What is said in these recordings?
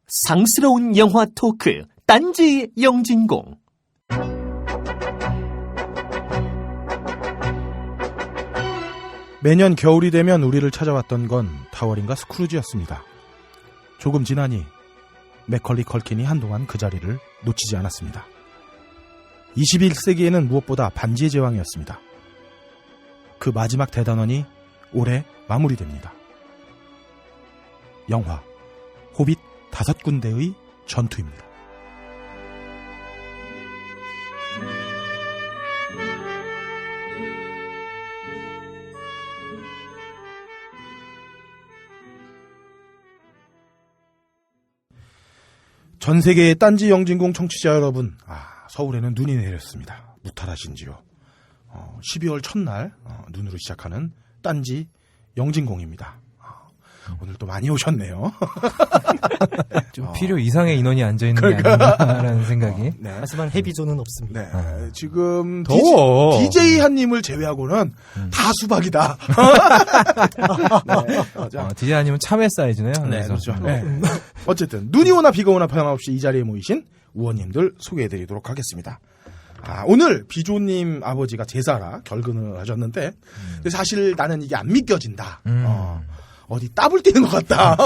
상스러운 영화 토크 딴지 영진공. 매년 겨울이 되면 우리를 찾아왔던 건 타워링과 스크루지였습니다. 조금 지나니 맥컬리 컬킨이 한동안 그 자리를 놓치지 않았습니다. 21세기에는 무엇보다 반지의 제왕이었습니다. 그 마지막 대단원이 올해 마무리됩니다. 영화 호빗 5군데의 전투입니다. 전 세계의 딴지 영진공 청취자 여러분, 서울에는 눈이 내렸습니다. 무탈하신지요? 12월 첫날 눈으로 시작하는 딴지 영진공입니다. 오늘 또 많이 오셨네요. 좀 필요 이상의 인원이 앉아있는 게 아닌가라는 생각이. 네. 하지만 헤비존은 없습니다. 네. 지금 더워. DJ 한님을 제외하고는 다 수박이다. 네, DJ 아니면 참외 사이즈네요. 네, 그렇죠. 네. 어쨌든 눈이 오나 비가 오나 변함없이 이 자리에 모이신 우원님들 소개해드리도록 하겠습니다. 오늘 비조님 아버지가 제사라 결근을 하셨는데 근데 사실 나는 이게 안 믿겨진다. 어디 따블 뛰는 것 같다.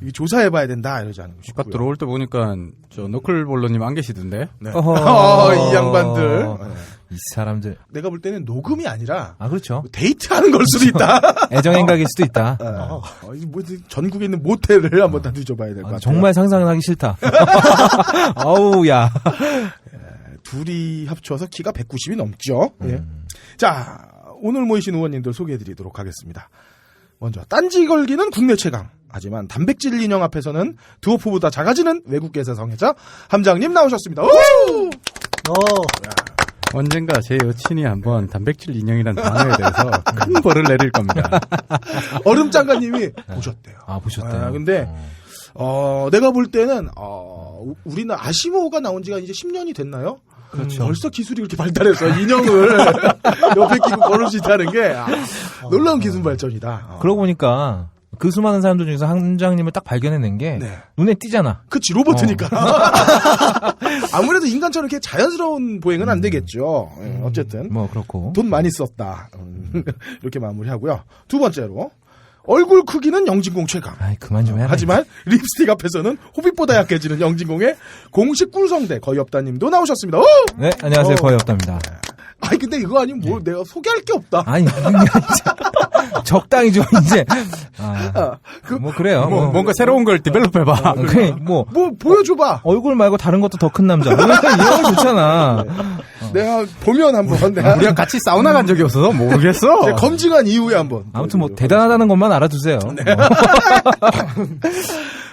이게 조사해봐야 된다 이러지 않고 싶고요. 아까 들어올 때 보니까 저 너클볼러님 안 계시던데. 네. 이 양반들. 네. 이 사람들. 내가 볼 때는 녹음이 아니라 그렇죠. 데이트하는 걸 수도 있다. 애정행각일 수도 있다. 뭐 전국에 있는 모텔을 한번 다 뒤져봐야 될 것 같아요. 정말 상상은 하기 싫다. 아우 야. 둘이 합쳐서 키가 190이 넘죠. 예. 자, 오늘 모이신 의원님들 소개해드리도록 하겠습니다. 먼저 딴지 걸기는 국내 최강. 하지만 단백질 인형 앞에서는 드워프보다 작아지는 외국계에서 성애자 함장님 나오셨습니다. 언젠가 제 여친이 한번 단백질 인형이라는 단어에 대해서 큰 벌을 내릴 겁니다. 얼음장관님이 보셨대요. 보셨대요. 근데 내가 볼 때는 우리는 아시모가 나온 지가 이제 10년이 됐나요? 그렇죠. 벌써 기술이 그렇게 발달해서 인형을 옆에 끼고 걸을 수 있다는 게 놀라운 기술 발전이다. 그러고 보니까 그 수많은 사람들 중에서 함장님을 딱 발견해낸 게 눈에 띄잖아. 그치, 로봇이니까. 아무래도 인간처럼 이렇게 자연스러운 보행은 안 되겠죠. 어쨌든 뭐 그렇고 돈 많이 썼다. 이렇게 마무리하고요. 두 번째로 얼굴 크기는 영진공 최강. 그만 좀 해라. 하지만 립스틱 앞에서는 호빗보다 약해지는 영진공의 공식 꿀성대 거의 없다님도 나오셨습니다. 네, 안녕하세요. 거의 없답니다. 근데 이거 아니면 내가 소개할 게 없다. 적당히 좀 이제. 뭐 그래요. 뭔가 새로운 걸 디벨롭해봐. 뭐 보여줘봐. 얼굴 말고 다른 것도 더 큰 남자. 이런 거 좋잖아. 내가 보면 한번 우리가 같이 사우나 간 적이 없어서 모르겠어. 검증한 이후에 한번. 아무튼 뭐 대단하다는 것만 알아두세요.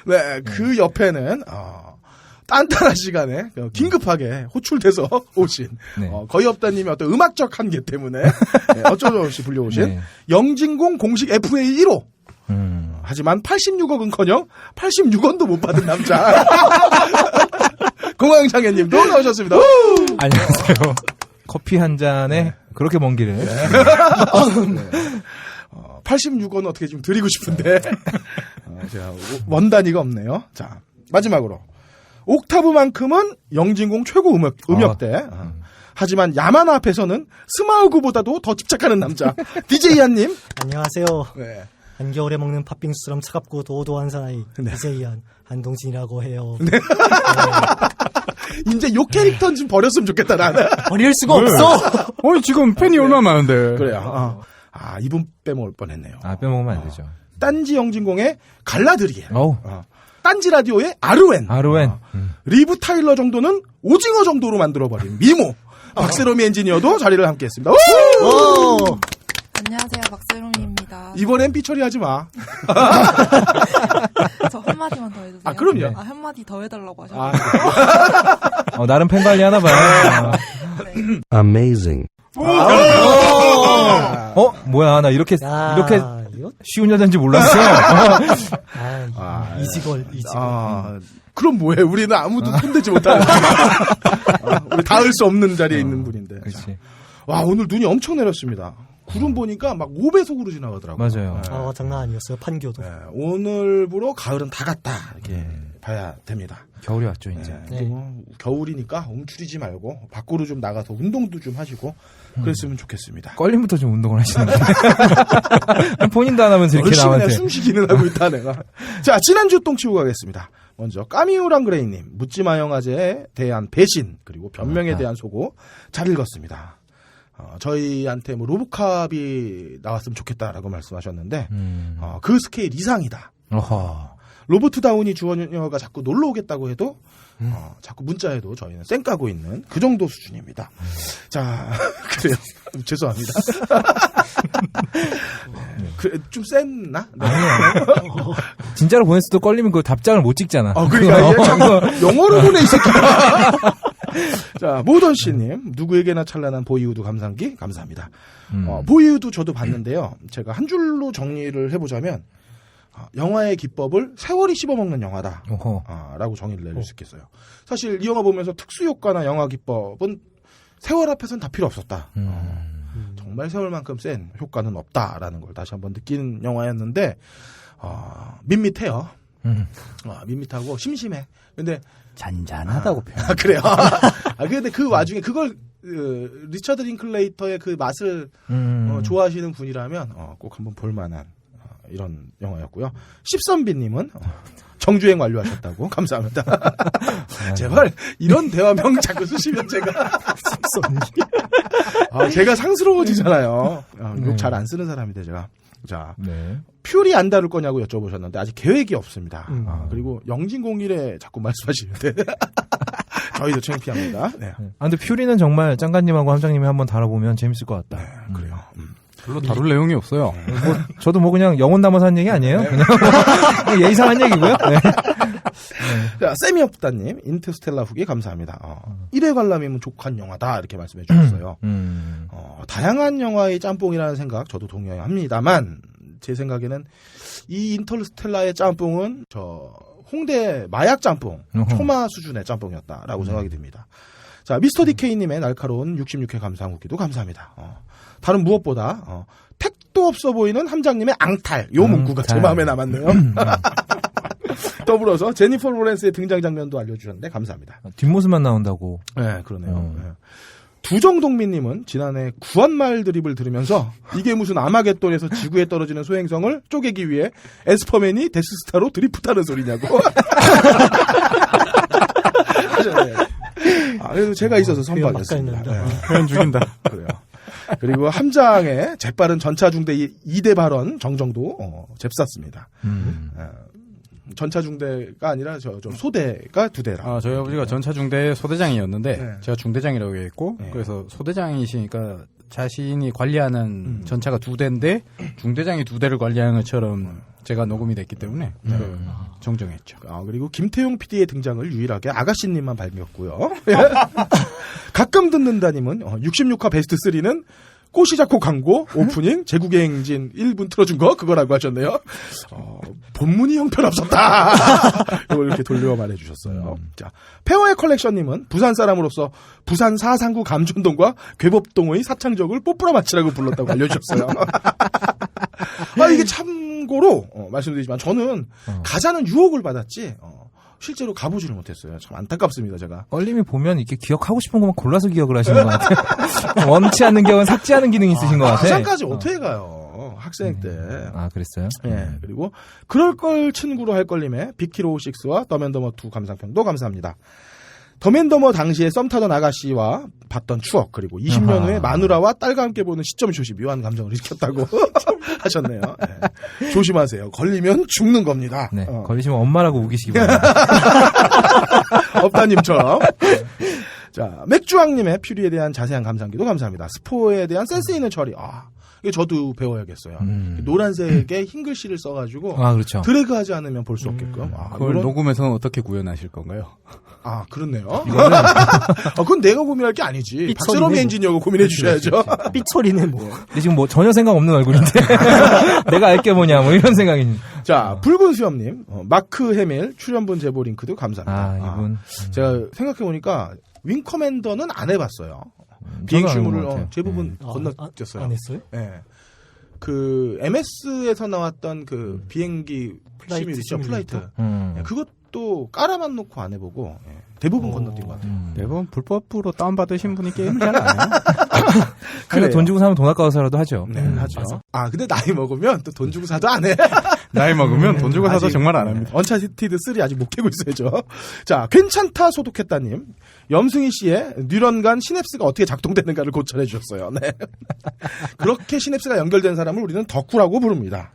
네, 그 옆에는 딴딴한 시간에 긴급하게 호출돼서 오신 거의 없다님의 어떤 음악적 한계 때문에 어쩔 수 없이 불려오신 영진공 공식 FA 1호. 하지만 86억은커녕 86원도 못 받은 남자 공황장애님도 나오셨습니다. 안녕하세요. 커피 한 잔에 그렇게 먼 길을 86원 어떻게 좀 드리고 싶은데 제가 원 단위가 없네요. 자, 마지막으로 옥타브만큼은 영진공 최고 음역대. 하지만 야마나 앞에서는 스마우그보다도 더 집착하는 남자 DJ 한님. 안녕하세요. 네. 한겨울에 먹는 팥빙수처럼 차갑고 도도한 사나이 DJ 한동진이라고 해요. 네. 이제 요 캐릭터는 좀 버렸으면 좋겠다 나는. 버릴 수가 없어. 지금 팬이 얼마나 많은데. 그래요. 이분 빼먹을 뻔했네요. 빼먹으면 안 되죠. 딴지 영진공의 갈라드리엘. 어우. 딴지 라디오의 아르웬. 리브 타일러 정도는 오징어 정도로 만들어버린 미모. 박세롬이 엔지니어도 자리를 함께했습니다. 안녕하세요, 박세롬입니다. 이번엔 삐처리 하지 마. 저 한마디만 더 해주세요. 그럼요. 한마디 더 해달라고 하셨어요. 나름 팬 관리 하나 봐요. Amazing. 뭐야, 나 이렇게 쉬운 여잔지 몰랐어. 이지걸. 그럼 뭐해? 우리는 아무도 손대지 못하는. 우리 닿을 수 없는 자리에 있는 분인데. 그렇지. 와, 오늘 눈이 엄청 내렸습니다. 구름 보니까 막 5배속으로 지나가더라고요. 맞아요. 네. 장난 아니었어요. 판교도. 네, 오늘부로 가을은 다 갔다 이렇게 봐야 됩니다. 겨울이 왔죠, 이제. 네, 뭐 겨울이니까 움츠리지 말고 밖으로 좀 나가서 운동도 좀 하시고 그랬으면 좋겠습니다. 껄림부터 좀 운동을 하시는 거예요. 본인도 안 하면서 이렇게 열심히 나한테. 그냥 숨쉬기는 하고 있다 내가. 자, 지난주 똥 치고 가겠습니다. 먼저 까미우랑그레이님 묻지마 영화제에 대한 배신 그리고 변명에 대한 소고 잘 읽었습니다. 저희한테 뭐 로보캅이 나왔으면 좋겠다라고 말씀하셨는데 그 스케일 이상이다. 어허. 로버트 다우니 주니어가 자꾸 놀러 오겠다고 해도 자꾸 문자에도 저희는 쌩까고 있는 그 정도 수준입니다. 자, 그래요. 죄송합니다. 좀 셌나? 네. 아니요. 진짜로 보냈어도 껄리면 그 답장을 못 찍잖아. 그러니까 이게 자꾸 영어로 보내 이 새끼야. 자, 모던 씨님 누구에게나 찬란한 보이우드 감상기 감사합니다. 보이우드 저도 봤는데요. 제가 한 줄로 정리를 해보자면 영화의 기법을 세월이 씹어먹는 영화다. 라고 정의를 내릴 수 있겠어요. 사실 이 영화 보면서 특수효과나 영화 기법은 세월 앞에서는 다 필요 없었다. 정말 세월만큼 센 효과는 없다라는 걸 다시 한번 느낀 영화였는데 밋밋해요. 밋밋하고 심심해. 근데 잔잔하다고 표현. 그래요. 근데 그 와중에 그걸 리처드 링클레이터의 그 맛을 좋아하시는 분이라면 꼭 한번 볼만한 이런 영화였고요. 십선비님은 정주행 완료하셨다고 감사합니다. 제발 이런 대화명 자꾸 쓰시면 제가 제가 상스러워지잖아요. 욕 잘 안 쓰는 사람인데 제가. 자, 네. 퓨리 안 다룰 거냐고 여쭤보셨는데 아직 계획이 없습니다. 그리고 영진공일에 자꾸 말씀하시는데 저희도 창피합니다. 네. 근데 퓨리는 정말 짱가님하고 함장님이 한번 다뤄보면 재밌을 것 같다. 네, 그래요. 별로 다룰 내용이 없어요. 저도 뭐 그냥 영혼 담아서 한 얘기 아니에요? 그냥 예의상한 얘기고요. 네. 자, 세미업다님 인터스텔라 후기 감사합니다. 1회 관람이면 족한 영화다 이렇게 말씀해 주셨어요. 다양한 영화의 짬뽕이라는 생각 저도 동의합니다만 제 생각에는 이 인터스텔라의 짬뽕은 저 홍대 마약 짬뽕 초마 수준의 짬뽕이었다라고 생각이 듭니다. 자, 미스터 디케이님의 날카로운 66회 감상 후기도 감사합니다. 다른 무엇보다 택도 없어 보이는 함장님의 앙탈 요 문구가 제 마음에 남았네요. 더불어서 제니퍼 로렌스의 등장 장면도 알려주셨는데 감사합니다. 뒷모습만 나온다고. 네, 그러네요. 네. 두정동민님은 지난해 구한말 드립을 들으면서 이게 무슨 아마겟돈에서 지구에 떨어지는 소행성을 쪼개기 위해 에스퍼맨이 데스스타로 드리프트하는 소리냐고. 그래도 제가 있어서 선박이었습니다. 표현 죽인다. 그래요. 그리고 함장의 재빠른 전차중대 2대 발언 정정도 잽쌌습니다. 전차중대가 아니라 저 소대가 2대라. 저희 아버지가 전차중대 소대장이었는데 네. 제가 중대장이라고 했고 네. 그래서 소대장이시니까 자신이 관리하는 전차가 2대인데 중대장이 2대를 관리하는 것처럼 제가 녹음이 됐기 때문에 정정했죠. 그리고 김태용 PD의 등장을 유일하게 아가씨님만 밝혔고요. 가끔 듣는다님은 66화 베스트 3는 꼬시 잡고 광고 오프닝 제국의 행진 1분 틀어준 거 그거라고 하셨네요. 본문이 형편없었다. 이걸 이렇게 돌려 말해주셨어요. 자, 페어의 컬렉션님은 부산 사람으로서 부산 사상구 감촌동과 괴법동의 사창적을 뽀뿌라 마치라고 불렀다고 알려주셨어요. 이게 참고로 말씀드리지만 저는 가자는 유혹을 받았지 실제로 가보지를 못했어요. 참 안타깝습니다, 제가. 껄림이 보면 이렇게 기억하고 싶은 것만 골라서 기억을 하시는 것 같아요. 원치 않는 기억은 삭제하는 기능이 있으신 것 같아요. 가자까지 어떻게 가요? 학생 때. 그랬어요? 예. 그리고 그럴 걸 친구로 할 걸림에 빅히로 6와 더맨더머 2 감상평도 감사합니다. 더맨더머 당시에 썸 타던 아가씨와 봤던 추억 그리고 20년 후에 마누라와 딸과 함께 보는 시점 조시 묘한 감정을 일으켰다고 하셨네요. 네. 조심하세요. 걸리면 죽는 겁니다. 네. 걸리시면 엄마라고 우기시기 바랍니다. 업다님처럼. 자, 맥주왕님의 퓨리에 대한 자세한 감상기도 감사합니다. 스포에 대한 센스 있는 처리. 이게 저도 배워야겠어요. 노란색에 흰 글씨를 써가지고 그렇죠. 드래그하지 않으면 볼 수 없게끔. 그걸 녹음해서는 어떻게 구현하실 건가요? 그렇네요. 그건 내가 고민할 게 아니지. 박세롬이 엔지니어가 고민해 주셔야죠. 삐처리는 뭐. 근데 지금 뭐 전혀 생각 없는 얼굴인데 내가 알게 뭐냐 뭐 이런 생각이. 자, 붉은 수염님 마크 해밀 출연분 제보 링크도 감사합니다. 이분. 제가 생각해보니까 윙 커맨더는 안 해봤어요. 비행 저도 아는 취무를 것 같아요. 대부분 아, 건너뛰었어요. 안 했어요? 예. 그 MS에서 나왔던 그 비행기 플라이트 시뮬 있죠, 플라이트. 음. 예, 그것도 깔아만 놓고 안 해보고 예, 대부분 건너뛴 것 같아요. 대부분 불법으로 다운받으신 분이 게임을 잘 안 해요. 그래 돈 주고 사면 돈 아까워서라도 하죠. 네, 하죠. 아, 근데 나이 먹으면 또 돈 주고 사도 안 해. 나이 먹으면 돈 주고 사도 아직, 정말 안 합니다. 언차티드 3 아직 못 깨고 있어야죠. 자, 괜찮다 소독했다님. 염승희 씨의 뉴런간 시냅스가 어떻게 작동되는가를 고찰해 주셨어요. 네. 그렇게 시냅스가 연결된 사람을 우리는 덕후라고 부릅니다.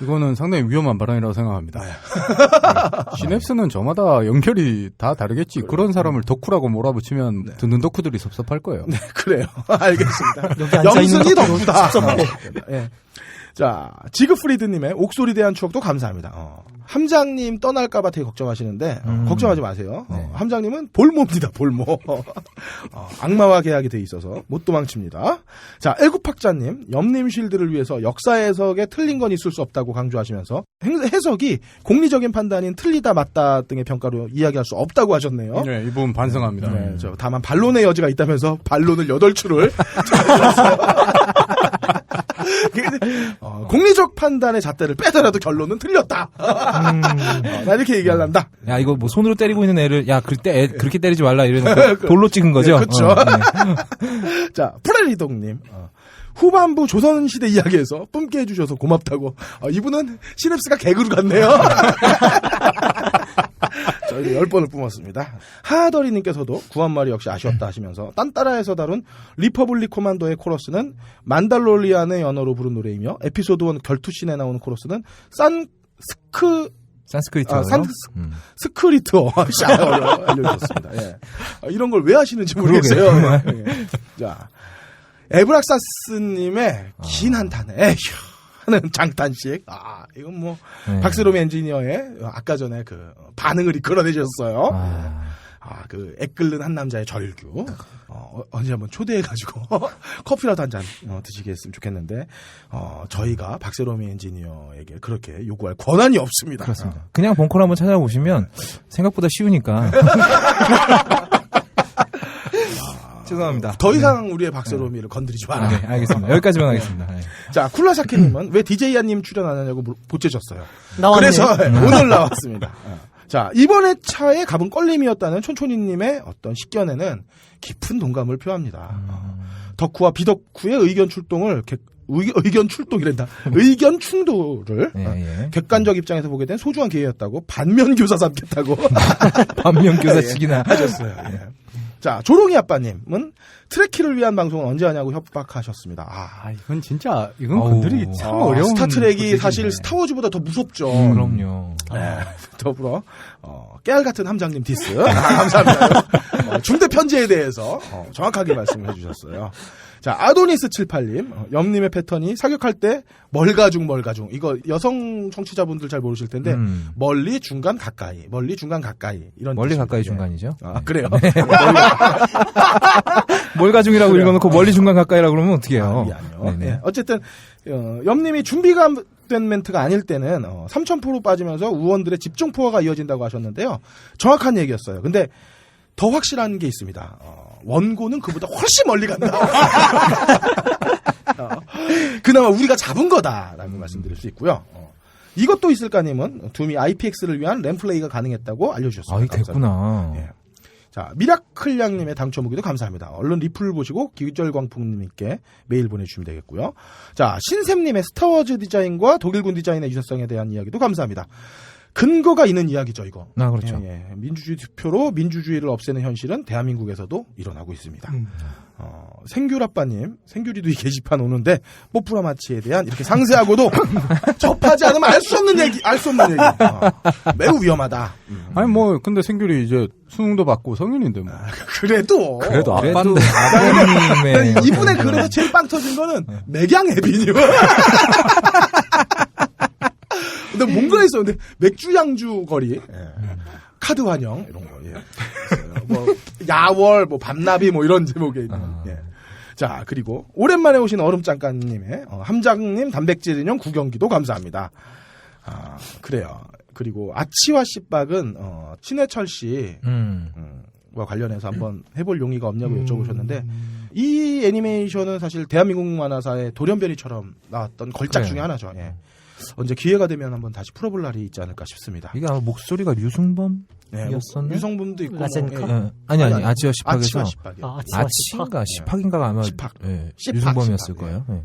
이거는 상당히 위험한 발언이라고 생각합니다. 시냅스는 저마다 연결이 다 다르겠지. 그런 사람을 덕후라고 몰아붙이면 듣는 덕후들이 섭섭할 거예요. 네, 그래요. 알겠습니다. 여기 앉아있는 염승희 덕후도 덕후다. 섭섭해. 예. 자, 지그프리드님의 옥소리 대한 추억도 감사합니다. 함장님 떠날까봐 되게 걱정하시는데 걱정하지 마세요. 네. 함장님은 볼모입니다. 볼모. 악마와 계약이 돼 있어서 못 도망칩니다. 자, 애국학자님 염림 쉴드를 위해서 역사 해석에 틀린 건 있을 수 없다고 강조하시면서 해석이 공리적인 판단인 틀리다 맞다 등의 평가로 이야기할 수 없다고 하셨네요. 네, 이 부분 반성합니다. 네, 저 다만 반론의 여지가 있다면서 반론을 8추를 공리적 판단의 잣대를 빼더라도 결론은 틀렸다. 나 이렇게 얘기하란다. 야 이거 뭐 손으로 때리고 있는 애를 야 그때 그렇게 때리지 말라 이래놓고 돌로 찍은 거죠. 네, 그렇죠. 네. 자, 프레리동님. 후반부 조선시대 이야기에서 뿜게 해주셔서 고맙다고. 이분은 시냅스가 개그로 갔네요. 저희도 10번을 뿜었습니다. 하하더리님께서도 구한말이 역시 아쉬웠다 하시면서 딴따라에서 다룬 리퍼블릭 코만도의 코러스는 만달로리안의 언어로 부른 노래이며 에피소드 1 결투씬에 나오는 코러스는 산스크리트어요. 스크리트어. 알려주셨습니다. 예. 이런 걸 왜 하시는지 모르겠어요. 예. 자, 에브락사스님의 긴 한탄에 에휴 하는 장탄식. 이건 뭐 박세롬 엔지니어의 아까 전에 그 반응을 이끌어내셨어요. 그 애끓는 한 남자의 절규. 언제 한번 초대해가지고 커피라도 한 잔 드시게 했으면 좋겠는데 저희가 박세롬 엔지니어에게 그렇게 요구할 권한이 없습니다. 그렇습니다. 그냥 벙커를 한번 찾아보시면 생각보다 쉬우니까. 죄송합니다. 더 이상 우리의 박세롬이를 건드리지 마라. 네, 알겠습니다. 여기까지만 하겠습니다. 네. 자, 쿨라사케님은 왜 DJ야님 출연 안 하냐고 보채셨어요. 나왔네요. 그래서 오늘 나왔습니다. 자, 이번 회차의 갑은 껄림이었다는 촌촌이님의 어떤 식견에는 깊은 동감을 표합니다. 덕후와 비덕후의 의견 출동을 의견 충돌을 객관적 입장에서 보게 된 소중한 기회였다고 반면교사 삼겠다고 반면교사식이나 하셨어요. 예. 자, 조롱이 아빠님은 트래키를 위한 방송은 언제 하냐고 협박하셨습니다. 이건 진짜 건드리기 참 어려운. 스타트랙이 소식이네. 사실 스타워즈보다 더 무섭죠. 그럼요. 네. 더불어 깨알 같은 함장님 디스. 감사합니다. 중대 편지에 대해서 정확하게 말씀해 주셨어요. 자, 아도니스 78님, 염님의 패턴이 사격할 때 멀가중 이거 여성 청취자분들 잘 모르실 텐데 멀리 중간 가까이 이런 멀리 뜻입니다. 가까이 예. 중간이죠. 그래요? 멀가중이라고 그래요. 읽어놓고 멀리 중간 가까이라고 그러면 어떡해요. 미안해요. 네네. 예. 어쨌든 염님이 준비가 된 멘트가 아닐 때는 3000% 빠지면서 우원들의 집중포화가 이어진다고 하셨는데요. 정확한 얘기였어요. 근데 더 확실한 게 있습니다. 원고는 그보다 훨씬 멀리 간다. 그나마 우리가 잡은 거다라고 말씀드릴 수 있고요. 이것도 있을까님은 둠이 IPX를 위한 램플레이가 가능했다고 알려주셨습니다. 됐구나. 예. 자, 미라클량님의 당첨 무기도 감사합니다. 얼른 리플 보시고 기절광풍님께 메일 보내주시면 되겠고요. 자, 신샘님의 스타워즈 디자인과 독일군 디자인의 유사성에 대한 이야기도 감사합니다. 근거가 있는 이야기죠, 이거. 그렇죠. 예. 민주주의 투표로 민주주의를 없애는 현실은 대한민국에서도 일어나고 있습니다. 생귤아빠님, 생귤이도 이 게시판 오는데 뽀프라마치에 대한 이렇게 상세하고도 접하지 않으면 알 수 없는 얘기. 매우 위험하다. 근데 생귤이 이제 수능도 받고 성인인데 뭐. 그래도 아빠인데. 난 이분의 글에서 제일 빵 터진 거는 맥양 해비뉴. 근데 뭔가 있어. 근데 맥주 양주 거리, 카드 환영 이런 거. 뭐 야월, 뭐 밤나비 뭐 이런 제목에 있는. 자, 그리고 오랜만에 오신 얼음장가님의 함장님 단백질 인형 구경기도 감사합니다. 그래요. 그리고 아치와 씨박은 신해철 씨 관련해서 한번 해볼 용의가 없냐고 여쭤보셨는데 이 애니메이션은 사실 대한민국 만화사의 돌연변이처럼 나왔던 걸작 그래요. 중에 하나죠. 예. 언제 기회가 되면 한번 다시 풀어볼 날이 있지 않을까 싶습니다. 이게 아마 목소리가 류승범? 네, 이었었나? 유성분도 있고 라젠카? 아니 아치와 시팍에서 아치와 시팍이요. 아치인가 시팍인가가 아마 시팍. 예, 시팍, 류승범이었을 시팍, 거예요. 예.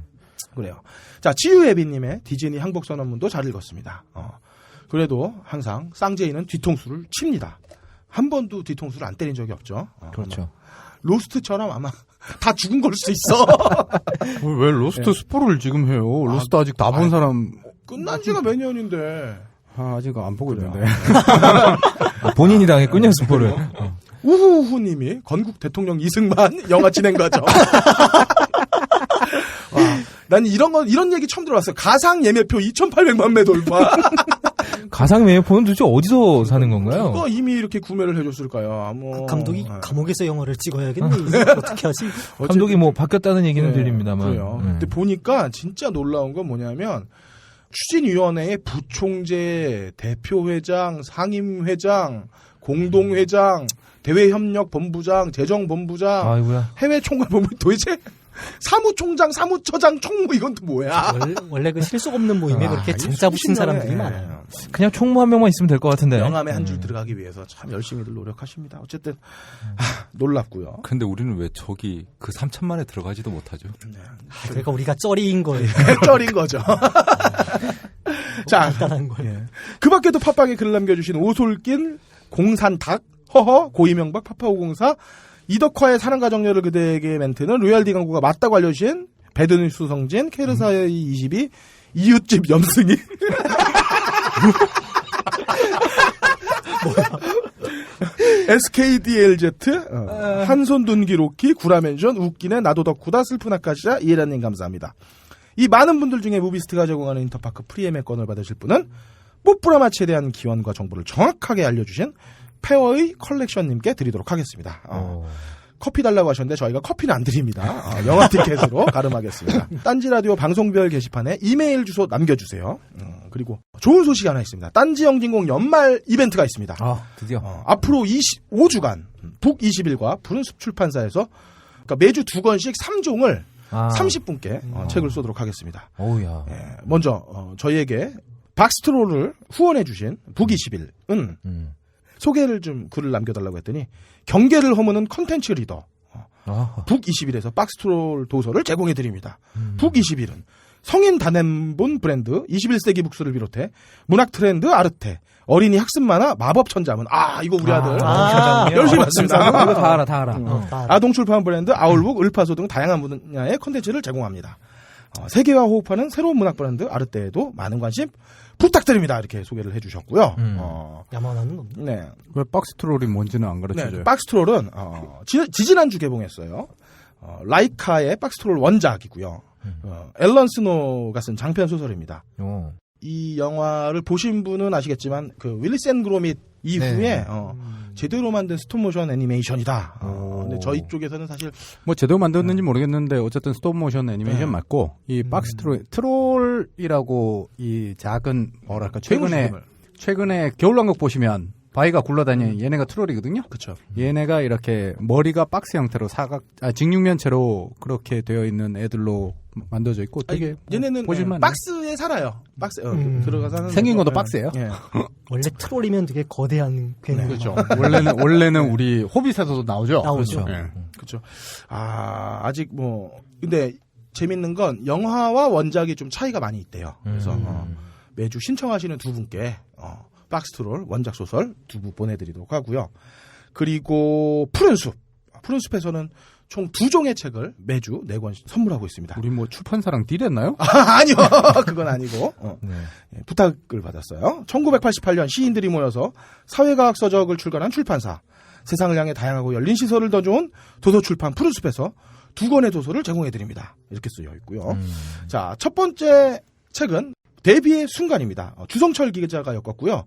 그래요. 자, 지유애비님의 디즈니 항복 선언문도 잘 읽었습니다. 그래도 항상 쌍제이는 뒤통수를 칩니다. 한 번도 뒤통수를 안 때린 적이 없죠. 그렇죠. 로스트처럼 아마 다 죽은 걸 수 있어. 왜 로스트 스포를 지금 해요? 로스트 아직 다 본 사람 끝난 지가 몇 년인데. 아직 안 보고 있는데. 본인이 당했군요, 스포를. 우후우후님이 건국 대통령 이승만 영화 진행 과정. 난 이런 얘기 처음 들어봤어요. 가상 예매표 2,800만 매 돌파. 가상 메이포는 도대체 어디서 사는 건가요? 그거 이미 이렇게 구매를 해줬을까요? 뭐. 감독이 감옥에서 영화를 찍어야겠네. 어떻게 하지? 감독이 뭐 바뀌었다는 얘기는 네, 들립니다만. 그래요. 근데 보니까 진짜 놀라운 건 뭐냐면 추진위원회의 부총재, 대표회장, 상임회장, 공동회장, 대외협력본부장, 재정본부장, 아이고야. 해외총괄본부 도대체 사무총장, 사무처장, 총무 이건 또 뭐야? 원래 그 실속 없는 모임에 그렇게 장짜 붙인 사람들이 많아요. 그냥 총무 한 명만 있으면 될 것 같은데. 명함에 한 줄 들어가기 위해서 참 열심히들 노력하십니다. 어쨌든 놀랍고요. 근데 우리는 왜 저기 그 3천만에 들어가지도 못하죠? 그러니까 우리가 쩌리인 거예요. 쩔인 거죠. 자, 간단한 거예요. 예. 그 밖에도 팟빵에 글을 남겨주신 오솔길, 공산닭, 허허, 고이명박, 파파504, 이덕화의 사랑과 정열을 그대에게 멘트는 로얄디 광고가 맞다고 알려주신 배드뉴스 성진, 케르사의 22, 이웃집 염승이. SKDLZ, 한손 둔기 로키, 구라멘션, 웃기네, 나도 덕후다, 슬픈 아카시아, 이해라님 감사합니다. 이 많은 분들 중에 무비스트가 제공하는 인터파크 프리엠의권을 받으실 분은 뽀뿌라마치에 대한 기원과 정보를 정확하게 알려주신 페어의 컬렉션님께 드리도록 하겠습니다. 커피 달라고 하셨는데 저희가 커피는 안 드립니다. 영화 티켓으로 가름하겠습니다. 딴지라디오 방송별 게시판에 이메일 주소 남겨주세요. 그리고 좋은 소식이 하나 있습니다. 딴지 영진공 연말 이벤트가 있습니다. 드디어. 앞으로 5주간 북21과 푸른숲 출판사에서 그러니까 매주 2권씩 3종을 30분께 책을 쏘도록 하겠습니다. 어우야. 예, 먼저 저희에게 박스트롤을 후원해 주신 북21은 소개를 좀 글을 남겨달라고 했더니 경계를 허무는 컨텐츠 리더 북21에서 박스트롤 도서를 제공해 드립니다. 북21은 성인 단행본 브랜드 21세기 북스를 비롯해 문학 트렌드 아르테, 어린이 학습 만화, 마법 천자문. 이거 우리 아들 열심히 봤습니다. 이거 다 알아, 다 알아. 아동 출판 브랜드 아울북, 을파소 등 다양한 분야의 컨텐츠를 제공합니다. 세계와 호흡하는 새로운 문학 브랜드 아르테에도 많은 관심 부탁드립니다. 이렇게 소개를 해주셨고요. 야만하는 없네. 네. 왜 박스트롤이 뭔지는 안 가르쳐줘요? 네, 박스트롤은 지지난주 개봉했어요. 라이카의 박스트롤 원작이고요. 앨런 스노가 쓴 장편 소설입니다. 이 영화를 보신 분은 아시겠지만 그 윌리 샌 그로밋 이후에 제대로 만든 스톱모션 애니메이션이다. 근데 저희 쪽에서는 사실 뭐 제대로 만들었는지 모르겠는데 어쨌든 스톱모션 애니메이션 맞고 이 박스 트롤이라고 이 작은 뭐랄까 최근에 겨울왕국 보시면 바위가 굴러다니는 얘네가 트롤이거든요. 그렇죠. 얘네가 이렇게 머리가 박스 형태로 직육면체로 그렇게 되어 있는 애들로 만들어져 있고 되게 얘네는 보실만해. 박스에 살아요. 박스 들어가서 생긴 것도 박스예요. 예. 원래 트롤이면 되게 거대한 괴물. 그렇죠. 원래는 우리 호빗에서도 나오죠. 나오죠. 네. 그렇죠. 아직 뭐 근데 재밌는 건 영화와 원작이 좀 차이가 많이 있대요. 그래서 매주 신청하시는 두 분께 박스트롤 원작 소설 2부 보내드리도록 하고요. 그리고 푸른숲에서는 총 2종의 책을 매주 4권 선물하고 있습니다. 우리 뭐 출판사랑 딜했나요? 아니요. 그건 아니고 예, 부탁을 받았어요. 1988년 시인들이 모여서 사회과학 서적을 출간한 출판사. 세상을 향해 다양하고 열린 시설을 더 좋은 도서출판 푸른숲에서 2권의 도서를 제공해드립니다. 이렇게 쓰여 있고요. 자, 첫 번째 책은 데뷔의 순간입니다. 주성철 기자가 엮었고요.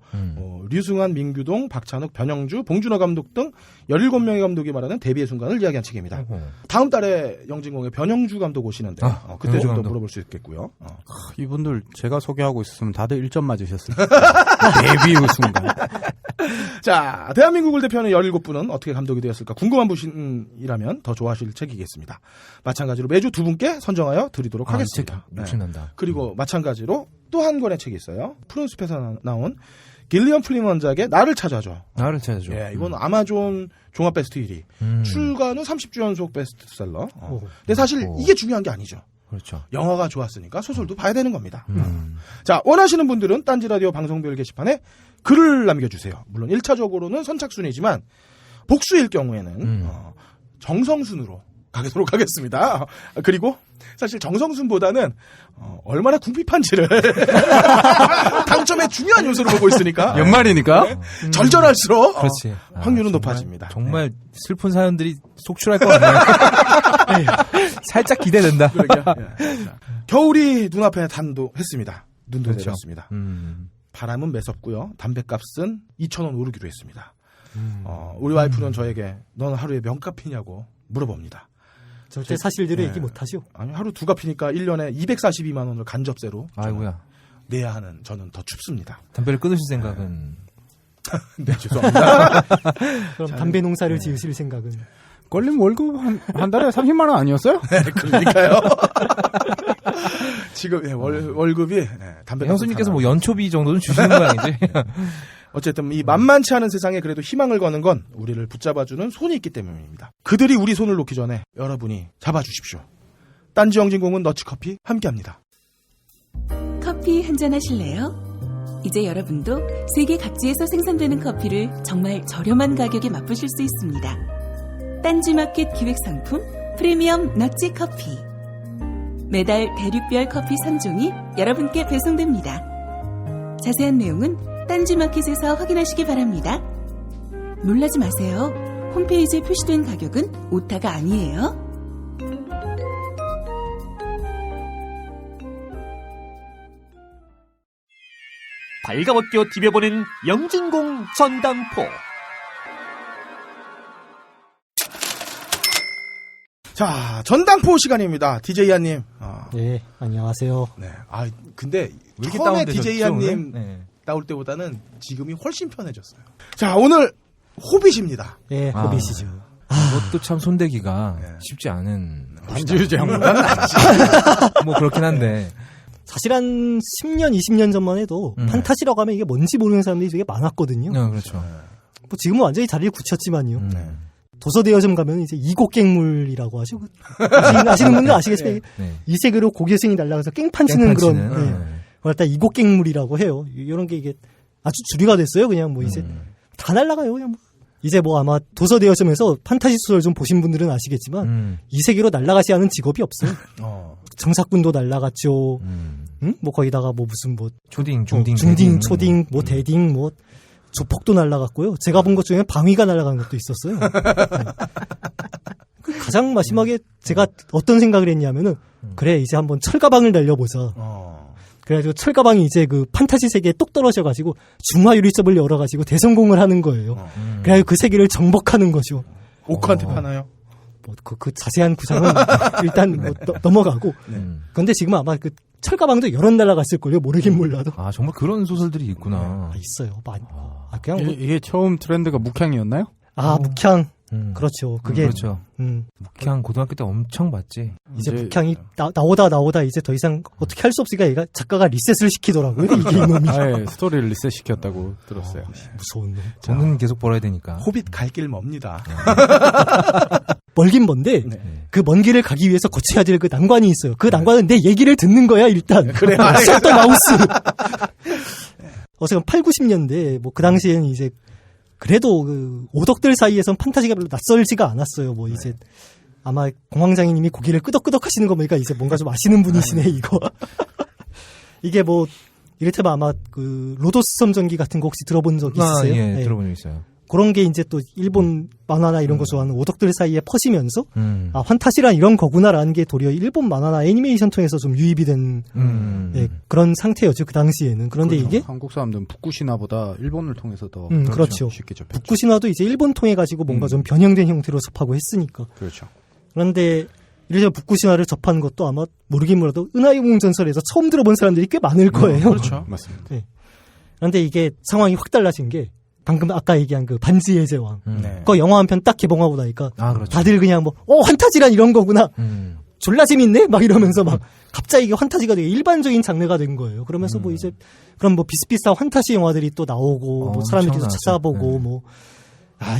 류승환, 민규동, 박찬욱, 변영주, 봉준호 감독 등 17명의 감독이 말하는 데뷔의 순간을 이야기한 책입니다. 다음 달에 영진공에 변영주 감독 오시는데 그때 좀 더 물어볼 수 있겠고요. 이분들 제가 소개하고 있었으면 다들 1점 맞으셨어요. 데뷔의 순간. 자, 대한민국을 대표하는 17분은 어떻게 감독이 되었을까 궁금한 분이라면 더 좋아하실 책이겠습니다. 마찬가지로 매주 두 분께 선정하여 드리도록 하겠습니다. 욕심난다. 그리고 마찬가지로 또 한 권의 책이 있어요. 푸른숲에서 나온 길리엄 플린 원작의 나를 찾아줘. 나를 찾아줘. 예, 이건 아마존 종합 베스트 1위. 출간 후 30주 연속 베스트셀러. 근데 사실 이게 중요한 게 아니죠. 그렇죠. 영화가 좋았으니까 소설도 봐야 되는 겁니다. 자, 원하시는 분들은 딴지라디오 방송별 게시판에 글을 남겨주세요. 물론 1차적으로는 선착순이지만 복수일 경우에는 정성순으로 가도록 하겠습니다. 그리고 사실 정성순보다는 얼마나 궁핍한지를 당첨의 중요한 요소로 보고 있으니까 연말이니까 절절할수록 그렇지. 확률은 정말, 높아집니다. 정말 슬픈 사연들이 속출할 것 같네요. 살짝 기대된다. 예. 자, 겨울이 눈앞에 단도했습니다. 눈도 그렇죠. 내렸습니다. 바람은 매섭고요. 담배값은 2,000원 오르기로 했습니다. 우리 와이프는 저에게 넌 하루에 몇 값이냐고 물어봅니다. 절대 사실대로 얘기 못하죠. 아니 하루 두 값이니까 1년에 242만 원을 간접세로 아이고야. 내야 하는 저는 더 춥습니다. 담배를 끊으실 생각은 네, 죄송합니다. 그럼 담배 농사를 지으실 생각은? 걸림 월급 한 달에 30만 원 아니었어요? 네, 그러니까요. 지금 월급이 담배 형수님께서 뭐 연초비 정도는 주시는 거 아니지? 어쨌든 이 만만치 않은 세상에 그래도 희망을 거는 건 우리를 붙잡아주는 손이 있기 때문입니다. 그들이 우리 손을 놓기 전에 여러분이 잡아주십시오. 딴지 영진공은 너치커피 함께합니다. 커피 한잔 하실래요? 이제 여러분도 세계 각지에서 생산되는 커피를 정말 저렴한 가격에 맛보실 수 있습니다. 딴지마켓 기획상품 프리미엄 너치 커피. 매달 대륙별 커피 3종이 여러분께 배송됩니다. 자세한 내용은 딴지마켓에서 확인하시기 바랍니다. 놀라지 마세요. 홈페이지에 표시된 가격은 오타가 아니에요. 발가벗겨 디벼보는 영진공 전당포. 자, 전당포 시간입니다. DJ 한님. 네, 안녕하세요. 네. 근데 왜 이렇게 처음에 다운되셨죠, DJ 한님 오늘? 네. 나올 때보다는 지금이 훨씬 편해졌어요. 자, 오늘 호빗입니다. 예, 호빗이죠. 그것도 참 손대기가 쉽지 않은. 반지유지 형보다는 뭐 그렇긴 한데. 사실 한 10년, 20년 전만 해도 판타지라고 하면 이게 뭔지 모르는 사람들이 되게 많았거든요. 그렇죠. 뭐 지금은 완전히 자리를 굳혔지만요. 도서대여점 가면 이제 이곡갱물이라고 하죠. 아시는 분들 아시겠지만 이 세계로 고개생이 날아가서 깽판 치는 그런 그걸 다 이곡갱물이라고 해요. 이런 게 이게 아주 주류가 됐어요. 그냥 뭐 이제 다 날아가요. 그냥 뭐. 이제 뭐 아마 도서대여점에서 판타지 소설 좀 보신 분들은 아시겠지만 이 세계로 날아가지 않은 직업이 없어요. 정사꾼도 날아갔죠. 뭐 거기다가 뭐 무슨 뭐 초딩, 중딩, 초딩, 뭐 대딩, 뭐 조폭도 날아갔고요. 제가 본 것 중에 방위가 날아간 것도 있었어요. 가장 마지막에 제가 어떤 생각을 했냐면은 그래 이제 한번 철가방을 날려보자. 그래가지고 철가방이 이제 그 판타지 세계에 똑 떨어져가지고 중화유리sob을 열어가지고 대성공을 하는 거예요. 그래가지고 그 세계를 정복하는 거죠. 오크한테 파나요? 뭐 그 자세한 구상은 일단 뭐 넘어가고. 그런데 지금 아마 그 철가방도 여러 날아갔을걸요. 모르긴 몰라도. 정말 그런 소설들이 있구나. 있어요. 많이. 그냥 뭐, 이게 처음 트렌드가 묵향이었나요? 묵향. 그렇죠. 그게 그렇죠. 묵향 고등학교 때 엄청 봤지. 이제 묵향이 나오다 이제 더 이상 어떻게 할 수 없으니까 얘가 작가가 리셋을 시키더라고요. 이게 이놈이. 스토리를 리셋 시켰다고 들었어요. 무서운 놈. 돈은 계속 벌어야 되니까. 호빗 갈 길 멉니다. 멀긴 먼데 그 먼 길을 가기 위해서 거쳐야 될 그 난관이 있어요. 그 난관은 내 얘기를 듣는 거야 일단. 그래. 셔터 마우스. 어쨌든 8, 90년대 뭐 그 당시에는 이제 그래도 그 오덕들 사이에선 판타지가 별로 낯설지가 않았어요. 뭐 이제 아마 공황장애님이 고개를 끄덕끄덕 하시는 거 보니까 이제 뭔가 좀 아시는 분이시네 이거. 이게 뭐 이를테면 아마 그 로도스 섬전기 같은 거 혹시 들어본 적 있으세요? 예, 들어본 적 있어요. 그런 게 이제 또 일본 만화나 이런 거 좋아하는 오덕들 사이에 퍼지면서 환타지란 이런 거구나라는 게 도리어 일본 만화나 애니메이션 통해서 좀 유입이 된 그런 상태였죠. 그 당시에는. 그런데 그렇죠. 이게 한국 사람들은 북구신화보다 일본을 통해서 더 그렇죠. 쉽게 접했죠. 북구신화도 이제 일본 통해 가지고 뭔가 좀 변형된 형태로 접하고 했으니까. 그렇죠. 그런데 이래서 북구신화를 접한 것도 아마 모르긴 몰라도 은하영웅 전설에서 처음 들어본 사람들이 꽤 많을 거예요. 그렇죠. 맞습니다. 네. 그런데 이게 상황이 확 달라진 게 방금 아까 얘기한 그 반지의 제왕. 네. 그거 영화 한 편 딱 개봉하고 나니까 그렇죠. 다들 그냥 뭐 환타지란 이런 거구나. 졸라 재밌네? 막 이러면서 막 갑자기 이게 환타지가 되게 일반적인 장르가 된 거예요. 그러면서 뭐 이제 그럼 뭐 비슷비슷한 환타지 영화들이 또 나오고 뭐 사람들이 또 찾아보고 뭐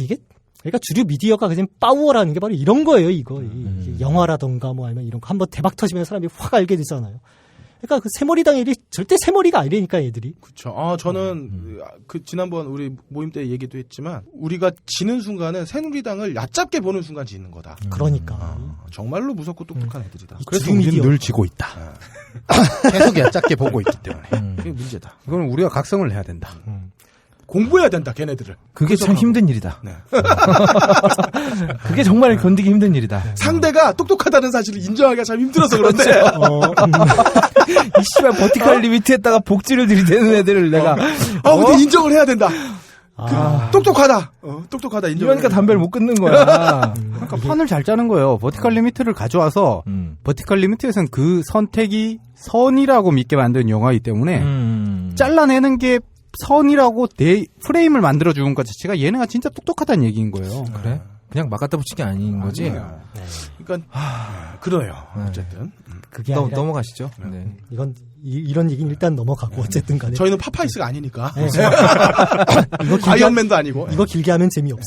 이게 그러니까 주류 미디어가 그냥 파워라는 게 바로 이런 거예요. 이거 이게 영화라던가 뭐 아니면 이런 거 한번 대박 터지면 사람들이 확 알게 되잖아요. 그러니까 그 새머리당 일이 절대 새머리가 아니라니까 애들이. 그렇죠. 저는 그 지난번 우리 모임 때 얘기도 했지만 우리가 지는 순간은 새누리당을 얕잡게 보는 순간 지는 거다. 그러니까 정말로 무섭고 똑똑한 애들이다. 그래서 우리는 늘 지고 있다. 계속 얕잡게 보고 있기 때문에. 그게 문제다. 이건 우리가 각성을 해야 된다. 공부해야 된다, 걔네들을. 그게 참 힘든 일이다. 네. 그게 정말 견디기 힘든 일이다. 상대가 똑똑하다는 사실을 인정하기가 참 힘들어서 그런데. 이 씨발 버티컬 리미트에다가 복지를 들이대는 애들을 내가. 근데 인정을 해야 된다. 똑똑하다. 똑똑하다 인정. 이러니까 담배를 못 끊는 거야. 그러니까 판을 잘 짜는 거예요. 버티컬 리미트를 가져와서 버티컬 리미트에서는 그 선택이 선이라고 믿게 만든 영화이기 때문에 잘라내는 게 선이라고 프레임을 만들어주는 것 자체가 얘네가 진짜 똑똑하다는 얘기인 거예요. 그래? 그냥 막 갖다 붙인 게 아닌 거지? 그러니까, 그래요. 어쨌든. 그게 아니라 넘어가시죠. 네. 이런 얘기는 일단 넘어가고 어쨌든 간에. 저희는 파파이스가 아니니까. 네. 아이언맨도 아니고. 이거 길게 하면 재미없어.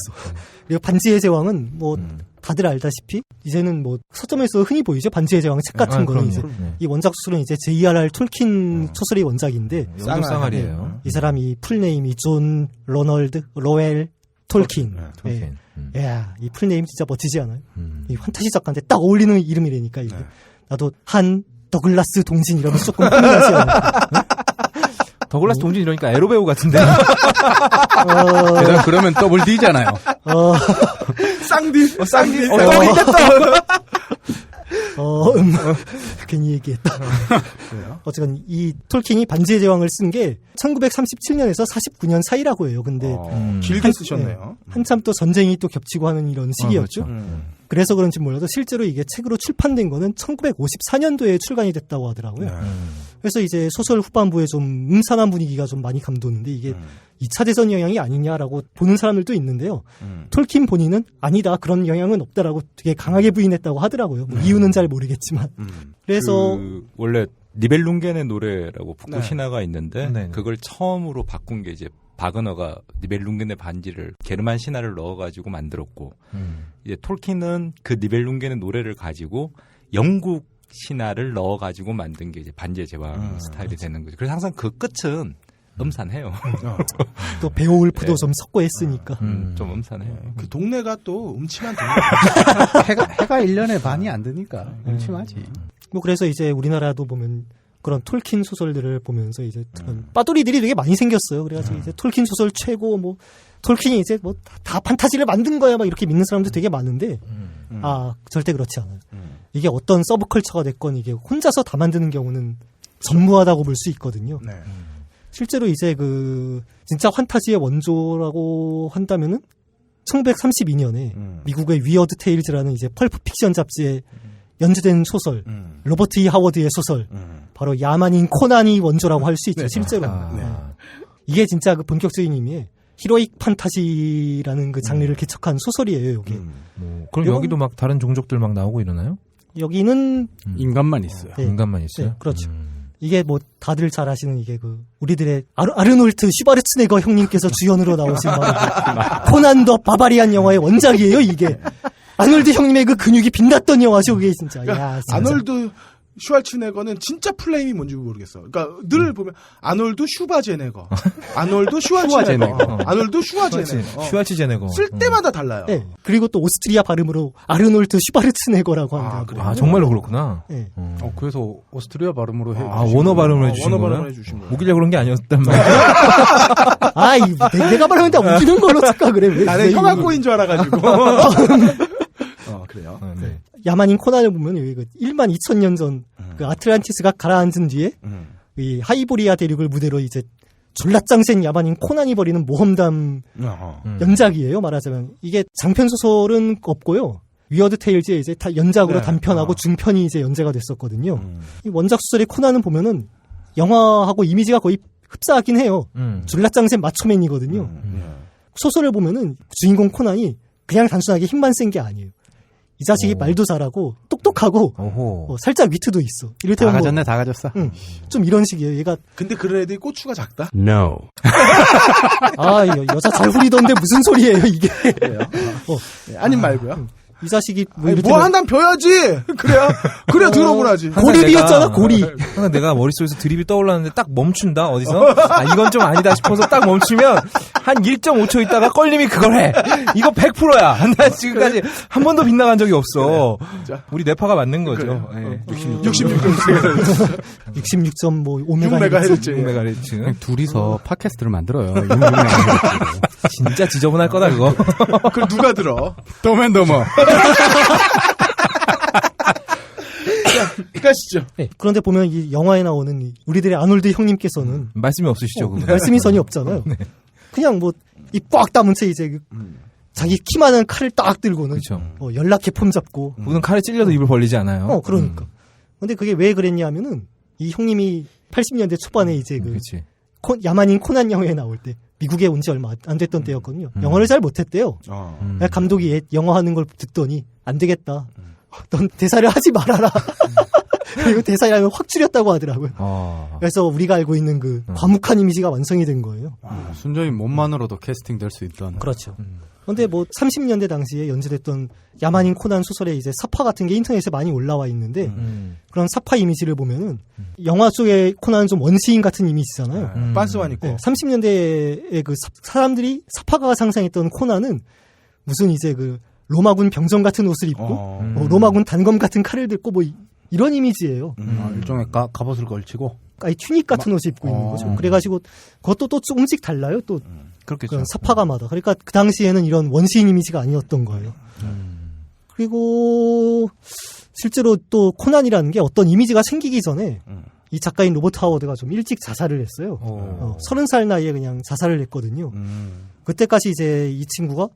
그리고 반지의 제왕은 뭐 다들 알다시피 이제는 뭐 서점에서 흔히 보이죠. 반지의 제왕 책 같은 거는 이제 이 원작 소설은 이제 J.R.R. 톨킨 소설의 원작인데 쌍알이에요. 이 사람이 풀네임이 존 로널드 로엘 톨킨. 야, 이 풀네임 진짜 멋지지 않아요? 이 판타지 작가한테 딱 어울리는 이름이라니까 이게. 나도 한 더글라스 동진 이러면서 조금 흥미하지 않아요? 더글라스 동진 이러니까 에로 배우 같은데. 그러면 더블 D잖아요. 쌍디. 쌍디. 더블 됐다. 괜히 얘기했다. 어쨌든 이 톨킨이 반지의 제왕을 쓴 게 1937년에서 49년 사이라고 해요. 근데 길게 쓰셨네요. 한참 또 전쟁이 또 겹치고 하는 이런 시기였죠. 그래서 그런지 몰라도 실제로 이게 책으로 출판된 거는 1954년도에 출간이 됐다고 하더라고요. 그래서 이제 소설 후반부에 좀 음산한 분위기가 좀 많이 감도는데 이게 2차 대전 영향이 아니냐라고 보는 사람들도 있는데요. 톨킨 본인은 아니다, 그런 영향은 없다라고 되게 강하게 부인했다고 하더라고요. 뭐 이유는 잘 모르겠지만. 그래서 원래 니벨룽겐의 노래라고 북부 네. 신화가 있는데 네. 그걸 처음으로 바꾼 게 이제 바그너가 니벨룽겐의 반지를 게르만 신화를 넣어가지고 만들었고 이제 톨킨은 그 니벨룽겐의 노래를 가지고 영국 신화를 넣어가지고 만든 게 이제 반지의 제왕 스타일이 되는 거죠. 그래서 항상 그 끝은 음산해요. 또 베오울프도 좀 섞고 했으니까. 좀 음산해요. 그 동네가 또 음침한 동네. 해가 1년에 반이 안 드니까 음침하지. 뭐 그래서 이제 우리나라도 보면 그런 톨킨 소설들을 보면서 이제 그런 빠돌이들이 되게 많이 생겼어요. 그래가지고 이제 톨킨 소설 최고 뭐 톨킨이 이제 뭐 다 판타지를 만든 거야 막 이렇게 믿는 사람도 되게 많은데 절대 그렇지 않아요. 이게 어떤 서브컬처가 됐건 이게 혼자서 다 만드는 경우는 전무하다고 볼 수 있거든요. 네. 실제로 이제 그 진짜 환타지의 원조라고 한다면은 1932년에 미국의 위어드 테일즈라는 이제 펄프 픽션 잡지에 연재된 소설, 로버트 E. 하워드의 소설, 바로 야만인 코난이 원조라고 할 수 있죠. 네. 실제로. 이게 진짜 그 본격적인 의미의 히로익 판타지라는 그 장르를 개척한 소설이에요, 이게. 그럼 여기도 막 다른 종족들 막 나오고 이러나요? 여기는 인간만 있어요. 네. 인간만 있어요? 네, 그렇죠. 이게 뭐 다들 잘 아시는 이게 그 우리들의 아르놀트 슈바르츠네거 형님께서 주연으로 나오신 코난 더 바바리안 영화의 원작이에요, 이게. 아놀드 형님의 그 근육이 빛났던 영화죠, 그게 진짜. 야, 진짜. 아놀드 슈왈츠네거는 진짜 플레임이 뭔지 모르겠어. 그러니까 늘 보면 아놀드 슈바제네거, 아놀드 슈왈츠네거, 아놀드 슈와제네거. 슈왈츠제네거. 쓸 때마다 달라요. 네. 그리고 또 오스트리아 발음으로 아르놀트 슈바르츠네거라고 한다고. 아, 정말로 그렇구나. 네. 그래서 오스트리아 발음으로 해. 원어 발음을 해주신 원어 거예요? 발음을 해주신 거예요. 웃기려고 그런 게 아니었단 말이야. 내가 발음했는데 웃기는 걸로 착각 그래. 왜 나는 혀가 꼬인 줄 알아가지고. 그래요. 네. 야만인 코난을 보면 여기 그 1만 2천 년 전 그 아틀란티스가 가라앉은 뒤에 이 하이보리아 대륙을 무대로 이제 졸라 짱센 야만인 코난이 벌이는 모험담 연작이에요. 말하자면 이게 장편 소설은 없고요. 위어드 테일즈에 이제 다 연작으로 네. 단편하고 중편이 이제 연재가 됐었거든요. 이 원작 소설의 코난은 보면은 영화하고 이미지가 거의 흡사하긴 해요. 졸라 짱센 마초맨이거든요. 소설을 보면은 주인공 코난이 그냥 단순하게 힘만 센 게 아니에요. 이 자식이 말도 잘하고 똑똑하고 살짝 위트도 있어. 이를테면 다 가졌네, 다 가졌어. 좀 이런 식이에요. 얘가 근데 그런 애들이 고추가 작다? No. 여자 잘 후리던데 무슨 소리예요 이게. 아님 말고요. 이 자식이 뭐 한단 벼야지. 그래야 드럼을 하지. 고립이었잖아, 고립. 항상 내가 머릿속에서 드립이 떠올랐는데 딱 멈춘다, 어디서? 이건 좀 아니다 싶어서 딱 멈추면 한 1.5초 있다가 껄림이 그걸 해. 이거 100%야. 나 지금까지 한 번도 빗나간 적이 없어. 우리 뇌파가 맞는 거죠. 66.5MHz. 66.5MHz. 둘이서 팟캐스트를 만들어요. 66MHz. 진짜 지저분할 거다, 그거. 그걸 누가 들어? 더맨더머. 가시죠. 네, 그런데 보면 이 영화에 나오는 우리들의 아놀드 형님께서는 말씀이 없으시죠, 그분. 말씀이 전혀 없잖아요. 그냥 뭐 이 꽉 담은 채 이제 자기 키만한 칼을 딱 들고는 그쵸. 연락해 폼 잡고 그분은 칼에 찔려도 입을 벌리지 않아요. 그러니까. 근데 그게 왜 그랬냐 하면은 이 형님이 80년대 초반에 이제 그치. 야만인 코난 영화에 나올 때 미국에 온 지 얼마 안 됐던 때였거든요. 영어를 잘 못했대요. 감독이 영어 하는 걸 듣더니 안 되겠다. 넌 대사를 하지 말아라. 그리고 대사를 확 줄였다고 하더라고요. 그래서 우리가 알고 있는 그 과묵한 이미지가 완성이 된 거예요. 순전히 몸만으로도 캐스팅 될 수 있던. 그렇죠. 그런데 뭐 30년대 당시에 연재됐던 야만인 코난 소설에 이제 사파 같은 게 인터넷에 많이 올라와 있는데 그런 사파 이미지를 보면은 영화 속의 코난은 좀 원시인 같은 이미지잖아요. 빤스만 있고. 네, 30년대에 그 사람들이 사파가 상상했던 코난은 무슨 이제 그 로마군 병정 같은 옷을 입고 로마군 단검 같은 칼을 들고 뭐 이런 이미지예요. 일종의 갑옷을 걸치고. 아니 튜닉 같은 옷을 입고 있는 거죠. 그래가지고 그것도 또 조금씩 달라요. 또 그렇겠죠. 사파가마다. 그러니까 그 당시에는 이런 원시인 이미지가 아니었던 거예요. 그리고 실제로 또 코난이라는 게 어떤 이미지가 생기기 전에 이 작가인 로버트 하워드가 좀 일찍 자살을 했어요. 30살 나이에 그냥 자살을 했거든요. 그때까지 이제 이 친구가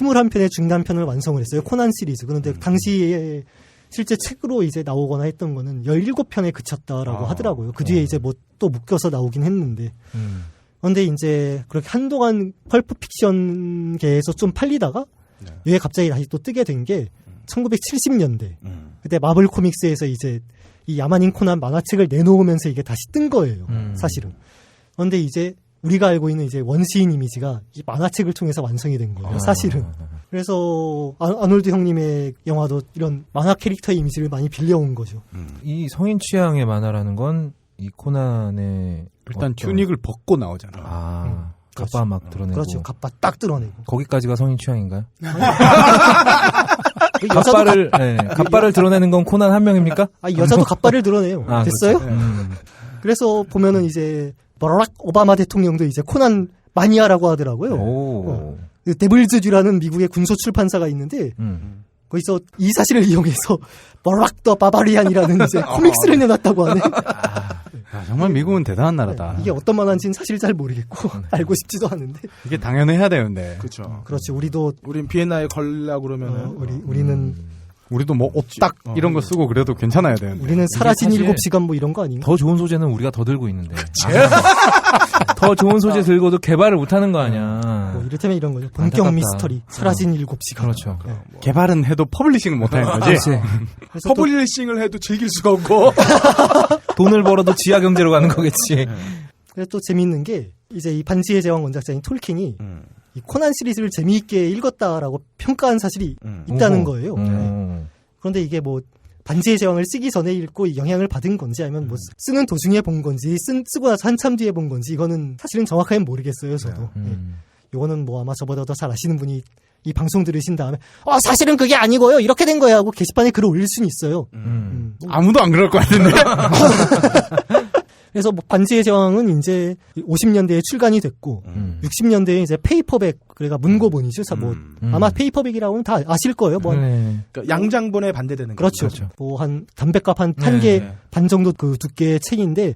21편의 중단편을 완성을 했어요. 코난 시리즈. 그런데 당시에 실제 책으로 이제 나오거나 했던 거는 17편에 그쳤다라고 하더라고요. 그 뒤에 이제 뭐 또 묶여서 나오긴 했는데. 그런데 이제 그렇게 한동안 펄프 픽션계에서 좀 팔리다가 왜 갑자기 다시 또 뜨게 된 게 1970년대. 그때 마블 코믹스에서 이제 이 야만인 코난 만화책을 내놓으면서 이게 다시 뜬 거예요. 사실은. 그런데 이제 우리가 알고 있는 이제 원시인 이미지가 이 만화책을 통해서 완성이 된 거예요. 사실은. 그래서 아놀드 형님의 영화도 이런 만화 캐릭터의 이미지를 많이 빌려온 거죠. 이 성인 취향의 만화라는 건 이 코난의 일단 튜닉을 벗고 나오잖아. 갑바 막 드러내고. 그렇죠. 갑바 딱 드러내고. 거기까지가 성인 취향인가요? 갑바를 드러내는 건 코난 한 명입니까? 여자도 갑바를 드러내요. 됐어요? 그래서 보면은 이제 버락 오바마 대통령도 이제 코난 마니아라고 하더라고요. 데블즈주라는 미국의 군소 출판사가 있는데 거기서 이 사실을 이용해서 버락 더 바바리안이라는 이제 코믹스를 내놨다고 하네. 정말 미국은 대단한 나라다. 이게 어떤 만화인지는 사실 잘 모르겠고 알고 싶지도 않은데. 이게 당연해야 되는데. 그렇죠. 그렇지. 우린 비엔나에 걸려고 그러면은 우리는 뭐 옷 딱 이런 거 쓰고 그래도 괜찮아야 되는데. 우리는 사라진 7시간 뭐 이런 거 아닌가? 더 좋은 소재는 우리가 더 들고 있는데. 더 좋은 소재 들고도 개발을 못 하는 거 아니야. 뭐 이를테면 이런 거죠. 본격 안타깝다. 미스터리. 사라진 7시간. 그렇죠. 개발은 해도 퍼블리싱은 못 하는 거지. 그래서 퍼블리싱을 해도 즐길 수가 없고. 돈을 벌어도 지하 경제로 가는 거겠지. 그래서 또 재미있는 게 이제 이 반지의 제왕 원작자인 톨킨이 이 코난 시리즈를 재미있게 읽었다라고 평가한 사실이 있다는 거예요. 그런데 이게 뭐 반지의 제왕을 쓰기 전에 읽고 영향을 받은 건지 아니면 뭐 쓰는 도중에 본 건지 쓰고 나서 한참 뒤에 본 건지 이거는 사실은 정확하게 모르겠어요. 저도. 이거는 뭐 아마 저보다 더 잘 아시는 분이 이 방송 들으신 다음에 사실은 그게 아니고요. 이렇게 된 거예요 하고 게시판에 글을 올릴 수는 있어요. 아무도 안 그럴 것 같은데. 그래서 뭐 반지의 제왕은 이제 50년대에 출간이 됐고 60년대에 이제 페이퍼백 그러니까 문고본이죠. 뭐 아마 페이퍼백이라고는 다 아실 거예요. 뭐 그러니까 양장본에 반대되는 그렇죠. 뭐 한 담배값 한 개 반 정도 그 두께의 책인데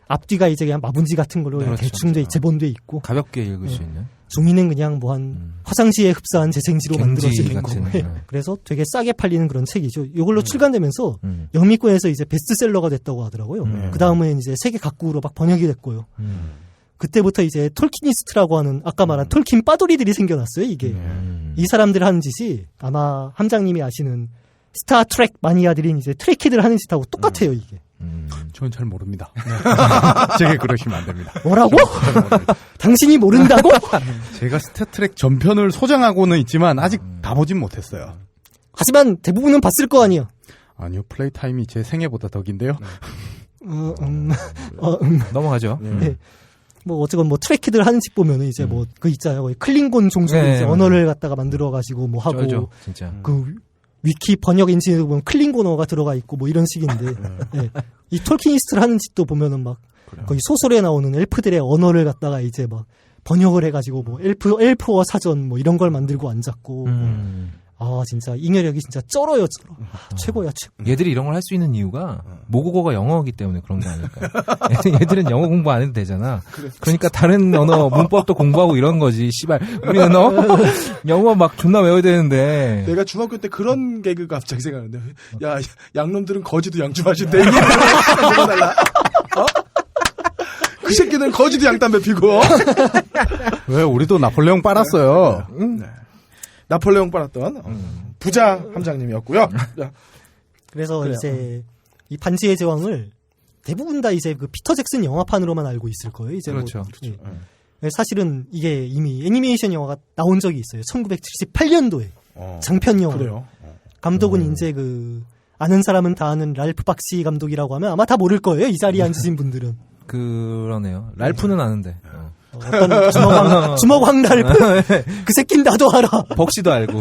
앞뒤가 이제 그냥 마분지 같은 걸로 그냥 대충 재본돼 있고 가볍게 읽을 수 있는. 종이는 그냥 뭐 한 화장지에 흡사한 재생지로 만들어진 거고. 그래서 되게 싸게 팔리는 그런 책이죠. 이걸로 출간되면서 영미권에서 이제 베스트셀러가 됐다고 하더라고요. 그 다음에 이제 세계 각국으로 막 번역이 됐고요. 그때부터 이제 톨키니스트라고 하는 아까 말한 톨킨 빠돌이들이 생겨났어요. 이게 이 사람들 하는 짓이 아마 함장님이 아시는 스타트랙 마니아들인 이제 트레키들 하는 짓하고 똑같아요. 이게. 저는 잘 모릅니다. 제게 그러시면 안 됩니다. 뭐라고? 당신이 모른다고? 제가 스타트랙 전편을 소장하고는 있지만 아직 다 보진 못했어요. 하지만 대부분은 봤을 거 아니야. 아니요, 플레이 타임이 제 생애보다 덕인데요. 넘어가죠. 네. 뭐 어쨌건 뭐 트레키들 하는 짓 보면은 이제 뭐 그 있잖아요. 클링곤 종족이 네, 이제 맞아요. 언어를 갖다가 만들어 가지고 뭐 하고 쩔죠, 진짜. 그 위키 번역 엔진에도 보면 클링곤어가 들어가 있고 뭐 이런 식인데 네. 이 톨키니스트를 하는 짓도 보면은 막 거의 소설에 나오는 엘프들의 언어를 갖다가 이제 막 번역을 해가지고 뭐 엘프어 사전 뭐 이런 걸 만들고 앉았고 아 진짜 잉여력이 진짜 쩔어요 쩔어. 최고야 최고. 얘들이 이런 걸 할 수 있는 이유가 모국어가 영어이기 때문에 그런 거 아닐까. 얘들은 영어 공부 안 해도 되잖아. 그러니까 다른 언어 문법도 공부하고 이런 거지. 씨발 우리는 영어 막 존나 외워야 되는데. 내가 중학교 때 그런 개그가 갑자기 생각나는데 야 양놈들은 거지도 양주마신대. 이게 뭐가 달라? 어? 그 새끼들은 거지도 양담배 피고. 왜 우리도 나폴레옹 빨았어요. 네. 나폴레옹 빨았던 부자 함장님이었고요. 그래서 그래요. 이제 이 반지의 제왕을 대부분 다 이제 그 피터 잭슨 영화판으로만 알고 있을 거예요. 이제 그렇죠. 뭐, 예. 사실은 이게 이미 애니메이션 영화가 나온 적이 있어요. 1978년도에 장편 영화. 그래요. 감독은 이제 그 아는 사람은 다 아는 랄프 박시 감독이라고 하면 아마 다 모를 거예요. 이 자리에 앉으신 분들은. 그러네요. 랄프는 아는데. 어떤 주먹왕 랄프. 그 새낀 나도 알아. 벅시도 알고.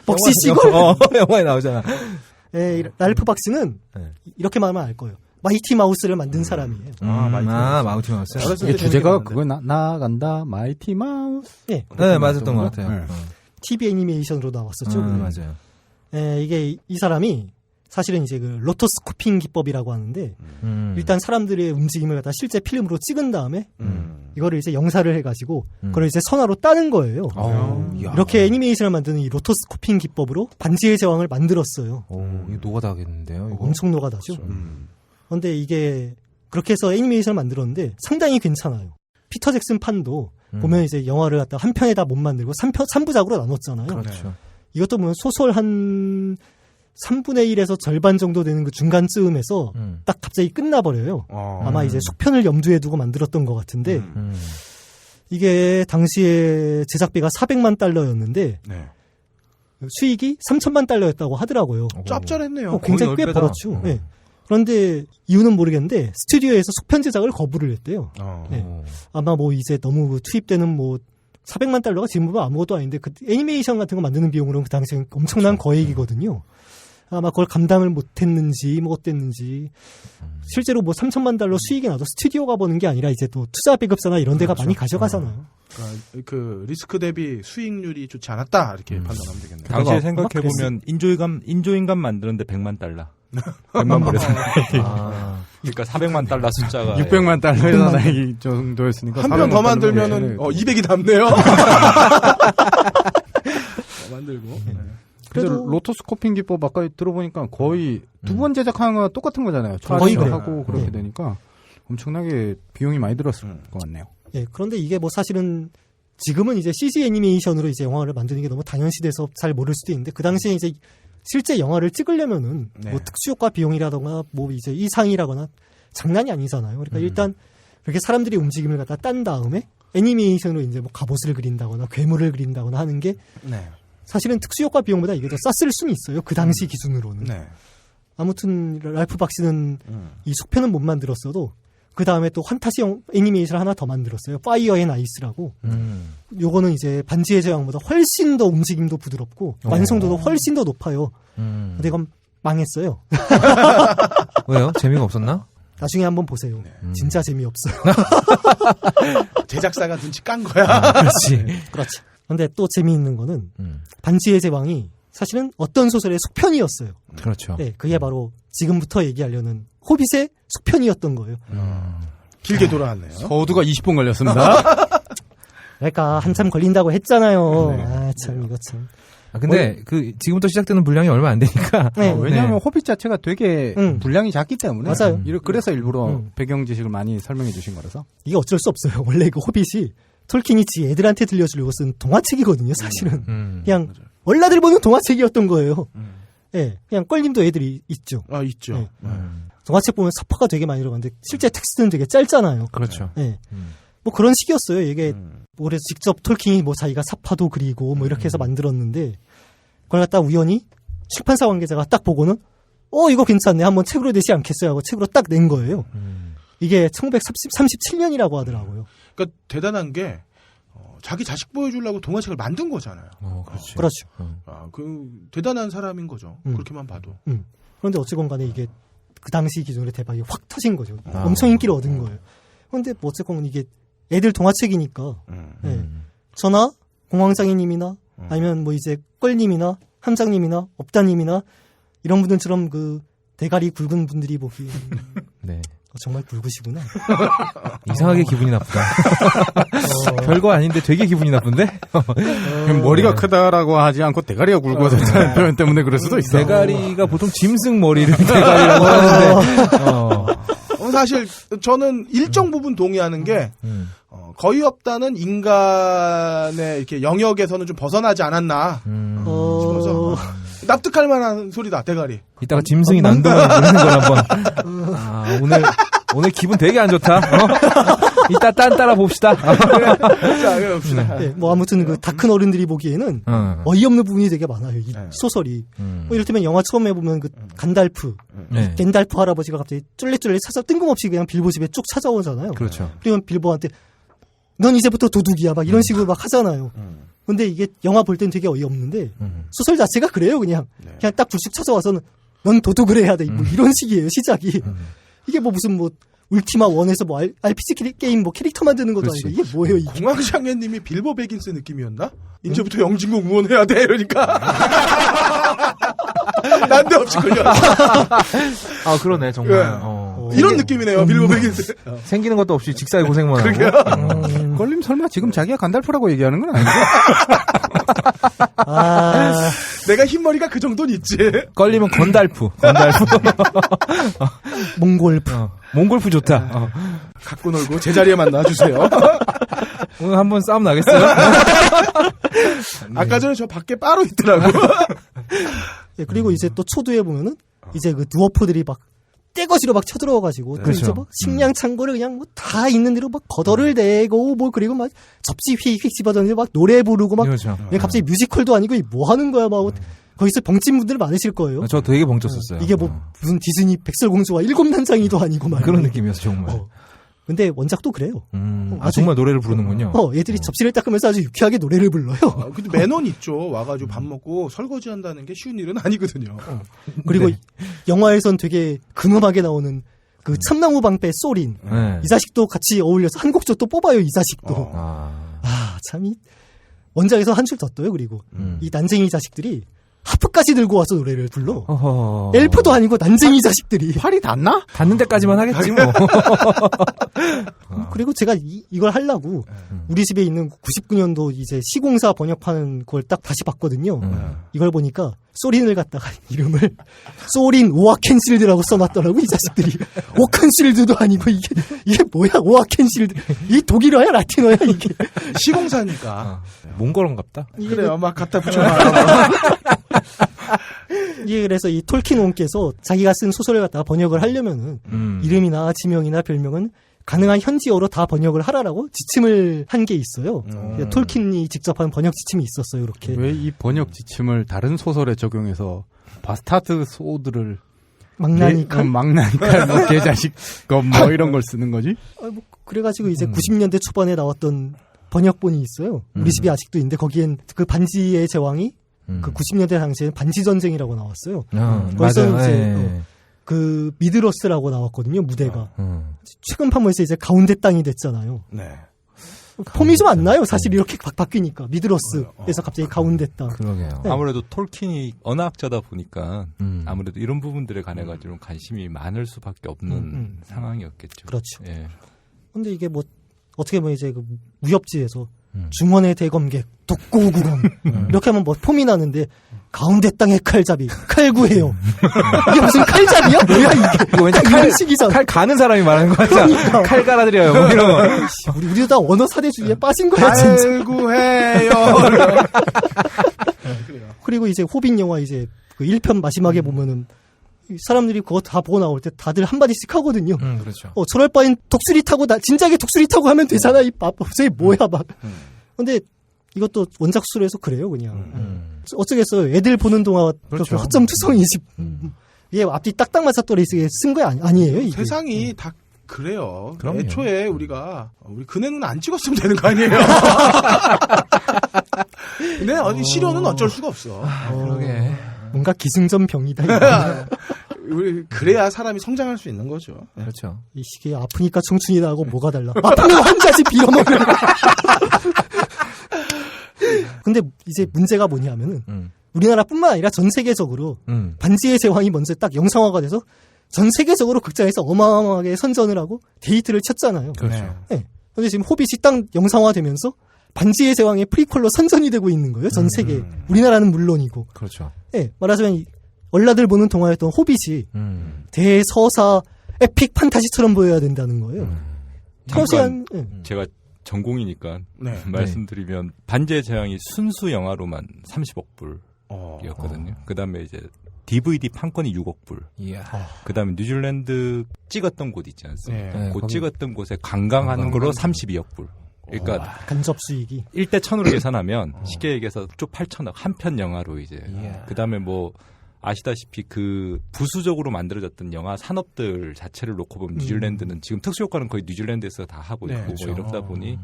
벅시 시골? 영화에 나오잖아. 예, 랄프 박시는 이렇게 말하면 알 거예요. 마이티 마우스를 만든 사람이에요. 마우티 마우스. 이게 주제가 그거 나간다 마이티 마우스. 예. 네, 맞았던 것 같아요. TV 애니메이션으로 나왔었죠. 맞아요. 예, 이게 이 사람이 사실은 이제 그 로토스코핑 기법이라고 하는데 일단 사람들의 움직임을 갖다 실제 필름으로 찍은 다음에 이거를 이제 영사를 해가지고 그걸 이제 선화로 따는 거예요. 이렇게 애니메이션을 만드는 이 로토스코핑 기법으로 반지의 제왕을 만들었어요. 이거 노가다겠는데요. 이거? 엄청 노가다죠. 그런데 이게 그렇게 해서 애니메이션을 만들었는데 상당히 괜찮아요. 피터 잭슨 판도 보면 이제 영화를 갖다 한 편에다 못 만들고 3부작으로 나눴잖아요. 그렇죠. 이것도 보면 소설 한 3분의 1에서 절반 정도 되는 그 중간쯤에서 딱 갑자기 끝나버려요. 아마 이제 속편을 염두에 두고 만들었던 것 같은데 이게 당시에 제작비가 400만 달러였는데 수익이 3천만 달러였다고 하더라고요. 짭짤했네요. 굉장히 꽤 벌었죠. 네. 그런데 이유는 모르겠는데 스튜디오에서 속편 제작을 거부를 했대요. 네. 아마 뭐 이제 너무 투입되는 뭐 400만 달러가 지금 보면 아무것도 아닌데 그 애니메이션 같은 거 만드는 비용으로는 그 당시엔 엄청난 거액이거든요. 아마 그걸 감당을 못했는지 뭐 어땠는지 실제로 뭐 3천만 달러 수익이 나도 스튜디오가 버는 게 아니라 이제 또 투자 배급사나 이런 데가 많이 가져가잖아요. 그러니까 그 리스크 대비 수익률이 좋지 않았다 이렇게 판단하면 되겠네요. 당시에 생각해보면 인조인간 만드는데 100만 달러. 100만 불에 그러니까 400만 달러 숫자가 600만 달러나 이 정도였으니까 한 편 더 만들면은 200이 남네요. 만들고. 그래도 로토스코핑 기법 아까 들어보니까 거의 두 번 제작하는 거랑 똑같은 거잖아요. 거의 하고 그렇게 되니까 엄청나게 비용이 많이 들었을 것 같네요. 예, 그런데 이게 뭐 사실은 지금은 이제 CG 애니메이션으로 이제 영화를 만드는 게 너무 당연시돼서 잘 모를 수도 있는데 그 당시에 이제 실제 영화를 찍으려면은 뭐 특수효과 비용이라던가 뭐 이제 이상이라거나 장난이 아니잖아요. 그러니까 일단 그렇게 사람들이 움직임을 갖다 딴 다음에 애니메이션으로 이제 뭐 갑옷을 그린다거나 괴물을 그린다거나 하는 게 사실은 특수효과 비용보다 이게 더 쌌을 수는 있어요. 그 당시 기준으로는. 아무튼 랄프 박씨는 이 속편은 못 만들었어도 그 다음에 또 환타지 애니메이션을 하나 더 만들었어요. 파이어 앤 아이스라고. 요거는 이제 반지의 제왕보다 훨씬 더 움직임도 부드럽고 완성도도 훨씬 더 높아요. 근데 이건 망했어요. 왜요? 재미가 없었나? 나중에 한번 보세요. 진짜 재미없어요. 제작사가 눈치 깐 거야. 그렇지. 그렇지. 근데 또 재미있는 거는 반지의 제왕이 사실은 어떤 소설의 속편이었어요. 그렇죠. 네, 그게 바로 지금부터 얘기하려는 호빗의 속편이었던 거예요. 길게 돌아왔네요. 서두가 20분 걸렸습니다. 그러니까 한참 걸린다고 했잖아요. 아, 참 이거 참. 근데 그 지금부터 시작되는 분량이 얼마 안 되니까. 네. 왜냐하면 네. 호빗 자체가 되게 분량이 작기 때문에 맞아요. 그래서 일부러 배경 지식을 많이 설명해 주신 거라서. 이게 어쩔 수 없어요. 원래 그 호빗이 톨킨이 지 애들한테 들려주려고 쓴 동화책이거든요, 사실은. 그냥 얼라들 보는 동화책이었던 거예요. 예, 그냥 껄림도 애들이 있죠. 아, 있죠. 네. 동화책 보면 사파가 되게 많이 들어가는데 실제 텍스트는 되게 짧잖아요. 그렇죠. 예. 뭐 그런 식이었어요. 이게 그래서 직접 톨킨이 뭐 자기가 사파도 그리고 뭐 이렇게 해서 만들었는데 그걸 갖다 우연히 출판사 관계자가 딱 보고는 이거 괜찮네. 한번 책으로 내지 않겠어요 하고 책으로 딱 낸 거예요. 이게 1937년이라고 하더라고요. 그러니까 대단한 게 자기 자식 보여주려고 동화책을 만든 거잖아요. 그렇지. 그렇죠. 그 대단한 사람인 거죠. 그렇게만 봐도. 그런데 어쨌건 간에 이게 그 당시 기준으로 대박이 확 터진 거죠. 엄청 인기를 얻은 거예요. 그런데 뭐 어쨌건 이게 애들 동화책이니까 예. 저나 공황장애님이나 아니면 뭐 이제 껄님이나 함장님이나 업다님이나 이런 분들처럼 그 대가리 굵은 분들이 보기 네. 정말 굵으시구나. 이상하게 기분이 나쁘다. 별거 아닌데 되게 기분이 나쁜데? 머리가 크다라고 하지 않고 대가리가 굵어졌다는 표현 때문에 그럴 수도 있어. 대가리가 보통 짐승 머리를 대가리라고 하는데. 사실 저는 일정 부분 동의하는 게 거의 없다는 인간의 이렇게 영역에서는 좀 벗어나지 않았나 싶어서 납득할 만한 소리다. 대가리. 이따가 짐승이 난동을 부르는 걸 한번. 오늘 기분 되게 안 좋다. 이따 딴 따라 봅시다. 자, 봅시다. 네, 뭐 아무튼 그 다 큰 어른들이 보기에는 어이없는 부분이 되게 많아요. 이 소설이. 뭐 이를테면 영화 처음에 보면 그 간달프, 겐달프 할아버지가 갑자기 쫄래쫄래 뜬금없이 그냥 빌보 집에 쭉 찾아오잖아요. 그렇죠. 그러면 빌보한테 넌 이제부터 도둑이야 막 이런 식으로 막 하잖아요. 근데 이게 영화 볼 땐 되게 어이없는데 소설 자체가 그래요. 그냥 딱 불쑥 찾아와서는 넌 도둑을 해야 돼. 뭐 이런 식이에요. 시작이. 이게 뭐 무슨 뭐 울티마 1에서 뭐 RPG 게임 뭐 캐릭터 만드는 것도 아니고 이게 뭐예요 이게. 공황장애님이 빌보 베긴스 느낌이었나? 이제부터 영진공 응원해야 돼 이러니까 난데없이 걸려왔어. 그러네 정말. 이런 느낌이네요. 빌보 베긴스. 생기는 것도 없이 직사에 고생만 하고. 걸림 설마 지금 자기가 간달프라고 얘기하는 건 아니죠? 내가 흰머리가 그 정도는 있지. 걸리면 건달프. 몽골프. 몽골프 좋다. 갖고 놀고 제자리에만 놔주세요. 오늘 한번 싸움 나겠어요? 아까 전에 저 밖에 빠로 있더라고. 네, 그리고 이제 또 초두에 보면은 이제 그 드워프들이 막 떼거지로 막 쳐들어와가지고 또 그렇죠. 이제 막 식량 창고를 그냥 뭐 다 있는 대로 막 거덜을 내고 뭐 그리고 막 접시 휙휙 집어던지고 막 노래 부르고 막 그렇죠. 갑자기 뮤지컬도 아니고 뭐 하는 거야 막 거기서 벙찐 분들 많으실 거예요. 저 되게 벙쪘었어요. 이게 뭐 무슨 디즈니 백설공주와 일곱 난장이도 아니고 막 그런 느낌이었어 정말. 근데 원작도 그래요. 정말 노래를 부르는군요. 얘들이 접시를 닦으면서 아주 유쾌하게 노래를 불러요. 근데 매너는 있죠. 와가지고 밥 먹고 설거지 한다는 게 쉬운 일은 아니거든요. 그리고 영화에선 되게 근엄하게 나오는 그 참나무 방패 쏘린 이 자식도 같이 어울려서 한 곡조 또 뽑아요. 이 자식도. 참 이 원작에서 한 줄 더 떠요. 그리고 이 난쟁이 자식들이 하프까지 들고 와서 노래를 불러. 엘프도 아니고 난쟁이 자식들이. 팔이 닿나? 닿는 데까지만 하겠지 뭐. 그리고 제가 이걸 하려고 우리 집에 있는 99년도 이제 시공사 번역하는 걸 딱 다시 봤거든요. 이걸 보니까 소린을 갖다가 이름을 소린 오아켄실드라고 써놨더라고 이 자식들이. 오켄실드도 아니고 이게 뭐야 오아켄실드. 이게 독일어야 라틴어야 이게. 시공사니까. 몽골인갑다. 그래요. 막 갖다 붙여놔. 이게 그래서 이 톨킨 온께서 자기가 쓴 소설을 갖다가 번역을 하려면은 이름이나 지명이나 별명은 가능한 현지어로 다 번역을 하라라고 지침을 한 게 있어요. 톨킨이 직접 한 번역 지침이 있었어요. 이렇게. 왜 이 번역 지침을 다른 소설에 적용해서 바스타드 소드를 망나니칼? 망나니칼, 뭐 개자식, 뭐 이런 걸 쓰는 거지? 뭐 그래가지고 이제 90년대 초반에 나왔던 번역본이 있어요. 우리 집에 아직도 있는데 거기엔 그 반지의 제왕이 그 90년대 당시에는 반지 전쟁이라고 나왔어요. 거기서 이제 그 미드러스라고 나왔거든요. 무대가. 최근 판문에서 이제 가운데 땅이 됐잖아요. 네. 폼이 좀 안 나요. 사실 이렇게 바뀌니까 미드러스에서 갑자기 가운데 땅. 그러게요. 네. 아무래도 톨킨이 언어학자다 보니까 아무래도 이런 부분들에 관해 가지고 관심이 많을 수밖에 없는 상황이었겠죠. 그렇죠. 예. 근데 이게 뭐 어떻게 보면 이제 그 무협지에서 중원의 대검객, 독고구검 이렇게 하면 뭐 폼이 나는데 가운데 땅의 칼잡이, 칼구해요. 이게 무슨 칼잡이야? 뭐야 이게? 이거 왠지 칼 가는 사람이 말하는 거 같잖아. 그러니까. 칼 깔아드려요. 뭐 이런 거. 우리도 다 언어 사대주의에 빠진 거야 진짜. 갈구해요. 그리고 이제 호빗 영화 이제 그 1편 마지막에 보면은 사람들이 그거 다 보고 나올 때 다들 한마디씩 하거든요. 그렇죠. 저럴 바엔 독수리 타고 진작에 독수리 타고 하면 되잖아. 이 밥솥이 뭐야 막. 근데 이것도 원작 수술에서 그래요 그냥. 어쩌겠어요. 애들 보는 동안 그렇죠. 허점 투성이지. 이게 앞뒤 딱딱 맞아 떨어지게 쓴 거 아니에요 이게. 세상이 다 그래요. 그럼요. 애초에 우리 그네는 안 찍었으면 되는 거 아니에요. 근데 시련은 어쩔 수가 없어. 그러게. 뭔가 기승전 병이다. 이거. 우리 그래야 사람이 성장할 수 있는 거죠. 그렇죠. 이 시기에 아프니까 청춘이다 하고 뭐가 달라. 아프면 환자지 빌어먹을. 근데 이제 문제가 뭐냐면은 우리나라뿐만 아니라 전 세계적으로 반지의 제왕이 먼저 딱 영상화가 돼서 전 세계적으로 극장에서 어마어마하게 선전을 하고 데이트를 쳤잖아요. 그렇죠. 네. 근데 지금 호빗이 딱 영상화되면서 반지의 제왕의 프리퀄로 선전이 되고 있는 거예요. 전 세계. 우리나라는 물론이고. 그렇죠. 네. 말하자면 얼라들 보는 동화였던 호빗이 대서사 에픽 판타지처럼 보여야 된다는 거예요. 터시한 제가 전공이니까 네. 말씀드리면 반지의 제왕이 순수 영화로만 30억 불이었거든요. 그다음에 이제 DVD 판권이 6억 불. 이야. 그다음에 뉴질랜드 찍었던 곳 있지 않습니까? 네, 그 거기- 찍었던 곳에 관광하는 거로 32억 불. 그러니까 간접 수익이. 1대 1000으로 계산하면 쉽게 얘기해서 쭉 8천억 한 편 영화로 이제. 이야. 그다음에 뭐 아시다시피 그 부수적으로 만들어졌던 영화 산업들 자체를 놓고 보면 뉴질랜드는 지금 특수효과는 거의 뉴질랜드에서 다 하고 있고 그렇죠. 뭐 이러다 보니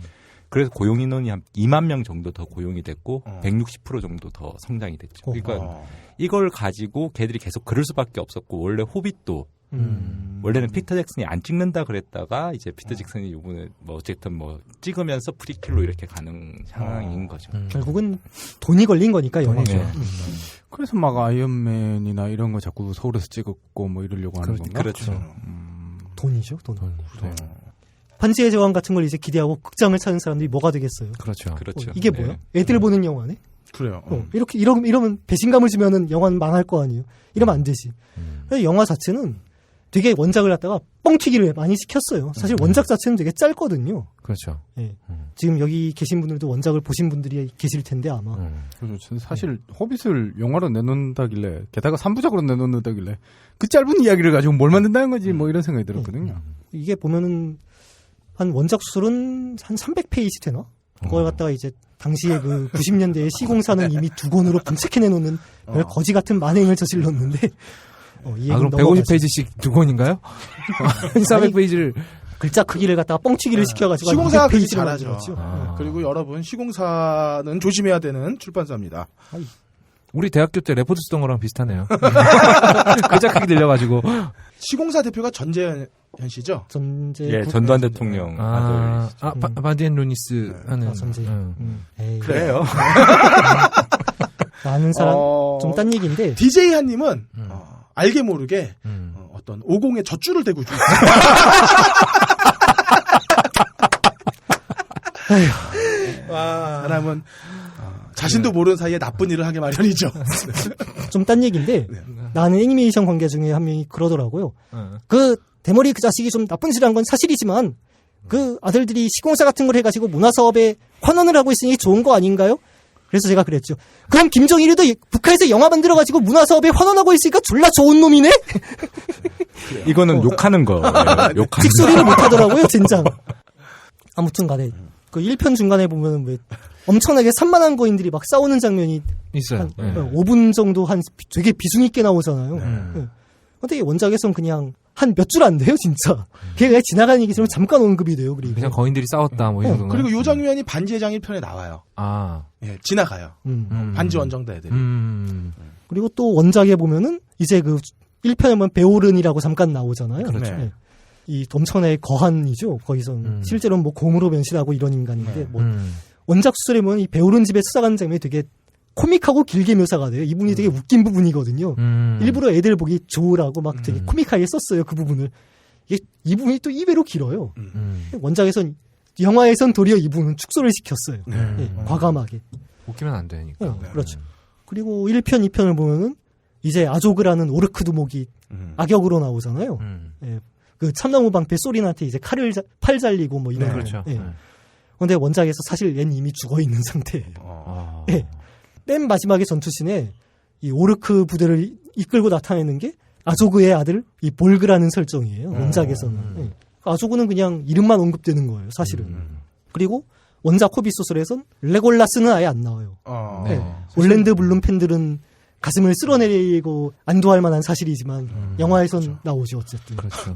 그래서 고용 인원이 한 2만 명 정도 더 고용이 됐고 160% 정도 더 성장이 됐죠. 그러니까 이걸 가지고 걔들이 계속 그럴 수밖에 없었고 원래 호빗도 원래는 피터 잭슨이 안 찍는다 그랬다가 이제 피터 잭슨이 요번에 뭐 어쨌든 뭐 찍으면서 프리퀄로 이렇게 가는 상황인 거죠. 결국은 돈이 걸린 거니까 영화죠. 그래서 막 아이언맨이나 이런 거 자꾸 서울에서 찍었고 뭐 이러려고 하는 건가? 그렇죠. 돈이죠, 돈. 반지의 제왕 같은 걸 이제 기대하고 극장을 찾는 사람들이 뭐가 되겠어요? 그렇죠. 그렇죠. 이게 네. 뭐야? 애들 보는 영화네? 그래요. 이러면 배신감을 주면은 영화는 망할 거 아니에요? 이러면 안 되지. 그래서 영화 자체는 되게 원작을 갖다가 뻥튀기를 많이 시켰어요. 사실 원작 자체는 되게 짧거든요. 그렇죠. 예. 지금 여기 계신 분들도 원작을 보신 분들이 계실 텐데 아마. 그렇죠. 사실 호빗을 영화로 내놓는다길래 게다가 3부작으로 내놓는다길래 그 짧은 이야기를 가지고 뭘 만든다는 거지 뭐 이런 생각이 들었거든요. 이게 보면은 한 원작 수술은 한 300페이지 되나? 그걸 갖다가 이제 당시에 그 90년대에 시공사는 이미 2권으로 분책해내놓는 별 거지 같은 만행을 저질렀는데 이 그럼 얘기는 넘어가죠. 150페이지씩 두 권인가요? 400페이지를 글자 크기를 갖다가 뻥튀기를 시켜가지고 시공사가 그렇게 200페이지를 잘하죠. 만들었죠. 네. 그리고 여러분 시공사는 조심해야 되는 출판사입니다. 우리 대학교 때 레포트 쓰던 거랑 비슷하네요. 글자 크기 늘려가지고. 시공사 대표가 전재현 씨죠? 예, 전두환 대통령 아들. 바디앤 루니스 하는. 에이. 그래요. 아는 사람 좀 딴 얘기인데 DJ 한님은 알게 모르게 어떤 오공에 젖줄을 대고 있어요. 사람은 자신도 모르는 사이에 나쁜 일을 하게 마련이죠. 좀 딴 얘기인데 나는 애니메이션 관계 중에 한 명이 그러더라고요. 그 대머리 그 자식이 좀 나쁜 짓을 한 건 사실이지만 그 아들들이 시공사 같은 걸 해가지고 문화사업에 환원을 하고 있으니 좋은 거 아닌가요? 그래서 제가 그랬죠. 그럼 김정일이도 북한에서 영화 만들어가지고 문화사업에 환원하고 있으니까 졸라 좋은 놈이네? 이거는 욕하는 거. 욕하는 찍소리를 못하더라고요, 진짜. 아무튼 간에 그 1편 중간에 보면 왜 엄청나게 산만한 거인들이 막 싸우는 장면이 있어요. 한 5분 정도 한 되게 비중 있게 나오잖아요. 네. 근데 원작에선 그냥 한 몇 줄 안 돼요, 진짜. 그게 그냥 지나가는 얘기처럼 잠깐 언급이 돼요, 그리고. 그냥 거인들이 싸웠다, 뭐 이런 거. 그리고 요 장면이 반지의 장 1편에 나와요. 예, 지나가요. 반지 원정대 애들이. 그리고 또 원작에 보면은 이제 그 1편에 보면 베오른이라고 잠깐 나오잖아요. 그렇죠. 네. 이 엄청나게 거한이죠, 거기선. 실제로는 뭐 곰으로 변신하고 이런 인간인데, 뭐 원작 수술에 보면 이 베오른 집에 찾아가는 장면이 되게 코믹하고 길게 묘사가 돼요. 이 부분이 되게 웃긴 부분이거든요. 일부러 애들 보기 좋으라고 막 되게 코믹하게 썼어요, 그 부분을. 이 부분이 또 이배로 길어요. 원작에선 영화에선 도리어 이분은 축소를 시켰어요. 예, 과감하게. 웃기면 안 되니까. 그렇죠. 그리고 1편, 2편을 보면은 이제 아조그라는 오르크 두목이 악역으로 나오잖아요. 예, 그 참나무 방패 소린한테 이제 팔 잘리고 뭐 이런. 그렇죠. 예. 근데 원작에서 사실 얜 이미 죽어 있는 상태예요. 예. 맨 마지막에 전투씬에 이 오르크 부대를 이끌고 나타내는 게 아조그의 아들 이 볼그라는 설정이에요. 원작에서는. 예. 아조그는 그냥 이름만 언급되는 거예요. 사실은. 그리고 원작 호빗 소설에선 레골라스는 아예 안 나와요. 네. 올랜드 블룸 팬들은 가슴을 쓸어내리고 안도할 만한 사실이지만 영화에선 그렇죠. 나오죠 어쨌든. 그렇죠.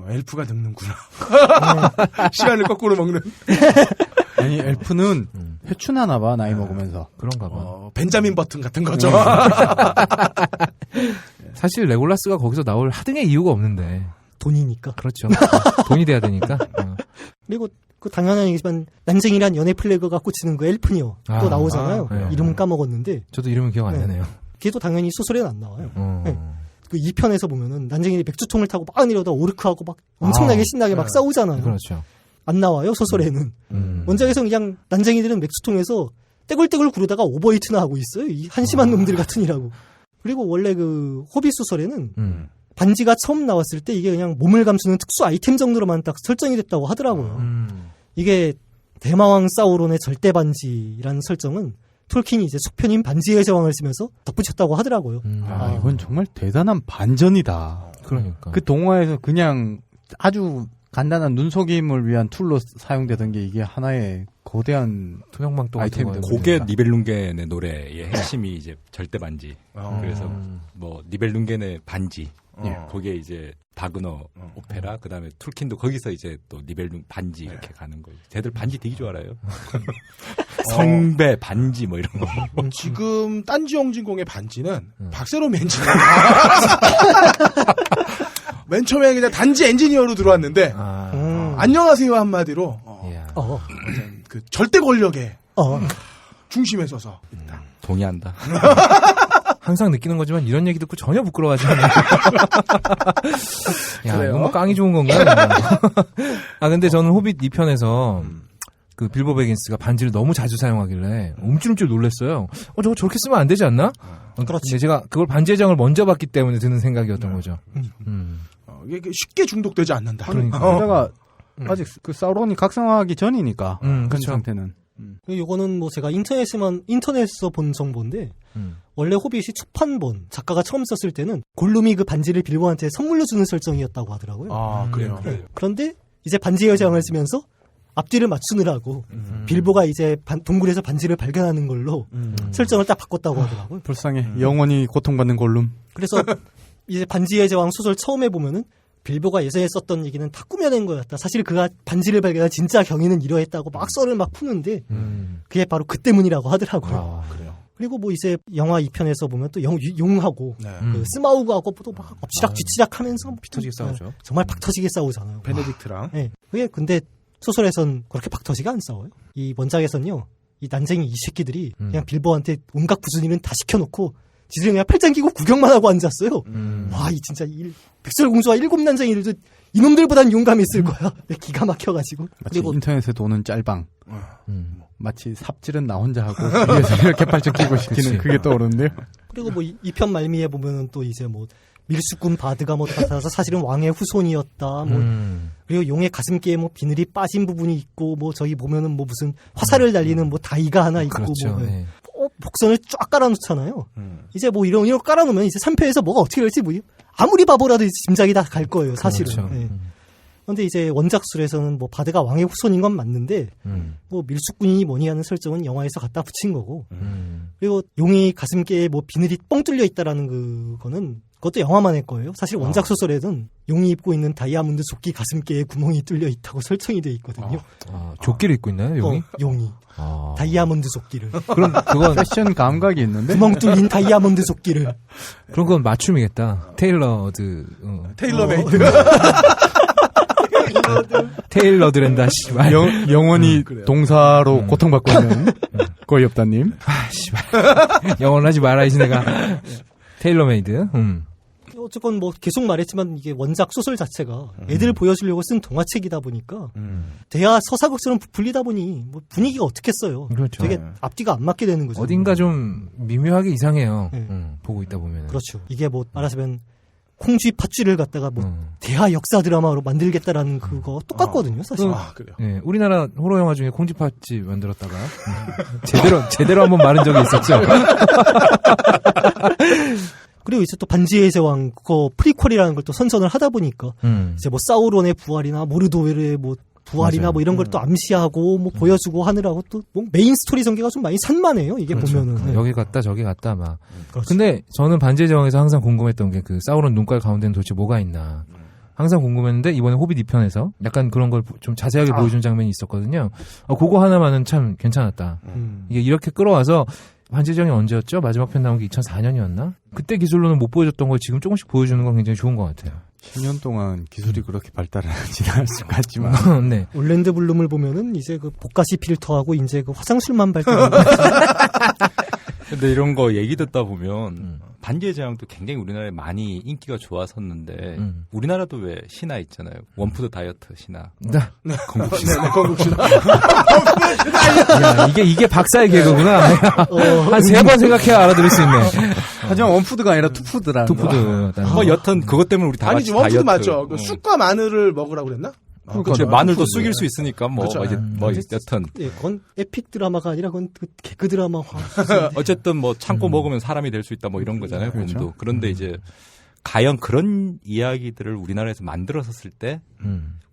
엘프가 늙는구나. 시간을 거꾸로 먹는. 아니 엘프는 회춘하나 봐 나이 먹으면서. 그런가 봐. 벤자민 버튼 같은 거죠. 사실 레골라스가 거기서 나올 하등의 이유가 없는데. 돈이니까. 그렇죠. 돈이 돼야 되니까. 그리고 그 당연한 얘기지만 난쟁이란 연애 플래그가 꽂히는 그 엘프니어 또 나오잖아요. 네. 이름은 까먹었는데. 저도 이름은 기억 안 나네요. 걔도 당연히 소설에는 안 나와요. 네. 그 2편에서 보면은 난쟁이들이 맥주통을 타고 막 내려다 오르크하고 막 엄청나게 신나게 막 싸우잖아요. 그렇죠. 안 나와요 소설에는. 원작에서는 그냥 난쟁이들은 맥주통에서 떼굴떼굴 구르다가 오버히트나 하고 있어요. 이 한심한 놈들 같으니라고. 그리고 원래 그 호빗 소설에는 반지가 처음 나왔을 때 이게 그냥 몸을 감추는 특수 아이템 정도로만 딱 설정이 됐다고 하더라고요. 이게 대마왕 사우론의 절대 반지라는 설정은 톨킨이 이제 속편인 반지의 제왕을 쓰면서 덧붙였다고 하더라고요. 이건 정말 대단한 반전이다. 그러니까. 그 동화에서 그냥 아주 간단한 눈속임을 위한 툴로 사용되던 게 이게 하나의 거대한 투명망토 아이템이 같은 되고. 그게 니벨룽겐의 노래의 핵심이 이제 절대 반지. 그래서 뭐 니벨룽겐의 반지. 거기에 이제 바그너 오페라, 그 다음에 툴킨도 거기서 이제 또 니벨룽 반지 이렇게 가는 거예요. 쟤들 반지 되게 좋아해요. 성배 반지 뭐 이런 거. 지금 딴지 영진공의 반지는 박세롬 엔지니어. 맨 처음에 그냥 단지 엔지니어로 들어왔는데 안녕하세요 한마디로 그 절대 권력의 중심에 서서 동의한다. 항상 느끼는 거지만 이런 얘기 듣고 전혀 부끄러워하지 않아요. 야, 이거 뭐 깡이 좋은 건가요? 근데 저는 호빗 2편에서 그 빌보 베긴스가 반지를 너무 자주 사용하길래 움찔움찔 놀랐어요. 저거 저렇게 쓰면 안 되지 않나? 그렇지. 근데 제가 그걸 반지의 제왕을 먼저 봤기 때문에 드는 생각이었던 거죠. 이게 쉽게 중독되지 않는다. 그러니까. 게다가 아직 그 사우론이 각성하기 전이니까 그 그쵸. 상태는. 이거는 뭐 제가 인터넷에서 본 정보인데 원래 호빗이 초판본 작가가 처음 썼을 때는 골룸이 그 반지를 빌보한테 선물로 주는 설정이었다고 하더라고요. 아 그래요. 그런데 이제 반지의 제왕을 쓰면서 앞뒤를 맞추느라고 빌보가 이제 동굴에서 반지를 발견하는 걸로 설정을 딱 바꿨다고 하더라고요. 불쌍해. 영원히 고통받는 골룸. 그래서 이제 반지의 제왕 소설 처음에 보면은 빌보가 예전에 썼던 얘기는 다 꾸며낸 거였다. 사실 그가 반지를 발견한 진짜 경위는 이러했다고 막 썰을 막 푸는데 그게 바로 그 때문이라고 하더라고요. 그래요. 그리고 뭐 이제 영화 2편에서 보면 또 용하고 그 스마우그하고 또 막 엎치락 뒤치락 하면서 피 터지게 싸우죠. 정말 팍 터지게 싸우잖아요. 베네딕트랑. 네. 그게 근데 소설에선 그렇게 팍 터지게 안 싸워요. 이 원작에선요. 이 난쟁이 이 새끼들이 그냥 빌보한테 온갖 부순 일은 다 시켜놓고 지들이 그냥 팔짱 끼고 구경만 하고 앉았어요. 와, 이 진짜 백설공주와 일곱 난쟁이들도 이놈들보단 용감히 있을 거야. 기가 막혀가지고. 마치 그리고 인터넷에 도는 짤방. 마치 삽질은 나 혼자 하고 뒤에서 이렇게 발짝 끼고 시키는 그게 떠오르는데요. 그리고 뭐 2편 말미에 보면은 또 이제 뭐 밀수꾼 바드가 뭐 나타나서 사실은 왕의 후손이었다. 뭐 그리고 용의 가슴께에 뭐 비늘이 빠진 부분이 있고 뭐 저기 보면은 뭐 무슨 화살을 달리는 뭐 다이가 하나 있고 그렇죠. 뭐 네. 복선을 쫙 깔아놓잖아요. 이제 뭐 이런 깔아놓으면 이제 3편에서 뭐가 어떻게 될지 뭐 아무리 바보라도 짐작이 다 갈 거예요. 사실은. 그렇죠. 네. 그런데 이제 원작술에서는 뭐 바드가 왕의 후손인 건 맞는데 뭐 밀수꾼이 뭐니 하는 설정은 영화에서 갖다 붙인 거고 그리고 용이 가슴께에 뭐 비늘이 뻥 뚫려 있다라는 그거는 그것도 영화만의 거예요. 사실 원작 소설에는 용이 입고 있는 다이아몬드 조끼 가슴께에 구멍이 뚫려 있다고 설정이 돼 있거든요. 조끼를 입고 있나요, 용이? 용이. 다이아몬드 조끼를. 그럼 그건 패션 감각이 있는데. 구멍 뚫린 다이아몬드 조끼를. 그럼 그건 맞춤이겠다. 테일러드. 테일러메이드. 테일러드랜다 씨발. 영원히 동사로 고통받고 있는 거의 없다님. 씨발. 영어를 하지 마라 이 내가. 테일러메이드. 어쨌건 뭐 계속 말했지만 이게 원작 소설 자체가 애들 보여주려고 쓴 동화책이다 보니까 대하 서사극처럼 부풀리다 보니 뭐 분위기가 어떻겠어요. 그렇죠. 되게 앞뒤가 안 맞게 되는 거죠. 어딘가 좀 미묘하게 이상해요. 네. 보고 있다 보면. 그렇죠. 이게 뭐 말하자면 콩쥐 팥쥐를 갖다가 뭐 대하 역사 드라마로 만들겠다라는 그거 똑같거든요, 사실. 그래요. 네, 우리나라 호러 영화 중에 콩쥐팥쥐 만들었다가 제대로 한번 마른 적이 있었죠. 그리고 이제 또 반지의 제왕 그거 프리퀄이라는 걸 또 선전을 하다 보니까 이제 뭐 사우론의 부활이나 모르도웰의 뭐 부활이나 맞아요. 뭐 이런 걸 또 암시하고 뭐 보여주고 하느라고 또 뭐 메인 스토리 전개가 좀 많이 산만해요. 이게 그렇죠. 보면은. 네. 여기 갔다 저기 갔다 막. 그렇죠. 근데 저는 반지의 제왕에서 항상 궁금했던 게 그 사우론 눈깔 가운데는 도대체 뭐가 있나. 항상 궁금했는데 이번에 호빗 2편에서 약간 그런 걸 좀 자세하게 보여준 장면이 있었거든요. 그거 하나만은 참 괜찮았다. 이게 이렇게 끌어와서 반지의 제왕이 언제였죠? 마지막 편 나온 게 2004년이었나? 그때 기술로는 못 보여줬던 걸 지금 조금씩 보여주는 건 굉장히 좋은 것 같아요. 10년 동안 기술이 그렇게 발달을 하지는 않을 것 같지만. 네. 올랜드 블룸을 보면은 이제 그 복가시 필터하고 이제 그 화장실만 발달하고 근데 이런 거 얘기 듣다 보면 반지의 제왕도 굉장히 우리나라에 많이 인기가 좋았었는데 우리나라도 왜 신화 있잖아요. 원푸드 다이어트 신화. 네. 건국 신화. 건국 신화. 야, 이게 박사의 개그구나. 한 3번 생각해야 알아들을 수 있네. 하지만 원푸드가 아니라 투푸드라는 투푸드. 뭐 여튼 그것 때문에 우리 다 아니지, 같이 원푸드 다이어트. 맞죠. 그 쑥과 마늘을 먹으라고 그랬나? 그렇죠. 마늘도 쑥일 수 있으니까 뭐 그렇죠. 이제 뭐 여튼 예, 그건 에픽 드라마가 아니라 그건 그 개그 드라마화. 어쨌든 뭐 참고 먹으면 사람이 될 수 있다 뭐 이런 거잖아요. 그렇죠. 곰도. 그런데 이제 과연 그런 이야기들을 우리나라에서 만들었었을 때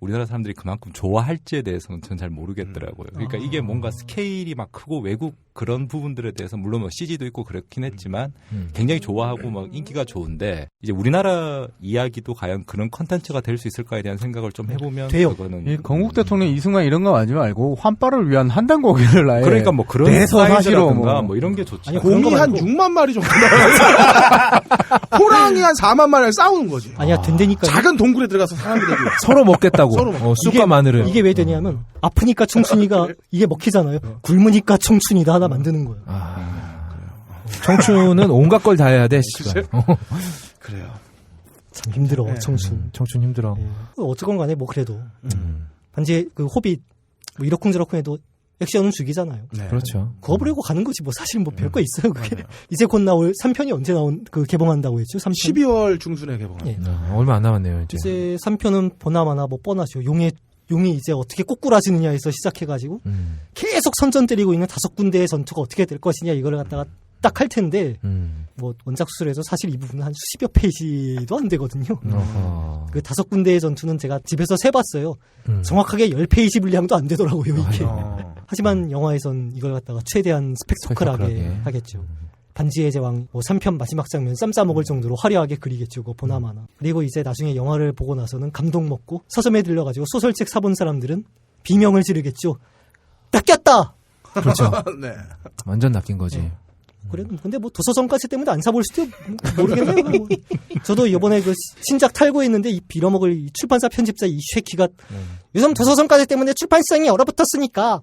우리나라 사람들이 그만큼 좋아할지에 대해서는 전 잘 모르겠더라고요. 그러니까 이게 뭔가 스케일이 막 크고 외국 그런 부분들에 대해서 물론 뭐 CG도 있고 그렇긴 했지만 굉장히 좋아하고 막 인기가 좋은데 이제 우리나라 이야기도 과연 그런 컨텐츠가 될 수 있을까에 대한 생각을 좀 해보면 돼요. 그거는 이 건국 대통령 이승만 이런 거 하지 말고 환빠를 위한 한단 고기를 아예 그러니까 뭐 그런 내서 사시로 사이즈라든가 뭐. 뭐 이런 게 좋죠. 아니, 그런 곰이 거 한 말고. 6만 마리 정도 나와요. 호랑이 한 4만 마리랑 싸우는 거지. 아니야, 된다니까. 작은 동굴에 들어가서 사람들이 서로 먹겠다고. 서로 먹- 쑥과 마늘을. 이게 왜 되냐면 아프니까 청춘이가 이게 먹히잖아요. 굶으니까 청춘이다 하나 만드는 거예요. 청춘은 온갖 걸 다 해야 돼, 씨발. 그래요. 참 힘들어 네. 청춘. 청춘 힘들어. 예. 어쨌건 간에 뭐 그래도 반지 그 호빗 뭐 이러쿵저러쿵 해도 액션은 죽이잖아요. 네. 그렇죠. 그거 보려고 가는 거지 뭐 사실 뭐 별거 있어요 그게. 이제 곧 나올 3편이 언제 나온 개봉한다고 했죠? 3편. 12월 중순에 개봉합니다. 예. 얼마 안 남았네요, 이제. 이제 3편은 보나마나 뭐 뻔하죠. 용이 이제 어떻게 꼬꾸라지느냐에서 시작해가지고 계속 선전 때리고 있는 5군데의 전투가 어떻게 될 것이냐 이걸 갖다가 딱 할 텐데 뭐 원작 수술에서 사실 이 부분은 한 수십여 페이지도 안 되거든요. 어허. 그 5군데의 전투는 제가 집에서 세봤어요. 정확하게 10페이지 분량도 안 되더라고요 이게. 하지만 영화에선 이걸 갖다가 최대한 스펙터클하게 스펙터클하게. 하겠죠. 반지의 제왕 뭐 3편 마지막 장면 쌈 싸먹을 정도로 화려하게 그리겠죠. 그거 보나마나. 그리고 이제 나중에 영화를 보고 나서는 감동 먹고 서점에 들려가지고 소설책 사본 사람들은 비명을 지르겠죠. 낚였다! 그렇죠. 네. 완전 낚인 거지. 그래, 근데 뭐 도서점까지 때문에 안 사볼 수도 모르겠네요. 뭐. 저도 이번에 그 신작 탈고했는데 이 빌어먹을 이 출판사 편집자 이 쉐키가 요즘 도서점까지 때문에 출판시장이 얼어붙었으니까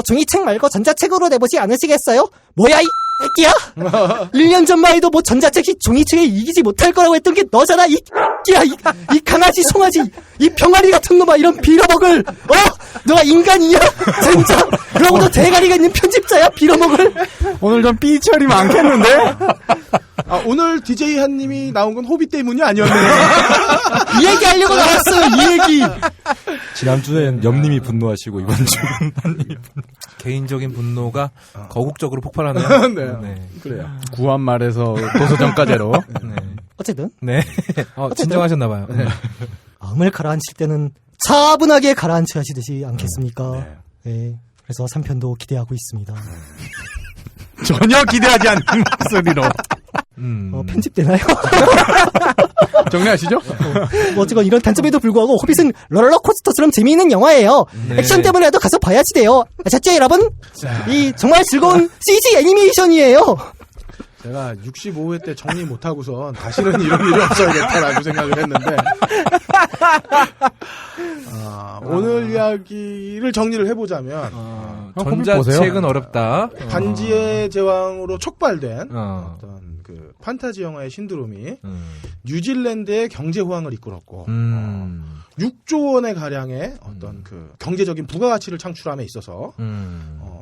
종이책 말고 전자책으로 내보지 않으시겠어요? 뭐야 이 새끼야? 1년 전만 해도 뭐 전자책이 종이책에 이기지 못할 거라고 했던 게 너잖아 이 새끼야 이 강아지 송아지 이 병아리 같은 놈아 이런 빌어먹을 너가 인간이야 진짜 그러고도 대가리가 있는 편집자야 빌어먹을 오늘 좀 삐처리 많겠는데? 아, 오늘 DJ 한님이 나온 건 호비 때문이 아니었네요. 이 얘기 하려고 나왔어요 이 얘기. 지난주엔 염님이 분노하시고 이번 주는 한님이 개인적인 분노가 거국적으로 폭발하네요. 네. 그래요. 구한 말에서 도서점까지로. 네. 어쨌든 네. 진정하셨나봐요. 네. 마음을 가라앉힐 때는 차분하게 가라앉혀야지 않겠습니까? 네. 그래서 3편도 기대하고 있습니다. 전혀 기대하지 않는 목소리로. 편집되나요? 정리하시죠? 뭐 어쨌건 이런 단점에도 불구하고 호빗은 롤러코스터처럼 재미있는 영화예요. 네. 액션 때문에라도 가서 봐야지 돼요. 아셨죠 여러분? 이 정말 즐거운 CG 애니메이션이에요. 제가 65회 때 정리 못하고선 다시는 이런 일이 없어야겠다라고 생각을 했는데 오늘 이야기를 정리를 해보자면 전자책은 어렵다. 반지의 제왕으로 촉발된 어떤 그 판타지 영화의 신드롬이 뉴질랜드의 경제 호황을 이끌었고 6조 원의 가량의 어떤 그 경제적인 부가가치를 창출함에 있어서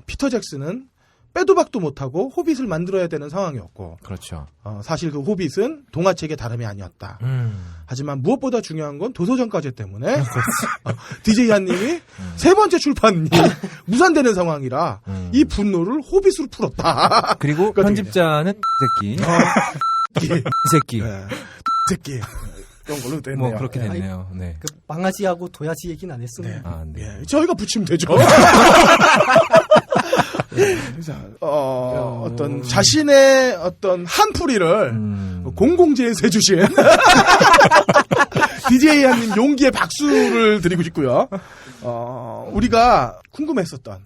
피터 잭슨은 빼도 박도 못하고 호빗을 만들어야 되는 상황이었고, 그렇죠. 사실 그 호빗은 동화책의 다름이 아니었다. 하지만 무엇보다 중요한 건 도서정가제 때문에 DJ 한님이 세 번째 출판이 무산되는 상황이라 이 분노를 호빗으로 풀었다. 그리고 편집자는 새끼. 새끼. 새끼. 그런 걸로 됐네요. 뭐 그렇게 됐네요. 네. 그 망아지하고 도야지 얘기는 안 했습니다. 네. 아, 네. 예, 저희가 붙이면 되죠. 어떤 자신의 어떤 한풀이를 공공재해서 해주신 DJ 한님 용기의 박수를 드리고 싶고요. 우리가 궁금했었던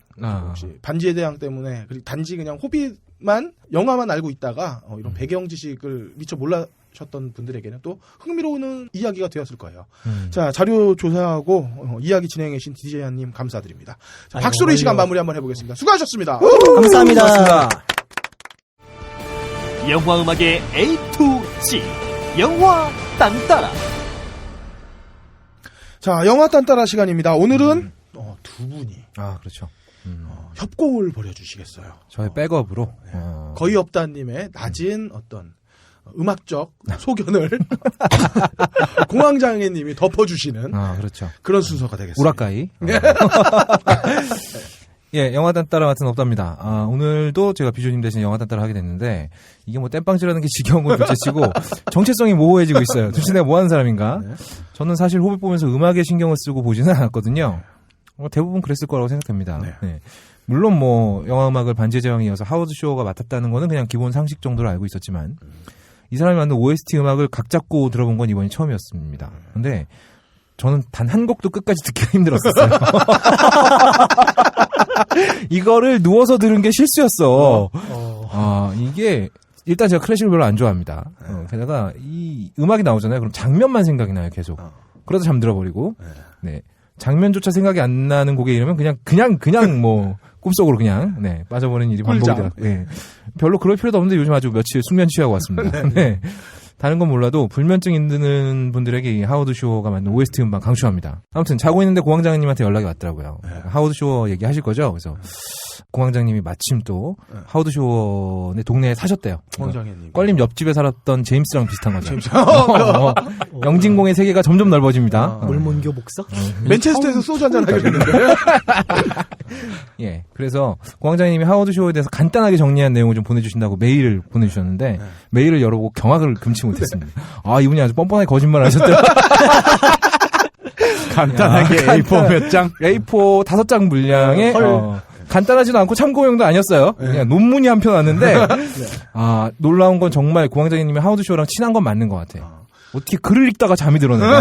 혹시 반지의 제왕 때문에 그리고 단지 그냥 호빗만 영화만 알고 있다가 이런 배경 지식을 미처 몰라셨던 분들에게는 또 흥미로운 이야기가 되었을 거예요. 자, 자료 조사하고 이야기 진행해주신 DJ 한님 감사드립니다. 자, 박수로 이 시간 마무리 한번 해보겠습니다. 수고하셨습니다. 감사합니다. 고맙습니다. 영화 음악의 A to Z 영화 딴따라. 자, 영화 딴따라 시간입니다. 오늘은 두 분이 그렇죠. 협곡을 벌여주시겠어요. 저의 백업으로 거의 없다님의 낮은 어떤 음악적 소견을 공황장애님이 덮어주시는 그렇죠. 그런 순서가 되겠습니다. 우라카이. 예, 영화 딴따라 같은 없답니다. 오늘도 제가 비조님 대신 영화 딴따라 하게 됐는데, 이게 뭐 땜빵질하는 게 지겨운 건 둘째치고, 정체성이 모호해지고 있어요. 도대체 내가 뭐 하는 사람인가? 네. 저는 사실 호빗 보면서 음악에 신경을 쓰고 보지는 않았거든요. 대부분 그랬을 거라고 생각됩니다. 네. 네. 물론 뭐, 영화 음악을 반지의 제왕에 이어서 하워드 쇼어가 맡았다는 거는 그냥 기본 상식 정도로 알고 있었지만, 이 사람이 만든 OST 음악을 각 잡고 들어본 건 이번이 처음이었습니다. 근데, 저는 단 한 곡도 끝까지 듣기가 힘들었었어요. 이거를 누워서 들은 게 실수였어. 이게 일단 제가 클래식을 별로 안 좋아합니다. 게다가 이 음악이 나오잖아요. 그럼 장면만 생각이 나요, 계속. 그러다 잠들어 버리고. 네. 장면조차 생각이 안 나는 곡에 이러면 그냥 뭐 꿈속으로 그냥 빠져버리는 일이 반복이더라고요. 네. 별로 그럴 필요도 없는데 요즘 아주 며칠 숙면 취하고 왔습니다. 네. 다른 건 몰라도 불면증 있는 분들에게 이 하워드 쇼어가 만든 OST 음반 강추합니다. 아무튼 자고 있는데 공황장님한테 연락이 왔더라고요. 하워드 쇼어 얘기하실 거죠? 그래서 공황장님이 마침 또 하워드 쇼어의 동네에 사셨대요. 공황장애님. 껄림 옆집에 살았던 제임스랑 비슷한 거죠. 영진공의 세계가 점점 넓어집니다. 몰몬교 목사? 맨체스터에서 소주 한잔 하게 됐는데. 예. 그래서 공황장님이 하워드 쇼어에 대해서 간단하게 정리한 내용을 좀 보내주신다고 메일을 보내주셨는데 메일을 열어보고 경악을 금치 못했습니다. 이분이 아주 뻔뻔하게 거짓말을 하셨대요. 간단하게 A4 몇 장? A4 5장 분량의 간단하지도 않고 참고용도 아니었어요. 그냥 논문이 한 편 왔는데 놀라운 건 정말 공황장애님이 하워드 쇼랑 친한 건 맞는 것 같아요. 어떻게 글을 읽다가 잠이 들었는데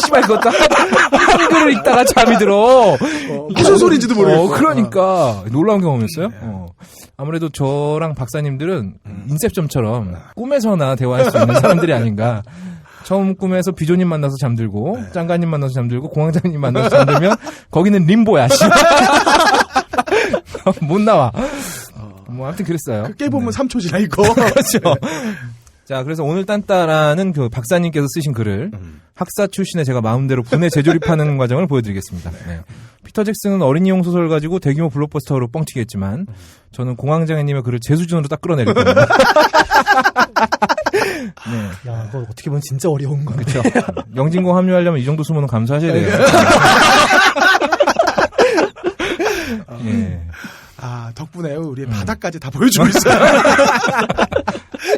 씨발 그것도 한글을 읽다가 잠이 들어. 무슨 소리인지도 모르겠어. 그러니까 놀라운 경험이었어요. 아무래도 저랑 박사님들은 인셉션처럼 꿈에서나 대화할 수 있는 사람들이 아닌가. 처음 꿈에서 비조님 만나서 잠들고 짱가님 만나서 잠들고 공황장님 만나서 잠들면 거기는 림보야. 못 나와. 뭐 아무튼 그랬어요. 깨보면 3초 지나 있고. 그렇죠. 자, 그래서 오늘 딴따라는 그 박사님께서 쓰신 글을 학사 출신의 제가 마음대로 분해 재조립하는 과정을 보여드리겠습니다. 네. 피터 잭슨은 어린이용 소설 가지고 대규모 블록버스터로 뻥치게 했지만 저는 공황장애님의 글을 제 수준으로 딱 끌어내릴 겁니다. 네. 야, 그거 어떻게 보면 진짜 어려운 거네. 그렇죠. 영진공 합류하려면 이 정도 수모는 감수하셔야 돼요. 예. 덕분에 우리의 바닥까지 다 보여주고 있어요.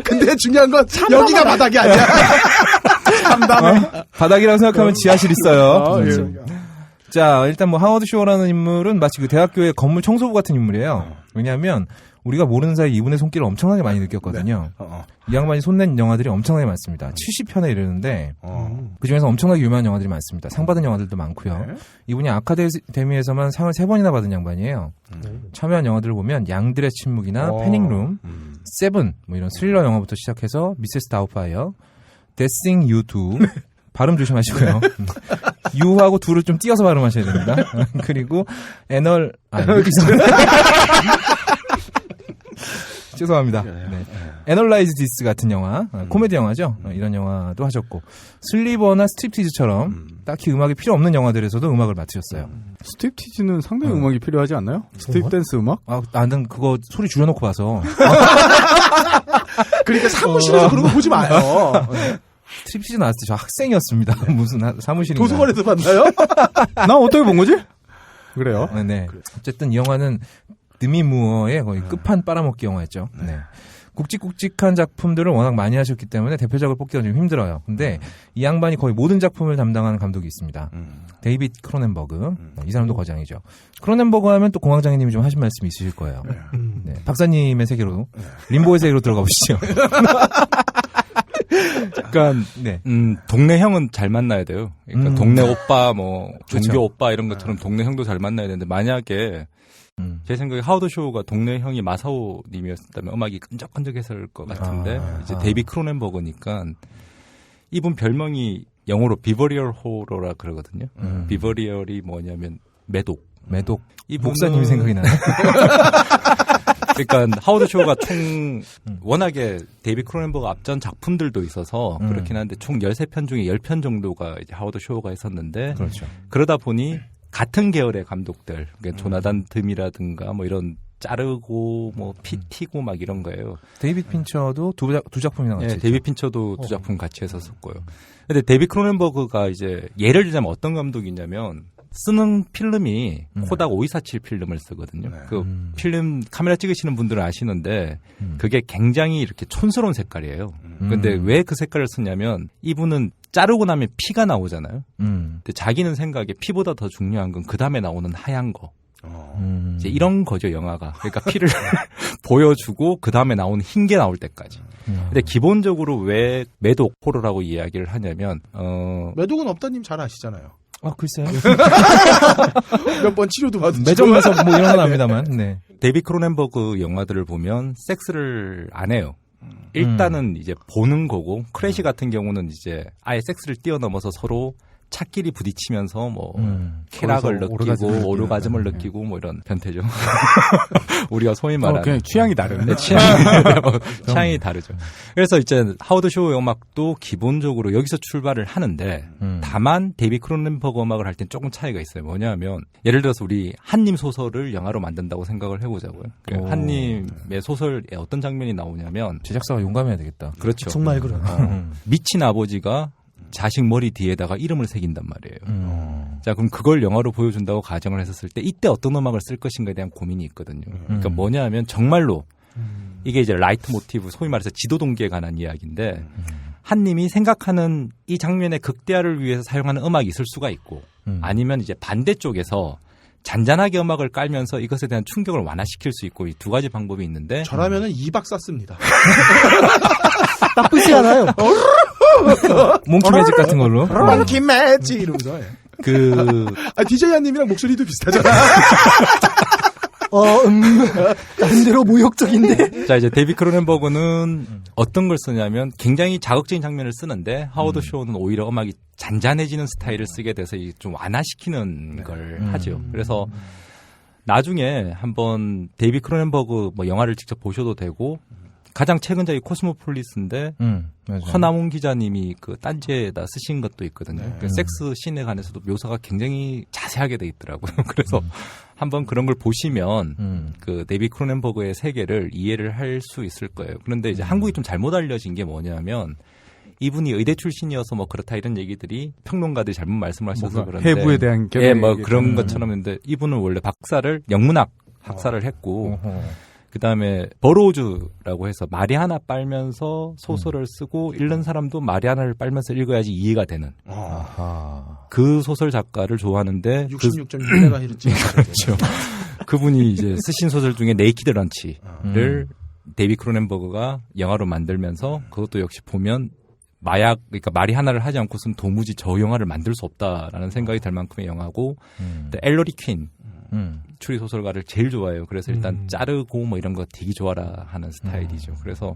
근데 중요한 건 여기가 바닥이 아니야. 참담해. 바닥이라고 생각하면 지하실 있어요. 예. 자, 일단 뭐 하워드 쇼어라는 인물은 마치 그 대학교의 건물 청소부 같은 인물이에요. 왜냐하면 우리가 모르는 사이 이분의 손길을 엄청나게 많이 느꼈거든요. 이 양반이 손낸 영화들이 엄청나게 많습니다. 70편에 이르는데 그중에서 엄청나게 유명한 영화들이 많습니다. 상 받은 영화들도 많고요. 이분이 아카데미에서만 상을 3번이나 받은 양반이에요. 참여한 영화들을 보면 양들의 침묵이나 패닝룸, 세븐 뭐 이런 스릴러 영화부터 시작해서 미세스 다우파이어, 데싱 유 두 발음 조심하시고요. 유하고 두를 좀 띄어서 발음하셔야 됩니다. 그리고 애널 죄송합니다. 네. 애널라이즈 디스 같은 영화, 코미디 영화죠. 이런 영화도 하셨고 슬리버나 스트립티즈처럼 딱히 음악이 필요 없는 영화들에서도 음악을 맡으셨어요. 스트립티즈는 상당히 음악이 필요하지 않나요? 스트립 댄스 음악? 나는 그거 소리 줄여놓고 봐서. 그러니까 사무실에서 그런 거 보지 마요. 스트립티즈 나왔을 때 저 학생이었습니다. 무슨 사무실인가. 도서관에서 봤나요? 나 어떻게 본 거지? 그래요? 네. 어쨌든 이 영화는 드미 무어의 거의 끝판 빨아먹기 영화였죠. 네. 굵직굵직한 작품들을 워낙 많이 하셨기 때문에 대표작을 뽑기가 좀 힘들어요. 근데 이 양반이 거의 모든 작품을 담당하는 감독이 있습니다. 데이빗 크로넨버그. 이 사람도 거장이죠. 크로넨버그 하면 또 공황장애님이 좀 하신 말씀이 있으실 거예요. 네. 박사님의 세계로, 림보의 세계로 들어가 보시죠. 그러니까 동네 형은 잘 만나야 돼요. 그러니까 동네 오빠, 뭐 종교 그렇죠. 오빠 이런 것처럼 동네 형도 잘 만나야 되는데 만약에 제 생각에 하워드 쇼가 동네 형이 마사오 님이었다면 음악이 끈적끈적했을 것 같은데 이제 데이비 크로넨버그니까 이분 별명이 영어로 비버리얼 호러라 그러거든요. 비버리얼이 뭐냐면 매독. 이 목사님이 생각이 나네. 그러니까 하워드 쇼가 총 워낙에 데이비 크로넨버그 앞전 작품들도 있어서 그렇긴 한데 총 13편 중에 10편 정도가 이제 하워드 쇼가 있었는데 그렇죠. 그러다 보니 같은 계열의 감독들, 그러니까 조나단 듬이라든가 뭐 이런 자르고 뭐 피티고 막 이런 거예요. 데이빗 핀처도 두 작품이나 같이. 네, 데이빗 핀처도 두 작품 같이 했었고요. 근데 데이빗 크로넨버그가 이제 예를 들자면 어떤 감독이냐면 쓰는 필름이 코닥 5247 필름을 쓰거든요. 그 필름 카메라 찍으시는 분들은 아시는데 그게 굉장히 이렇게 촌스러운 색깔이에요. 근데 왜 그 색깔을 쓰냐면 이분은 자르고 나면 피가 나오잖아요. 근데 자기는 생각에 피보다 더 중요한 건 그 다음에 나오는 하얀 거. 이제 이런 거죠, 영화가. 그러니까 피를 보여주고 그 다음에 나오는 흰 게 나올 때까지. 근데 기본적으로 왜 매독 호러라고 이야기를 하냐면 매독은 없다님 잘 아시잖아요. 글쎄요. 몇 번 치료도 받은 매점에서 뭐 이런 건 압니다만. 네. 데이빗 크로넨버그 영화들을 보면 섹스를 안 해요. 일단은 이제 보는 거고 크래시 같은 경우는 이제 아예 섹스를 뛰어넘어서 서로 차끼리 부딪히면서 뭐 쾌락을 느끼고 오르가즘을 느끼고 뭐 이런 변태죠. 우리가 소위 말하는 그냥 취향이 다르네. 취향이 다르죠. 그래서 이제 하워드 쇼 음악도 기본적으로 여기서 출발을 하는데 다만 데이빗 크로넨버그 음악을 할 땐 조금 차이가 있어요. 뭐냐면 예를 들어서 우리 한님 소설을 영화로 만든다고 생각을 해보자고요. 한님의 소설에 어떤 장면이 나오냐면 제작사가 용감해야 되겠다. 그렇죠. 정말 그래요. 미친 아버지가 자식 머리 뒤에다가 이름을 새긴단 말이에요. 자, 그럼 그걸 영화로 보여준다고 가정을 했었을 때 이때 어떤 음악을 쓸 것인가에 대한 고민이 있거든요. 그러니까 뭐냐 하면 정말로 이게 이제 라이트 모티브, 소위 말해서 지도 동기에 관한 이야기인데 한님이 생각하는 이 장면의 극대화를 위해서 사용하는 음악이 있을 수가 있고 아니면 이제 반대쪽에서 잔잔하게 음악을 깔면서 이것에 대한 충격을 완화시킬 수 있고 이 두 가지 방법이 있는데 저라면은 2박 쌌습니다. 나쁘지 않아요. 몽키 매직 같은 걸로. 몽키 매직 이러면서. DJ 한님이랑 목소리도 비슷하잖아. 나름대로 모욕적인데. 자, 이제 데이빗 크로넨버그는 어떤 걸 쓰냐면 굉장히 자극적인 장면을 쓰는데 하워드 쇼는 오히려 음악이 잔잔해지는 스타일을 쓰게 돼서 좀 완화시키는 걸 하죠. 그래서 나중에 한번 데이빗 크로넨버그 뭐 영화를 직접 보셔도 되고 가장 최근작이 코스모폴리스인데 허남훈 기자님이 그 딴지에다 쓰신 것도 있거든요. 그 섹스 씬에 관해서도 묘사가 굉장히 자세하게 돼 있더라고요. 그래서 한번 그런 걸 보시면 그 데이빗 크로넨버그의 세계를 이해를 할 수 있을 거예요. 그런데 이제 한국이 좀 잘못 알려진 게 뭐냐면 이분이 의대 출신이어서 뭐 그렇다 이런 얘기들이 평론가들이 잘못 말씀하셔서 그런데 해부에 대한 뭐 그런 것처럼 했는데 이분은 원래 박사를 영문학 학사를 했고 그다음에 버로우즈라고 해서 마리아나 빨면서 소설을 쓰고 읽는 사람도 마리아나를 빨면서 읽어야지 이해가 되는 그 소설 작가를 좋아하는데 66.6MHz 그렇죠. 그분이 이제 쓰신 소설 중에 네이키드 런치를 데이비 크로넨버그가 영화로 만들면서 그것도 역시 보면 마약, 그러니까 마리아나를 하지 않고서는 도무지 저 영화를 만들 수 없다라는 생각이 들 만큼의 영화고, 엘러리 퀸 추리 소설가를 제일 좋아해요. 그래서 일단 자르고 뭐 이런 거 되게 좋아라 하는 스타일이죠. 그래서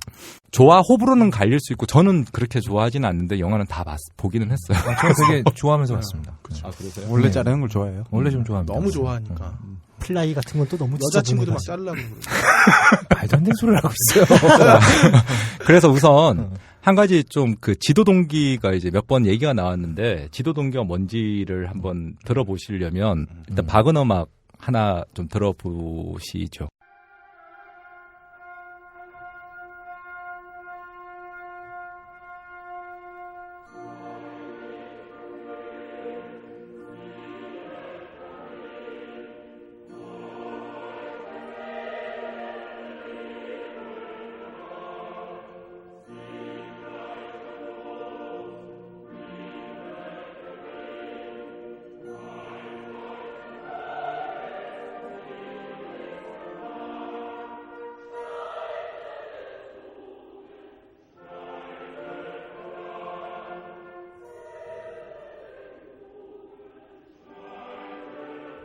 좋아 호불호는 갈릴 수 있고 저는 그렇게 좋아하지는 않는데 영화는 다 보기는 했어요. 저는 되게 좋아하면서 봤습니다. 아, 그러세요? 원래 자르는 걸 좋아해요. 원래 좀 좋아합니다. 너무 좋아하니까. 플라이 같은 건 또 너무 여자친구도 막 지저분해 자르려고 그러고. 말도 안 되는 소리를 하고 있어요. 그래서 우선 한 가지 좀 그 지도 동기가 이제 몇 번 얘기가 나왔는데 지도 동기가 뭔지를 한번 들어보시려면 일단 박은 음악 하나 좀 들어보시죠.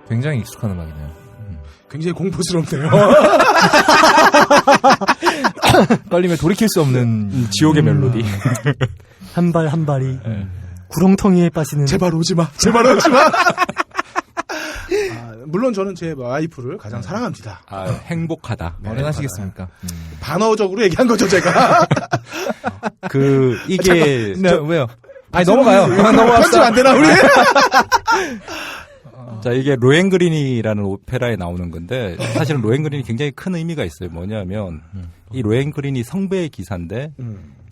굉장히 익숙한 음악이네요. 굉장히 공포스럽네요. 떨리면 돌이킬 수 없는 지옥의 멜로디. 한 발 한 발이 구렁텅이에 빠지는 제발 오지 마. 제발 오지 마. 물론 저는 제 와이프를 가장 사랑합니다. 아, 행복하다. 어른하시겠습니까? 반어적으로 얘기한 거죠, 제가. 이게. 네, 왜요? 아니, 넘어가요. 그만 편집 안 되나, 우리? 자, 이게 로엔그린이라는 오페라에 나오는 건데, 사실은 로엔그린이 굉장히 큰 의미가 있어요. 뭐냐면, 이 로엔그린이 성배의 기사인데,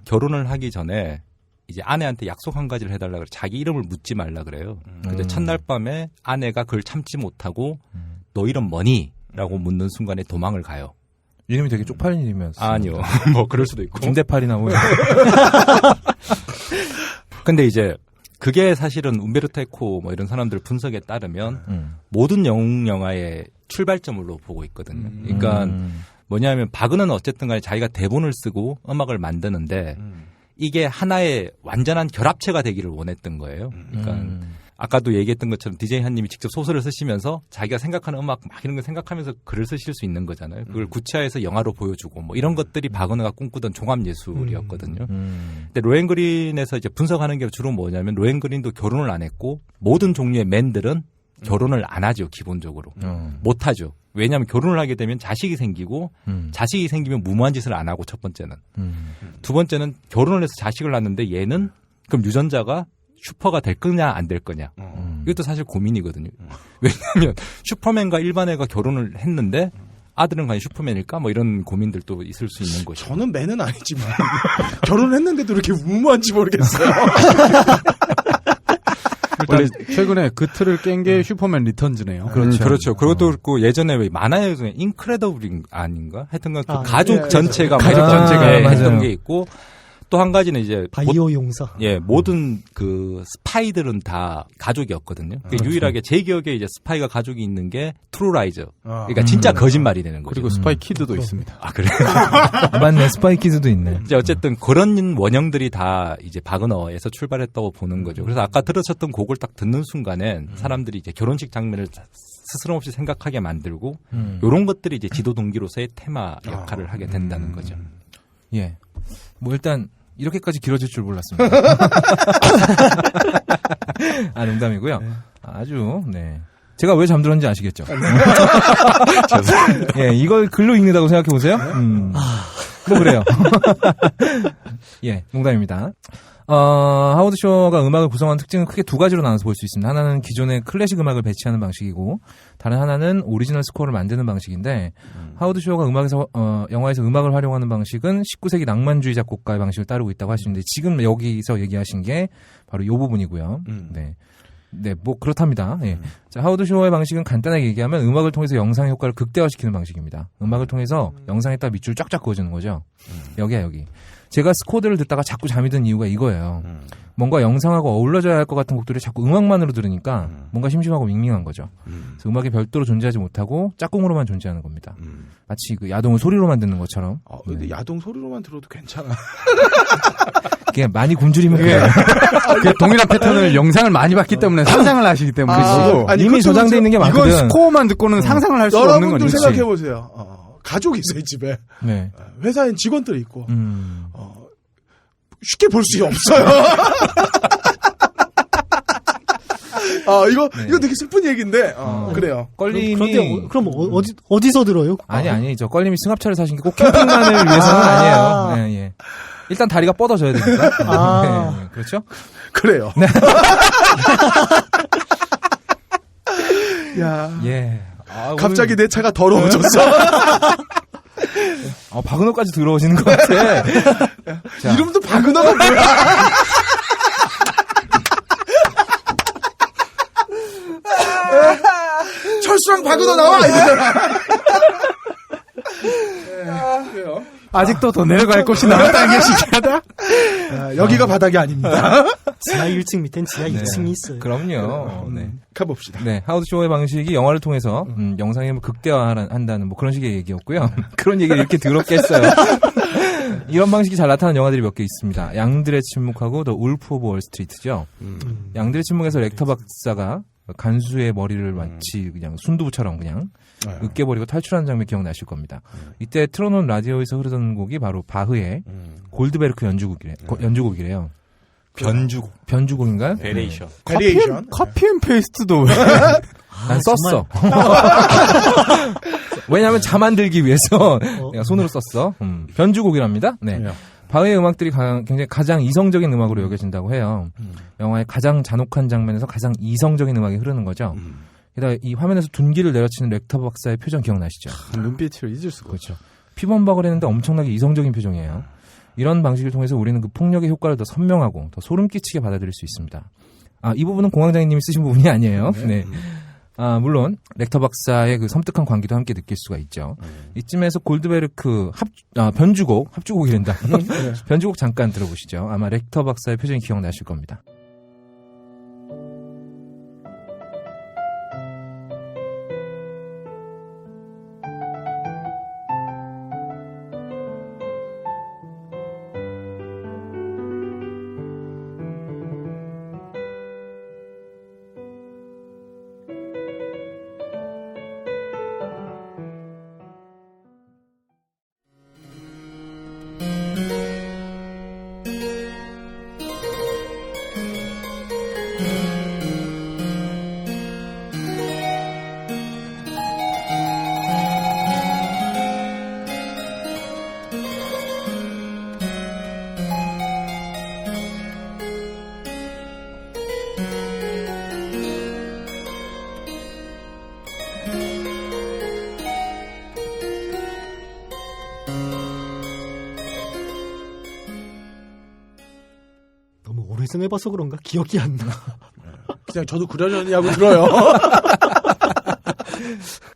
결혼을 하기 전에, 이제 아내한테 약속 한 가지를 해달라 그래. 자기 이름을 묻지 말라 그래요. 근데 첫날 밤에 아내가 그걸 참지 못하고, 너 이름 뭐니? 라고 묻는 순간에 도망을 가요. 이름이 되게 쪽팔린 이름이었어요. 아니요. 뭐, 그럴 수도 있고. 김대팔이나 뭐. 근데 이제, 그게 사실은 움베르토 에코 뭐 이런 사람들 분석에 따르면 모든 영화의 출발점으로 보고 있거든요. 그러니까 뭐냐면 바그너는 어쨌든 간에 자기가 대본을 쓰고 음악을 만드는데 이게 하나의 완전한 결합체가 되기를 원했던 거예요. 그러니까 아까도 얘기했던 것처럼 DJ 한님이 직접 소설을 쓰시면서 자기가 생각하는 음악 막 이런 거 생각하면서 글을 쓰실 수 있는 거잖아요. 그걸 구체화해서 영화로 보여주고 뭐 이런 것들이 바그너가 꿈꾸던 종합 예술이었거든요. 근데 로엔그린에서 이제 분석하는 게 주로 뭐냐면 로엔그린도 결혼을 안 했고 모든 종류의 맨들은 결혼을 안 하죠, 기본적으로. 못 하죠. 왜냐하면 결혼을 하게 되면 자식이 생기고 자식이 생기면 무모한 짓을 안 하고 첫 번째는. 두 번째는 결혼을 해서 자식을 낳는데 얘는 그럼 유전자가 슈퍼가 될 거냐 안 될 거냐. 이것도 사실 고민이거든요. 왜냐하면 슈퍼맨과 일반 애가 결혼을 했는데 아들은 과연 슈퍼맨일까? 뭐 이런 고민들도 있을 수 있는 거죠. 저는 맨은 아니지만 결혼을 했는데도 이렇게 무모한지 모르겠어요. 원래 최근에 그 틀을 깬 게 슈퍼맨 리턴즈네요. 그렇죠. 그렇죠. 그것도 그렇고 예전에 왜 만화에 중에 인크레더블 아닌가? 하여튼간 그 가족 전체가 했던 게 있고 또 한 가지는 이제 바이오 용사. 예, 모든 그 스파이들은 다 가족이었거든요. 그러니까 유일하게 제 기억에 이제 스파이가 가족이 있는 게 트루라이저. 그러니까 진짜 거짓말이 되는 거죠. 그리고 스파이 키드도 있습니다. 아, 그래요? 맞네, 스파이 키즈도 있네. 이제 어쨌든 그런 원형들이 다 이제 바그너에서 출발했다고 보는 거죠. 그래서 아까 들으셨던 곡을 딱 듣는 순간엔 사람들이 이제 결혼식 장면을 스스럼 없이 생각하게 만들고 이런 것들이 이제 지도 동기로서의 테마 역할을 하게 된다는 거죠. 예. 뭐 일단 이렇게까지 길어질 줄 몰랐습니다. 아, 농담이고요. 아주, 네. 제가 왜 잠들었는지 아시겠죠? 예, 이걸 글로 읽는다고 생각해보세요. 뭐 그래요. 예, 농담입니다. 하워드 쇼어가 음악을 구성하는 특징은 크게 두 가지로 나눠서 볼 수 있습니다. 하나는 기존의 클래식 음악을 배치하는 방식이고, 다른 하나는 오리지널 스코어를 만드는 방식인데, 하워드 쇼어가 영화에서 음악을 활용하는 방식은 19세기 낭만주의 작곡가의 방식을 따르고 있다고 하시는데, 지금 여기서 얘기하신 게 바로 이 부분이고요. 네. 네, 뭐 그렇답니다. 예. 자, 하우드 쇼어의 방식은 간단하게 얘기하면 음악을 통해서 영상 효과를 극대화시키는 방식입니다. 음악을 통해서 영상에다 밑줄 쫙쫙 그어주는 거죠. 여기야, 여기. 제가 스코어들을 듣다가 자꾸 잠이 든 이유가 이거예요. 뭔가 영상하고 어울러져야 할 것 같은 곡들을 자꾸 음악만으로 들으니까 뭔가 심심하고 밍밍한 거죠. 그래서 음악이 별도로 존재하지 못하고 짝꿍으로만 존재하는 겁니다. 마치 그 야동을 소리로만 듣는 것처럼. 근데 야동 소리로만 들어도 괜찮아. 그게 많이 굶주리면 그래요. 그 동일한 패턴을 영상을 많이 봤기 때문에 상상을 하시기 때문에. 아니, 이미 조장돼 있는 게 많거든. 이건 스코어만 듣고는 상상을 할 수가 없는 여러분들 거지. 생각해보세요. 가족이 있어요, 집에. 네. 회사엔 직원들이 있고. 쉽게 볼 수 없어요. 이거 되게 슬픈 얘기인데, 그래요. 껄림이. 그런데 그럼 어디서 들어요? 아니, 저 껄림이 승합차를 사신 게 꼭 캠핑만을 위해서는 아니에요. 네, 예. 일단 다리가 뻗어져야 되니까. 네, 그렇죠? 그래요. 네. 야. 예. 갑자기 내 차가 더러워졌어. 박은호까지 들어오시는 것 같아. 자. 이름도 박은호가 뭐야? 철수랑 박은호 나와! 이러잖아. 그래요. 아직도 더 내려갈 곳이 남았다는 게 신기하다. 여기가 바닥이 아닙니다. 지하 1층 밑엔 지하 2층이 있어요. 그럼요. 네. 가봅시다. 네. 하우드 쇼어의 방식이 영화를 통해서 영상에 극대화한다는 뭐 그런 식의 얘기였고요. 그런 얘기를 이렇게 더럽겠어요. 이런 방식이 잘 나타나는 영화들이 몇 개 있습니다. 양들의 침묵하고 더 울프 오브 월스트리트죠. 양들의 침묵에서 렉터 박사가 간수의 머리를 마치 그냥 순두부처럼 그냥 으깨버리고 탈출하는 장면 기억나실 겁니다. 이때 틀어놓은 라디오에서 흐르던 곡이 바로 바흐의 골드베르크 연주곡이래요. 변주곡인가요? 베레이션. 베리에이션. 커피 앤 페이스트도 난 썼어. 왜냐하면 잠 안 들기 위해서 내가 손으로 썼어. 변주곡이랍니다. 네. 바흐의 음악들이 굉장히 가장 이성적인 음악으로 여겨진다고 해요. 영화의 가장 잔혹한 장면에서 가장 이성적인 음악이 흐르는 거죠. 게다가 이 화면에서 둔기를 내려치는 렉터 박사의 표정 기억나시죠? 눈빛을 잊을 수가 그렇죠. 피범벅을 했는데 엄청나게 이성적인 표정이에요. 이런 방식을 통해서 우리는 그 폭력의 효과를 더 선명하고 더 소름 끼치게 받아들일 수 있습니다. 이 부분은 공황장애님이 쓰신 부분이 아니에요. 네. 물론 렉터 박사의 그 섬뜩한 광기도 함께 느낄 수가 있죠. 이쯤에서 골드베르크 합주곡이란다. 변주곡 잠깐 들어보시죠. 아마 렉터 박사의 표정이 기억나실 겁니다. 오래전에 봐서 그런가 기억이 안 나. 그냥 저도 그러려냐고 들어요.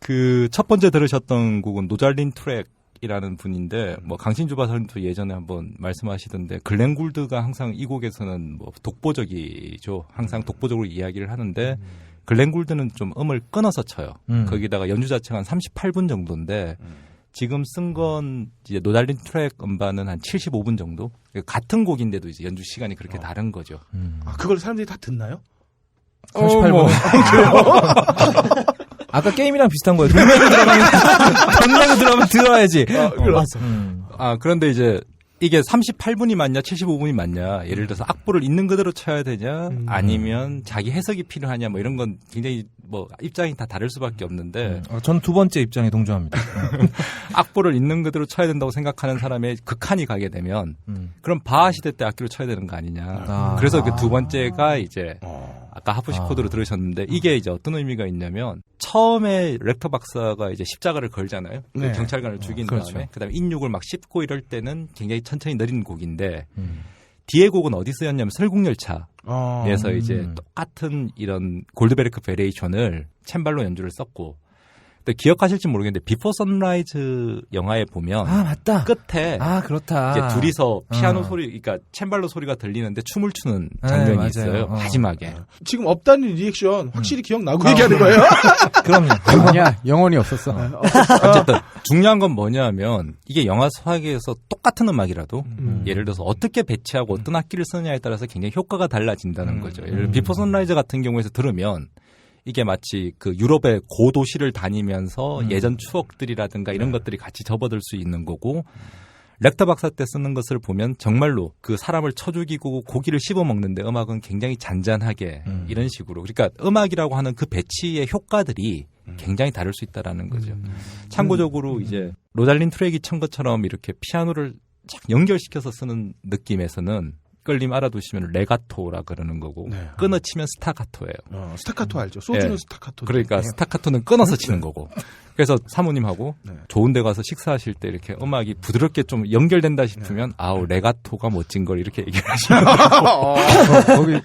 그 첫 번째 들으셨던 곡은 노잘린 트랙이라는 분인데 뭐 강신주 바사님도 예전에 한번 말씀하시던데 글렌 굴드가 항상 이 곡에서는 뭐 독보적이죠. 항상 독보적으로 이야기를 하는데 글렌 굴드는 좀 음을 끊어서 쳐요. 거기다가 연주 자체가 한 38분 정도인데 지금 쓴 건 이제 노잘린 트랙 음반은 한 75분 정도. 같은 곡인데도 이제 연주 시간이 그렇게 다른 거죠. 그걸 사람들이 다 듣나요? 38분. 아까 게임이랑 비슷한 거예요. 돈 내고 들어가면 들어야지. 맞아. 그런데 이제 이게 38분이 맞냐, 75분이 맞냐. 예를 들어서 악보를 있는 그대로 쳐야 되냐, 아니면 자기 해석이 필요하냐, 뭐 이런 건 굉장히 뭐 입장이 다 다를 수밖에 없는데. 전 두 번째 입장에 동조합니다. 악보를 있는 그대로 쳐야 된다고 생각하는 사람의 극한이 가게 되면, 그럼 바하 시대 때 악기로 쳐야 되는 거 아니냐. 그래서 그 두 번째가 이제 아까 하프시코드로 들으셨는데 이게 이제 어떤 의미가 있냐면 처음에 렉터 박사가 이제 십자가를 걸잖아요. 네. 그 경찰관을 죽인 그렇죠. 다음에 그다음에 인육을 막 씹고 이럴 때는 굉장히 천천히 느린 곡인데 뒤에 곡은 어디 쓰였냐면 설국열차에서 어. 이제 똑같은 이런 골드베르크 베레이션을 챔발로 연주를 썼고, 근데 기억하실지 모르겠는데 비포 선라이즈 영화에 보면 아, 맞다. 끝에 그렇다. 이제 둘이서 피아노 소리, 그러니까 챔발로 소리가 들리는데 춤을 추는 장면이 맞아요. 있어요. 마지막에. 지금 없다는 리액션 확실히 기억나고 얘기하는 거예요? 그럼요. 아니야, 영혼이 없었어. 어쨌든 중요한 건 뭐냐면 이게 영화 소화기에서 똑같은 음악이라도 예를 들어서 어떻게 배치하고 어떤 악기를 쓰느냐에 따라서 굉장히 효과가 달라진다는 거죠. 예를 들어 비포 선라이즈 같은 경우에서 들으면 이게 마치 그 유럽의 고도시를 다니면서 예전 추억들이라든가 이런 것들이 같이 접어들 수 있는 거고, 렉터 박사 때 쓰는 것을 보면 정말로 그 사람을 쳐 죽이고 고기를 씹어 먹는데 음악은 굉장히 잔잔하게 이런 식으로, 그러니까 음악이라고 하는 그 배치의 효과들이 굉장히 다를 수 있다라는 거죠. 참고적으로 이제 로잘린 트랙이 천 것처럼 이렇게 피아노를 쫙 연결시켜서 쓰는 느낌에서는 끌림 알아두시면 레가토라 그러는 거고, 네. 끊어치면 스타카토예요. 스타카토 알죠? 소주는 네. 스타카토. 그러니까 스타카토는 끊어서 치는 거고. 그래서 사모님하고 좋은 데 가서 식사하실 때 이렇게 음악이 부드럽게 좀 연결된다 싶으면 아우 레가토가 멋진 걸 이렇게 얘기를 하시는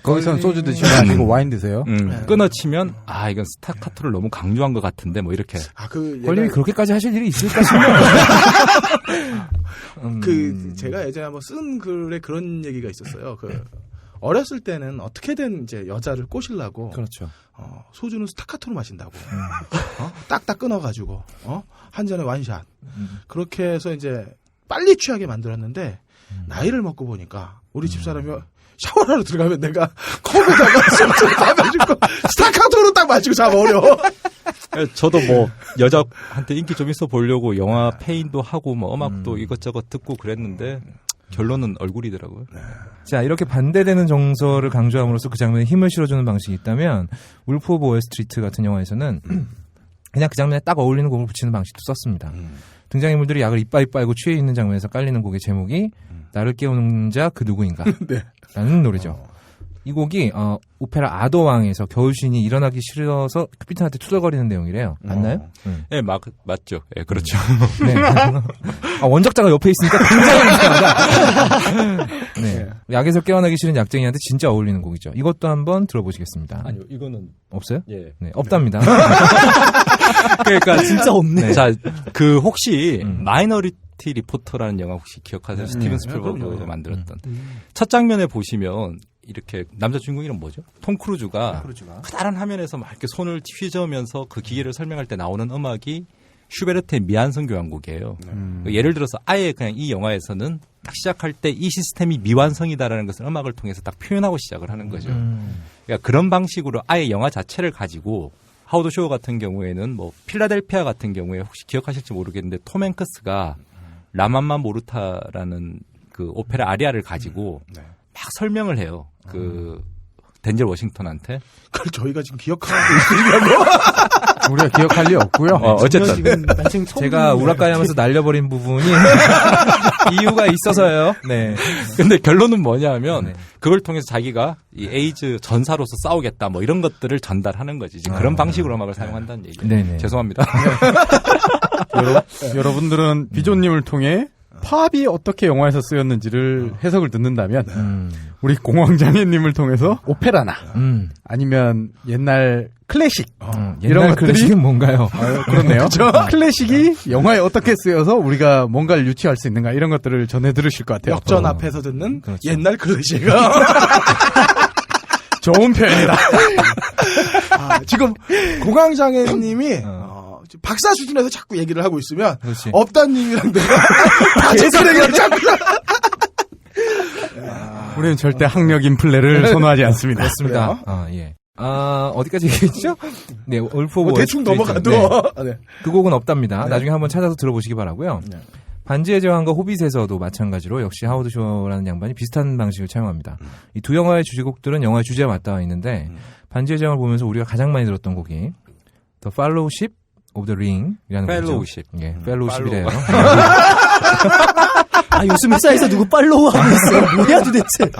거기서는 소주 드시면 안 되고 와인 드세요. 끊어치면 이건 스타카토를 너무 강조한 것 같은데 뭐 이렇게. 걸림이 그렇게까지 하실 일이 있을까 싶네요. 제가 예전에 한번 쓴 글에 그런 얘기가 있었어요. 어렸을 때는 어떻게든 이제 여자를 꼬시려고. 그렇죠. 소주는 스타카토로 마신다고. 딱딱 끊어가지고, 한 잔에 완샷. 그렇게 해서 이제 빨리 취하게 만들었는데, 나이를 먹고 보니까, 우리 집사람이 샤워하러 들어가면 내가 컵에다가 소주를 다 마시고, 스타카토로 딱 마시고 잡아버려. 저도 뭐 여자한테 인기 좀 있어 보려고 영화 페인도 하고 뭐 음악도 이것저것 듣고 그랬는데 결론은 얼굴이더라고요. 자, 이렇게 반대되는 정서를 강조함으로써 그 장면에 힘을 실어주는 방식이 있다면 울프 오브 월스트리트 같은 영화에서는 그냥 그 장면에 딱 어울리는 곡을 붙이는 방식도 썼습니다. 등장인물들이 약을 이빠이 빨고 취해 있는 장면에서 깔리는 곡의 제목이 나를 깨우는 자 그 누구인가 라는 노래죠. 이 곡이 오페라 아더왕에서 겨울신이 일어나기 싫어서 큐피트한테 투덜거리는 내용이래요. 맞나요? 네, 맞죠. 네, 그렇죠. 네. 원작자가 옆에 있으니까 굉장히 이상하다. 네. 약에서 깨어나기 싫은 약쟁이한테 진짜 어울리는 곡이죠. 이것도 한번 들어보시겠습니다. 아니요, 이거는 없어요? 예. 네, 없답니다. 그러니까 진짜 없네. 네. 자, 혹시 마이너리티 리포터라는 영화 혹시 기억하세요? 스티븐 스필버그가 만들었던. 첫 장면에 보시면 이렇게 남자 주인공 이름 뭐죠? 톰 크루즈가 커다란 화면에서 막 이렇게 손을 휘저으면서 그 기계를 설명할 때 나오는 음악이 슈베르트의 미완성 교향곡이에요. 예를 들어서 아예 그냥 이 영화에서는 딱 시작할 때 이 시스템이 미완성이다라는 것을 음악을 통해서 딱 표현하고 시작을 하는 거죠. 그러니까 그런 방식으로 아예 영화 자체를 가지고 하워드 쇼어 같은 경우에는 뭐 필라델피아 같은 경우에 혹시 기억하실지 모르겠는데 톰 행크스가 라맘마 모르타라는 그 오페라 아리아를 가지고 막 설명을 해요. 덴젤 워싱턴한테. 그걸 저희가 지금 기억하고 있으려고? 우리가 기억할 리 없고요. 어쨌든 제가 우라카이 하면서 날려버린 부분이 이유가 있어서요. 네. 근데 결론은 뭐냐면 그걸 통해서 자기가 이 에이즈 전사로서 싸우겠다 뭐 이런 것들을 전달하는 거지. 지금 그런 방식으로 음악을 사용한다는 얘기예요. 네네. 죄송합니다. 여러분들은 비조님을 통해 팝이 어떻게 영화에서 쓰였는지를 해석을 듣는다면 우리 공황장애님을 통해서 오페라나 아니면 옛날 클래식 이런 것들이 클래식은 뭔가요? 그렇네요. 클래식이 영화에 어떻게 쓰여서 우리가 뭔가를 유추할 수 있는가 이런 것들을 전해 들으실 것 같아요. 역전 앞에서 듣는 그렇죠. 옛날 클래식. 좋은 표현이다. 지금 공황장애님이 박사 수준에서 자꾸 얘기를 하고 있으면 업다님이랑 내가 박사 얘기를 자꾸 우리는 절대 학력인 플레이를 선호하지 않습니다. 그렇습니다. 예. 어디까지 얘기했죠? 네, 울프 오브 대충 넘어가도 네. 그 곡은 없답니다. 나중에 한번 찾아서 들어보시기 바라고요. 반지의 제왕과 호빗에서도 마찬가지로 역시 하워드 쇼라는 양반이 비슷한 방식을 차용합니다. 이 두 영화의 주제곡들은 영화의 주제와 맞닿아 있는데 반지의 제왕을 보면서 우리가 가장 많이 들었던 곡이 The Fellowship of the Ring이라는 펠로우십. 곡이죠. 예, 펠로우십이래요. 요즘 회사에서 누구 팔로우하고 있어요. 뭐야 도대체.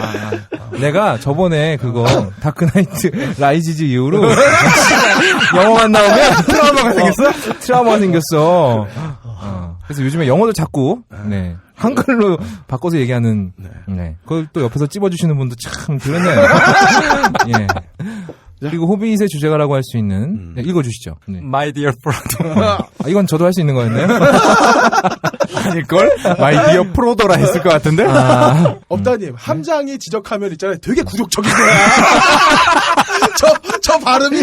내가 저번에 그거 다크나이트 라이지즈 이후로 영화만 나오면 트라우마가 생겼어. 그래서 요즘에 영어도 자꾸 네 한글로 바꿔서 얘기하는 네 그걸 또 옆에서 찝어주시는 분도 참 그렇네요. 예. 그리고 호빗의 주제가라고 할 수 있는 네, 읽어주시죠. 네. My dear Frodo. 아, 이건 저도 할 수 있는 거였네요. 아닐걸? 마이 디어 프로도라 했을 것 같은데? 업다님, 함장이 지적하면 있잖아요. 되게 굴욕적인 거야. 저 발음이.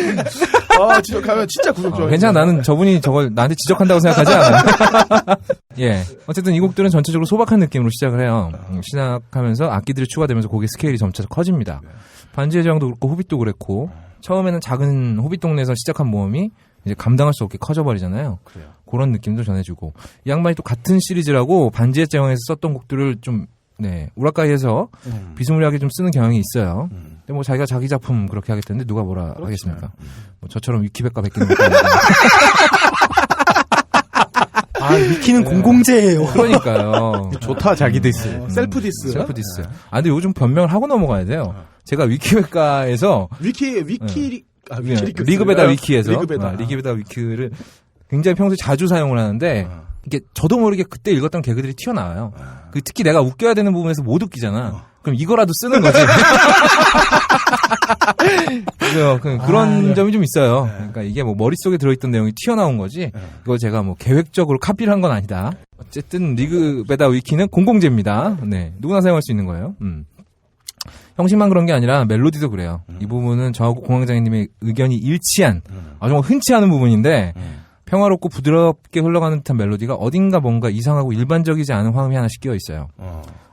지적하면 진짜 굴욕적이야. 괜찮아. 나는 저분이 저걸 나한테 지적한다고 생각하지 않아요. 예. 어쨌든 이 곡들은 전체적으로 소박한 느낌으로 시작을 해요. 시작하면서 악기들이 추가되면서 곡의 스케일이 점차 커집니다. 반지의 제왕도 그렇고 호빗도 그랬고 처음에는 작은 호빗 동네에서 시작한 모험이 이제 감당할 수 없게 커져버리잖아요. 그래요. 그런 느낌도 전해주고 이 양반이 또 같은 시리즈라고 반지의 제왕에서 썼던 곡들을 좀 네, 우라카이에서 비스무리하게 좀 쓰는 경향이 있어요. 근데 뭐 자기가 자기 작품 그렇게 하겠다는데 누가 뭐라 그렇죠. 하겠습니까? 뭐 저처럼 위키백과 베끼는 것도 아니고. 위키는 공공재예요. 그러니까요. 좋다, 자기 디스. 셀프 디스. 셀프 디스. 근데 요즘 변명을 하고 넘어가야 돼요. 제가 위키백과에서 리그베다 위키에서 리그베다 위키를 굉장히 평소에 자주 사용을 하는데 이게 저도 모르게 그때 읽었던 개그들이 튀어나와요. 특히 내가 웃겨야 되는 부분에서 못 웃기잖아. 그럼 이거라도 쓰는 거지. 그래서 그런 점이 좀 있어요. 그러니까 이게 뭐 머릿속에 들어있던 내용이 튀어나온 거지. 이거 제가 뭐 계획적으로 카피를 한 건 아니다. 어쨌든 리그베다 위키는 공공재입니다. 네, 누구나 사용할 수 있는 거예요. 형식만 그런 게 아니라 멜로디도 그래요. 이 부분은 저하고 공황장애님의 의견이 일치한 아주 흔치 않은 부분인데 평화롭고 부드럽게 흘러가는 듯한 멜로디가 어딘가 뭔가 이상하고 일반적이지 않은 화음이 하나씩 끼어 있어요.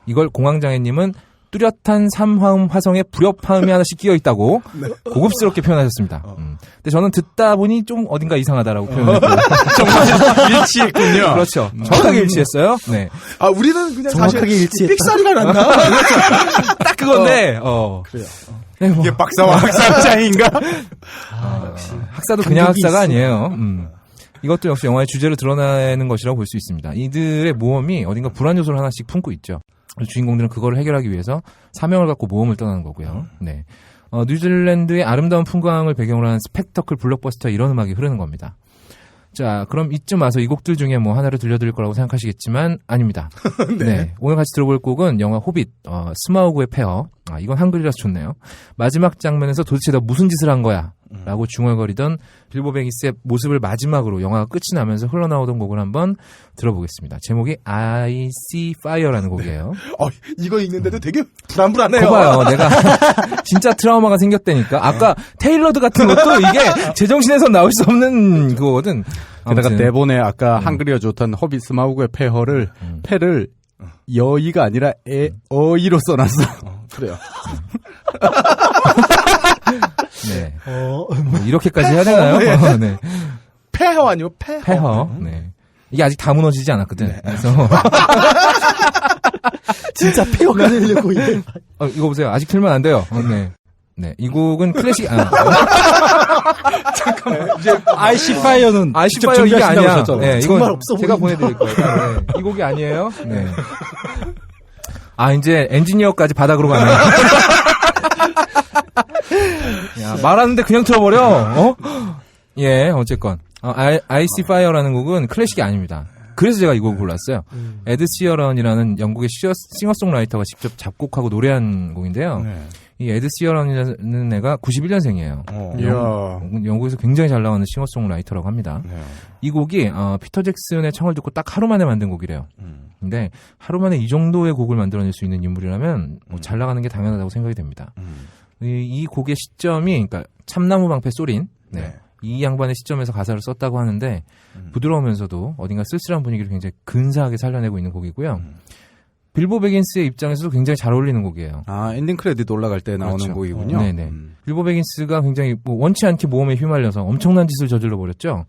이걸 공황장애님은 뚜렷한 삼화음 화성에 불협화음이 하나씩 끼어 있다고 고급스럽게 표현하셨습니다. 근데 저는 듣다 보니 좀 어딘가 이상하다라고 표현했고요. 정말 일치했군요. 그렇죠. 정확하게 일치했어요. 네. 우리는 그냥 정확하게 사실 일치했다. 삑사리가 났나? 딱 그건데. 그래요. 네, 뭐. 이게 박사와 학사 차이인가? 역시 학사도 그냥 학사가 아니에요. 이것도 역시 영화의 주제를 드러내는 것이라고 볼 수 있습니다. 이들의 모험이 어딘가 불안 요소를 하나씩 품고 있죠. 주인공들은 그거를 해결하기 위해서 사명을 갖고 모험을 떠나는 거고요. 네. 뉴질랜드의 아름다운 풍광을 배경으로 한 스펙터클 블록버스터 이런 음악이 흐르는 겁니다. 자, 그럼 이쯤 와서 이 곡들 중에 뭐 하나를 들려드릴 거라고 생각하시겠지만 아닙니다. 네. 오늘 같이 들어볼 곡은 영화 호빗, 스마우그의 폐허. 이건 한글이라서 좋네요. 마지막 장면에서 도대체 너 무슨 짓을 한 거야? 라고 중얼거리던 빌보 베기스의 모습을 마지막으로 영화가 끝이 나면서 흘러나오던 곡을 한번 들어보겠습니다. 제목이 I See Fire라는 곡이에요. 이거 읽는데도 되게 불안불안해요. 봐요. 내가 진짜 트라우마가 생겼다니까. 아까 테일러드 같은 것도 이게 제정신에서 나올 수 없는 그거거든. 게다가 대본에 아까 한글이어 좋던 호빗 스마우그의 폐허를 패를 여의가 아니라 어이로 써놨어. 그래요. 네. 뭐 이렇게까지 해야 되나요? 네. 폐허 아니고 폐허. 폐허. 네. 이게 아직 다 무너지지 않았거든. 네. 그래서 진짜 폐허가 되려고 이거 보세요. 아직 틀면 안 돼요. 네. 네. 이 곡은 클래식. 잠깐만. 이제 아이시파이어는 아이시파이어 이게 아니야. 네, 이건 없어 제가 보내드릴 거예요. 네. 이 곡이 아니에요. 네. 이제 엔지니어까지 바닥으로 가네. 야, 말하는데 그냥 틀어버려. 예, 어쨌건. I See Fire라는 곡은 클래식이 아닙니다. 그래서 제가 이 곡을 골랐어요. 에드 시어런이라는 영국의 싱어송라이터가 직접 작곡하고 노래한 곡인데요. 네. 이 에드 시어런이라는 애가 91년생이에요. 영국에서 굉장히 잘 나가는 싱어송라이터라고 합니다. 네. 이 곡이 피터 잭슨의 청을 듣고 딱 하루 만에 만든 곡이래요. 근데 하루 만에 이 정도의 곡을 만들어낼 수 있는 인물이라면 잘 나가는 게 당연하다고 생각이 됩니다. 이 곡의 시점이 그러니까 참나무 방패 소린 네. 이 양반의 시점에서 가사를 썼다고 하는데 부드러우면서도 어딘가 쓸쓸한 분위기를 굉장히 근사하게 살려내고 있는 곡이고요. 빌보 베긴스의 입장에서도 굉장히 잘 어울리는 곡이에요. 엔딩 크레딧 올라갈 때 나오는 그렇죠. 곡이군요. 네네. 빌보 베긴스가 굉장히 원치 않게 모험에 휘말려서 엄청난 짓을 저질러 버렸죠.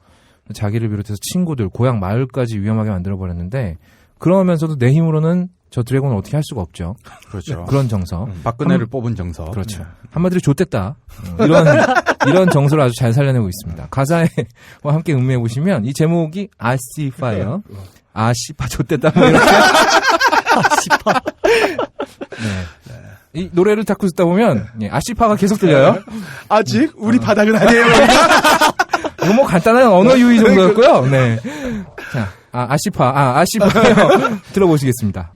자기를 비롯해서 친구들, 고향, 마을까지 위험하게 만들어 버렸는데 그러면서도 내 힘으로는 저 드래곤을 어떻게 할 수가 없죠. 그렇죠. 그런 정서. 박근혜를 뽑은 정서. 그렇죠. 한마디로 좆됐다. 이런 정서를 아주 잘 살려내고 있습니다. 가사와 함께 음미해 보시면 이 제목이 I See Fire. 씨파 좆됐다. 뭐 이렇게. 씨파. 네. 이 노래를 자꾸 듣다 보면 아씨파가 계속 들려요. 아직 우리 바닥은 아니에요. 이거 뭐 간단한 언어 유희 정도였고요. 네. 자, 아시파요. 들어보시겠습니다.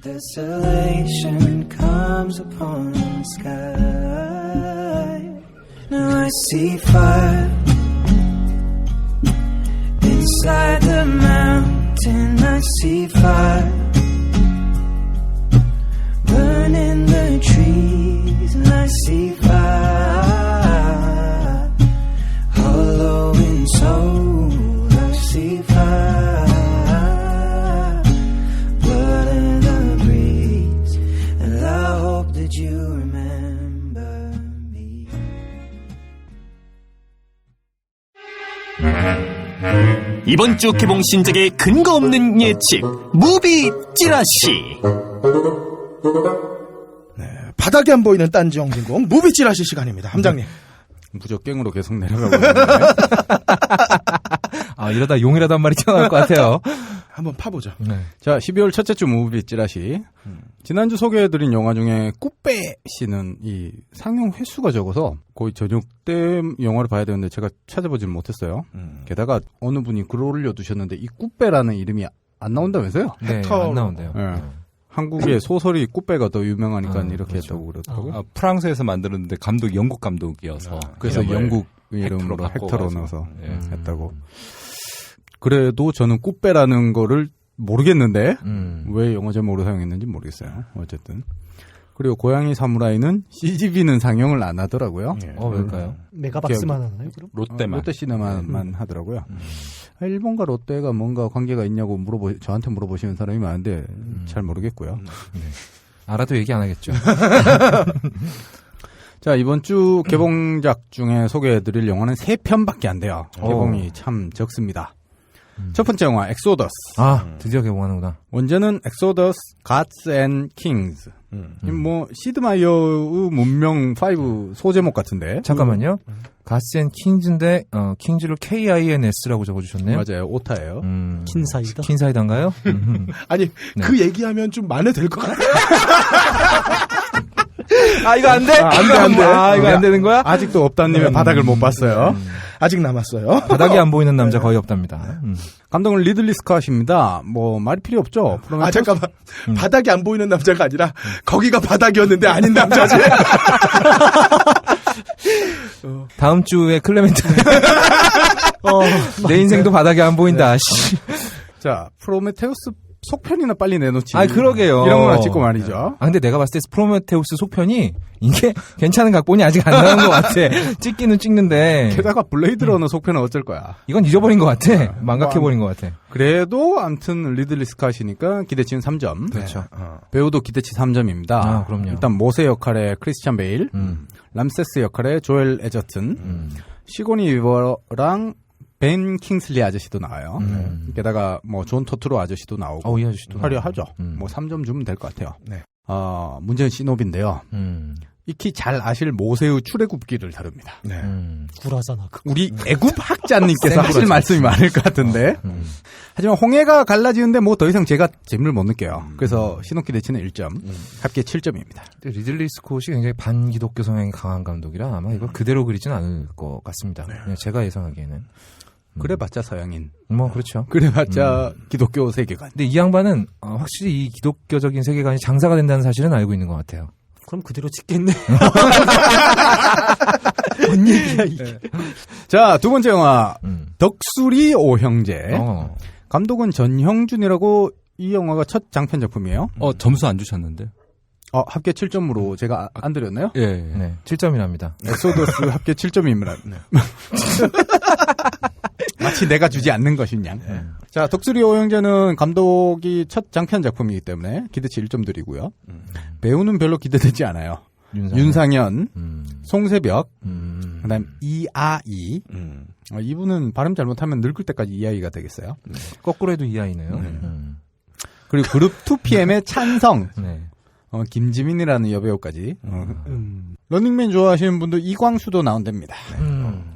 Desolation comes upon the sky. Now I see fire inside the mountain. I see fire burning the trees, and I see fire hollow in soul. I see fire. 이번 주 개봉 신작의 근거 없는 예측 무비 찌라시. 네, 바닥에 안 보이는 딴지 영진공 무비 찌라시 시간입니다. 함장님. 무적갱으로 계속 내려가고 있는데. 이러다 용이라도 한 마리 튀어나올 것 같아요. 한번 파보죠. 네. 자, 12월 첫째 주 무비 찌라시. 지난주 소개해드린 영화 중에 꾸빼 씨는 이 상영 횟수가 적어서 거의 저녁 때 영화를 봐야 되는데 제가 찾아보진 못했어요. 게다가 어느 분이 글을 올려두셨는데 이 꾸빼라는 이름이 안 나온다면서요? 네, 안 나온대요. 네. 한국의 소설이 꾸빼가 더 유명하니까 이렇게 그렇죠. 했다고 그러더라고요. 프랑스에서 만들었는데 감독이 영국 감독이어서 그래서 영국 이름으로 헥터로 넣어서 했다고. 그래도 저는 꾸빼라는 거를 모르겠는데 왜 영어 제목으로 사용했는지 모르겠어요. 어쨌든. 그리고 고양이 사무라이는 CGV는 상영을 안 하더라고요. 왜일까요? 메가박스만 하나요, 그럼? 롯데시네마만 하더라고요. 일본과 롯데가 뭔가 관계가 있냐고 저한테 물어보시는 사람이 많은데 잘 모르겠고요. 네. 알아도 얘기 안 하겠죠. 자, 이번 주 개봉작 중에 소개해드릴 영화는 3편밖에 안 돼요. 개봉이 참 적습니다. 첫 번째 영화 엑소더스. 드디어 개봉하는구나. 원제는 엑소더스 Gods and Kings. 뭐 시드마이어의 문명 5 소제목 같은데. 잠깐만요. Gods and Kings인데 킹즈를 KINS라고 적어주셨네요. 맞아요. 오타예요. 킨사이다. 킨사이다인가요? 아니 네. 그 얘기하면 좀 만회될 것 같아요. 이거 안 돼? 안 돼. 이거 안 되는 거야? 아직도 없다님의 바닥을 못 봤어요. 아직 남았어요. 바닥이 안 보이는 남자 거의 없답니다. 감독은 리들리 스캇입니다. 뭐 말이 필요 없죠. 잠깐만. 바닥이 안 보이는 남자가 아니라 거기가 바닥이었는데 아닌 남자지. 다음 주에 클레멘트. 내 인생도 바닥이 안 보인다. 자, 프로메테우스 속편이나 빨리 내놓지. 그러게요. 이런 거나 찍고 말이죠. 근데 내가 봤을 때 프로메테우스 속편이 이게 괜찮은 각본이 아직 안 나온 것 같아. 찍기는 찍는데. 게다가 블레이드 러너 속편은 어쩔 거야. 이건 잊어버린 것 같아. 망각해버린 것 같아. 그래도 암튼 리들리 스캇이니까 기대치는 3점. 그렇죠. 배우도 기대치 3점입니다. 그럼요. 일단 모세 역할의 크리스찬 베일, 람세스 역할의 조엘 에저튼, 시고니 위버랑 벤 킹슬리 아저씨도 나와요. 게다가 뭐 존 터투로 아저씨도 나오고. 이 아저씨도 화려하죠. 뭐 3점 주면 될 것 같아요. 네. 문제는 신호비인데요. 익히 잘 아실 모세의 출애굽기를 다룹니다. 네. 구라잖아. 우리 애굽 학자님께서 하실 말씀이 많을 것 같은데. 하지만 홍해가 갈라지는데 뭐 더 이상 제가 재미를 못 느껴요. 그래서 신호 기대치는 1점, 합계 7점입니다. 리들리 스콧이 굉장히 반기독교 성향이 강한 감독이라 아마 이걸 그대로 그리진 않을 것 같습니다. 그냥 제가 예상하기에는. 그래봤자 서양인. 뭐 그렇죠. 그래봤자 기독교 세계관. 근데 이 양반은 확실히 이 기독교적인 세계관이 장사가 된다는 사실은 알고 있는 것 같아요. 그럼 그대로 찍겠네. 뭔 얘기야 이게. 자, 두 번째 영화 덕수리 오형제. 감독은 전형준이라고 이 영화가 첫 장편 작품이에요. 점수 안 주셨는데. 합계 7점으로 제가 안 드렸나요? 예. 네. 7점이랍니다. 엑소더스 합계 7점입니다. 네. 마치 내가 주지 않는 것이냐. 네. 자, 덕수리 오형제는 감독이 첫 장편 작품이기 때문에 기대치 1점 드리고요. 배우는 별로 기대되지 않아요. 윤상현, 송세벽, 그다음 이아이. 이분은 발음 잘못하면 늙을 때까지 이아이가 되겠어요. 거꾸로 해도 이아이네요. 그리고 그룹 2PM의 찬성. 네. 김지민이라는 여배우까지. 런닝맨 좋아하시는 분들 이광수도 나온답니다.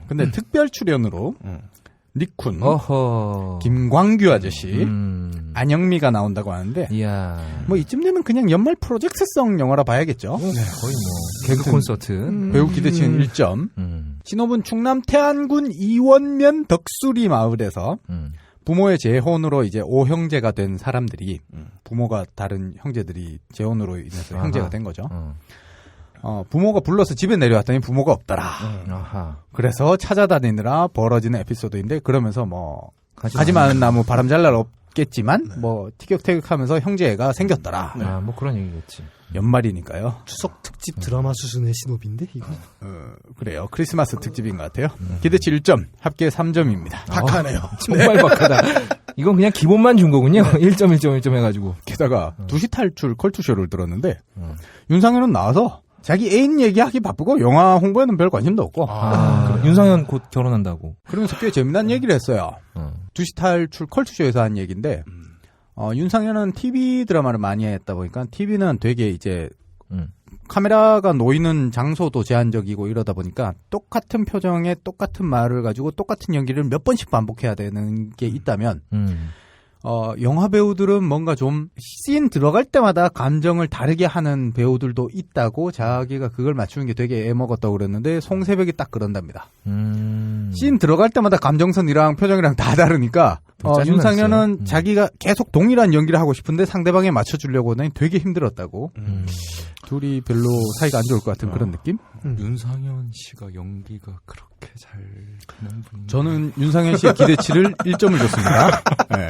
근데 특별 출연으로 니쿤, 김광규 아저씨, 안영미가 나온다고 하는데, 이야. 뭐 이쯤 되면 그냥 연말 프로젝트성 영화라 봐야겠죠. 네, 거의 뭐 개그 콘서트. 배우 기대치는 1점. 신호분 충남 태안군 이원면 덕수리 마을에서 부모의 재혼으로 이제 5형제가 된 사람들이 부모가 다른 형제들이 재혼으로 인해서 형제가 된 거죠. 부모가 불러서 집에 내려왔더니 부모가 없더라. 그래서 찾아다니느라 벌어지는 에피소드인데 그러면서 뭐 가지 마는 나무 바람 잘 날 없겠지만 뭐 티격태격하면서 형제가 생겼더라. 뭐 그런 얘기겠지. 연말이니까요. 추석 특집 드라마 수준의 신호비인데 이거. 그래요. 크리스마스 특집인 것 같아요. 기대치 1점, 합계 3점입니다. 박하네요. 정말 박하다. 이건 그냥 기본만 준 거군요. 1점, 1점, 1점 해가지고. 게다가 2시 탈출 컬투쇼를 들었는데 윤상현은 나와서 자기 애인 얘기하기 바쁘고 영화 홍보에는 별 관심도 없고 윤상현 곧 결혼한다고. 그러면서 꽤 재미난 얘기를 했어요. 2시 탈출 컬투쇼에서 한 얘기인데 윤상현은 TV 드라마를 많이 했다 보니까 TV는 되게 이제 카메라가 놓이는 장소도 제한적이고 이러다 보니까 똑같은 표정에 똑같은 말을 가지고 똑같은 연기를 몇 번씩 반복해야 되는 게 있다면 영화 배우들은 뭔가 좀 씬 들어갈 때마다 감정을 다르게 하는 배우들도 있다고 자기가 그걸 맞추는 게 되게 애먹었다고 그랬는데 송새벽이 딱 그런답니다. 씬 들어갈 때마다 감정선이랑 표정이랑 다 다르니까 윤상현은 자기가 계속 동일한 연기를 하고 싶은데 상대방에 맞춰주려고 하더니 되게 힘들었다고. 둘이 별로 사이가 안 좋을 것 같은 그런 느낌? 윤상현 씨가 연기가 그렇게 잘 되는 분이 저는 윤상현 씨의 기대치를 1점을 줬습니다. 네.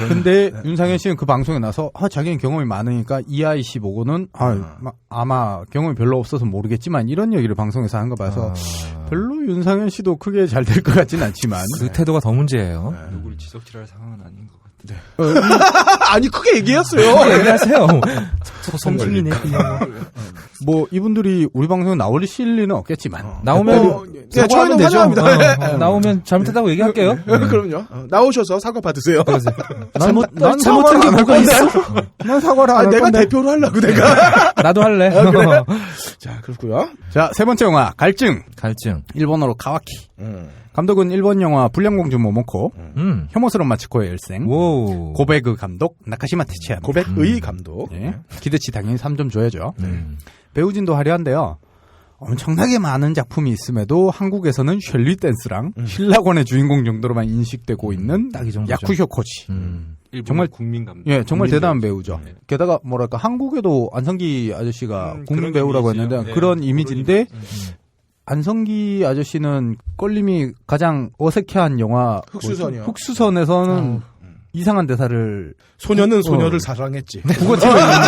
근데 윤상현 씨는 그 방송에 나서 자기는 경험이 많으니까 이 아이 씨 보고는 아마 경험이 별로 없어서 모르겠지만 이런 얘기를 방송에서 한 거 봐서 별로 윤상현 씨도 크게 잘 될 것 같진 않지만 그 태도가 더 문제예요. 누구를 지적질할 상황은 아닌 것 같아요. 아니 크게 얘기했어요. 얘기하세요. 소송중이네 뭐 이분들이 우리 방송에 나오실 리는 없겠지만 나오면 저희는 되죠. 환영합니다. 나오면 잘못했다고 얘기할게요. 그럼요. 나오셔서 사과 받으세요. 난 잘못한 게 뭐가 있어? 난 사과를 안 할 내가 건데. 대표로 하려고 내가. 나도 할래. 그래? 자, 그렇고요. 자, 세 번째 영화 갈증. 일본어로 카와키. 감독은 일본 영화 불량공주 모모코, 혐오스러운 마츠코의 일생, 고백의 감독 나카시마 테치야. 고백의 감독. 네. 기대치 당연히 3점 줘야죠. 배우진도 화려한데요. 엄청나게 많은 작품이 있음에도 한국에서는 셸리 댄스랑 신라권의 주인공 정도로만 인식되고 있는 야쿠쇼 코지. 정말 국민 감독. 예, 정말 대단한 배우죠. 네. 게다가 뭐랄까 한국에도 안성기 아저씨가 국민 배우라고 했는데 네. 그런 이미지인데 안성기 아저씨는 껄림이 가장 어색해한 영화 흑수선이요. 흑수선에서는 이상한 대사를 소녀는 소녀를 사랑했지. 국어책을 읽는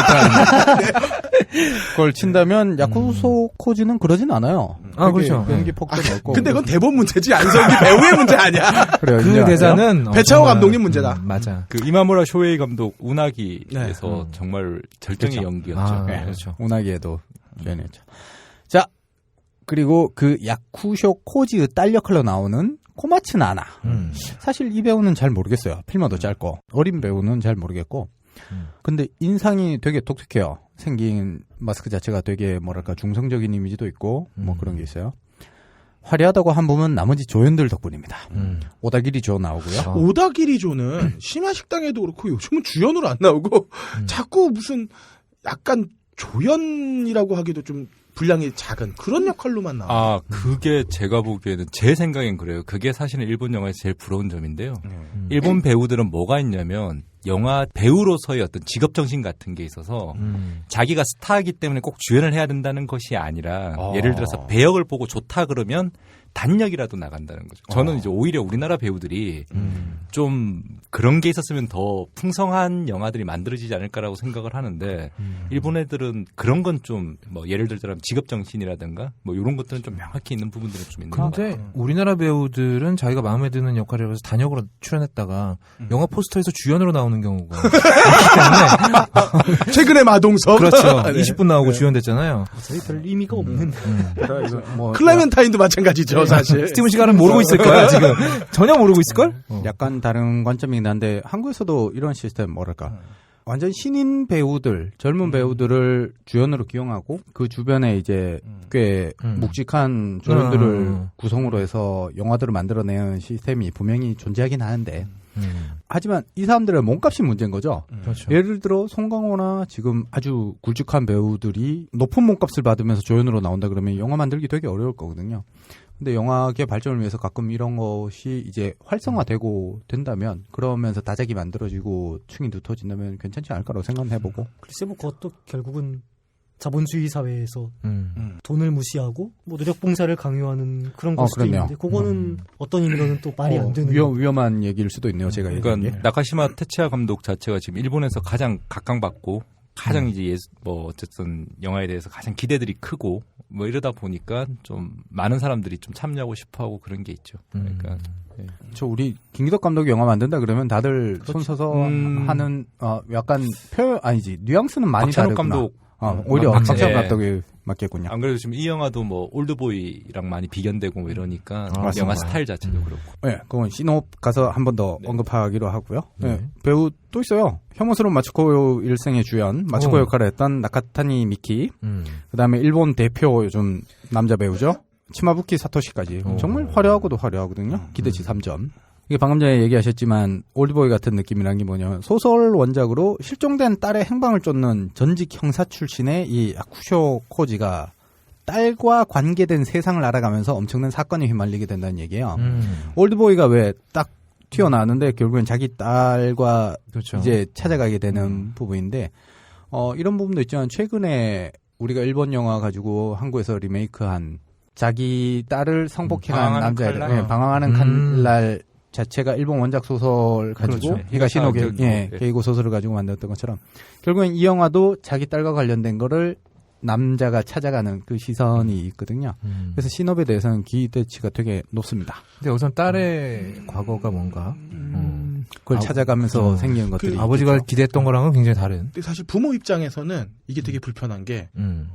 그걸 친다면 야쿠소 코지는 그러진 않아요. 그렇죠. 연기 폭도 넓고. 근데 그건 대본 문제지 안성기 배우의 문제 아니야. 그래요. 그 대사는 배차호 감독님 문제다. 맞아. 그 이마무라 쇼헤이 감독 운하기에서 정말 절정의 그렇죠. 연기였죠. 네. 그렇죠. 운하기에도 주연이었죠. 자, 그리고 그 야쿠쇼 코지의 딸 역할로 나오는 코마츠 나나. 사실 이 배우는 잘 모르겠어요. 필모도 짧고 어린 배우는 잘 모르겠고. 근데 인상이 되게 독특해요. 생긴 마스크 자체가 되게 뭐랄까 중성적인 이미지도 있고 뭐 그런 게 있어요. 화려하다고 한 부분 나머지 조연들 덕분입니다. 오다기리 조 나오고요. 오다기리 조는 심야식당에도 그렇고 요즘은 주연으로 안 나오고 자꾸 무슨 약간 조연이라고 하기도 좀 분량이 작은 그런 역할로만 나와요. 그게 제가 보기에는 제 생각엔 그래요. 그게 사실은 일본 영화에서 제일 부러운 점인데요. 일본 배우들은 뭐가 있냐면 영화 배우로서의 어떤 직업정신 같은 게 있어서 자기가 스타이기 때문에 꼭 주연을 해야 된다는 것이 아니라 예를 들어서 배역을 보고 좋다 그러면 단역이라도 나간다는 거죠. 저는 이제 오히려 우리나라 배우들이 좀 그런 게 있었으면 더 풍성한 영화들이 만들어지지 않을까라고 생각을 하는데 일본 애들은 그런 건 좀 뭐 예를 들자면 직업정신이라든가 뭐 이런 것들은 좀 명확히 있는 부분들은 좀 있는 것 같아요. 근데 우리나라 배우들은 자기가 마음에 드는 역할이라서 단역으로 출연했다가 영화 포스터에서 주연으로 나오는 경우가 있기 때문에 최근에 마동석 그렇죠. 20분 나오고 주연됐잖아요. 저희 별 의미가 없는. 클레멘타인도 마찬가지죠, 사실. 스티븐 시간은 모르고 있을 거야 지금. 전혀 모르고 있을 걸? 약간 다른 관점이긴 한데 한국에서도 이런 시스템 뭐랄까. 완전 신인 배우들, 젊은 배우들을 주연으로 기용하고 그 주변에 이제 꽤 묵직한 조연들을 구성으로 해서 영화들을 만들어내는 시스템이 분명히 존재하긴 하는데 하지만 이 사람들의 몸값이 문제인 거죠. 그렇죠. 예를 들어 송강호나 지금 아주 굵직한 배우들이 높은 몸값을 받으면서 조연으로 나온다 그러면 영화 만들기 되게 어려울 거거든요. 근데 영화계 발전을 위해서 가끔 이런 것이 이제 활성화되고 된다면 그러면서 다작이 만들어지고 층이 두터진다면 괜찮지 않을까라고 생각은 해보고. 글쎄 뭐 그것도 결국은 자본주의 사회에서 돈을 무시하고 뭐 노력봉사를 강요하는 그런 걸 수도 있는데 그거는 어떤 의미로는 또 말이 안 되는 위험한 얘기일 수도 있네요. 제가 그러니까 나카시마 테츠야 감독 자체가 지금 일본에서 가장 각광받고 가장 이제 뭐 어쨌든 영화에 대해서 가장 기대들이 크고 뭐 이러다 보니까 좀 많은 사람들이 좀 참여하고 싶어하고 그런 게 있죠. 그러니까 저 우리 김기덕 감독이 영화 만든다 그러면 다들 손 서서 하는 약간 표현 아니지 뉘앙스는 많이 박찬욱 다르구나. 감독 오히려 박찬욱 감독이 맞겠군요. 안 그래도 지금 이 영화도 뭐 올드보이랑 많이 비견되고 뭐 이러니까 영화 스타일 자체도 그렇고. 네, 그건 시노업 가서 한 번 더 언급하기로 하고요. 네, 배우 또 있어요. 혐오스러운 마츠코 일생의 주연 마츠코 역할을 했던 나카타니 미키. 그다음에 일본 대표 요즘 남자 배우죠. 치마부키 사토시까지 정말 화려하고도 화려하거든요. 기대치 3점. 이게 방금 전에 얘기하셨지만 올드보이 같은 느낌이란 게 뭐냐면 소설 원작으로 실종된 딸의 행방을 쫓는 전직 형사 출신의 이 야쿠쇼 코지가 딸과 관계된 세상을 알아가면서 엄청난 사건에 휘말리게 된다는 얘기예요. 올드보이가 왜 딱 튀어나왔는데 결국엔 자기 딸과 그렇죠. 이제 찾아가게 되는 부분인데 이런 부분도 있지만 최근에 우리가 일본 영화 가지고 한국에서 리메이크한 자기 딸을 성폭행한 남자애들 방황하는 칼날 자체가 일본 원작 소설 가지고 그렇죠. 히가시노 게이고 소설을 가지고 만들었던 것처럼 결국엔 이 영화도 자기 딸과 관련된 거를 남자가 찾아가는 그 시선이 있거든요. 그래서 신업에 대해서는 기대치가 되게 높습니다. 근데 우선 딸의 과거가 뭔가 그걸 찾아가면서 생기는 것들이 아버지가 있겠죠. 기대했던 거랑은 굉장히 다른. 근데 사실 부모 입장에서는 이게 되게 불편한 게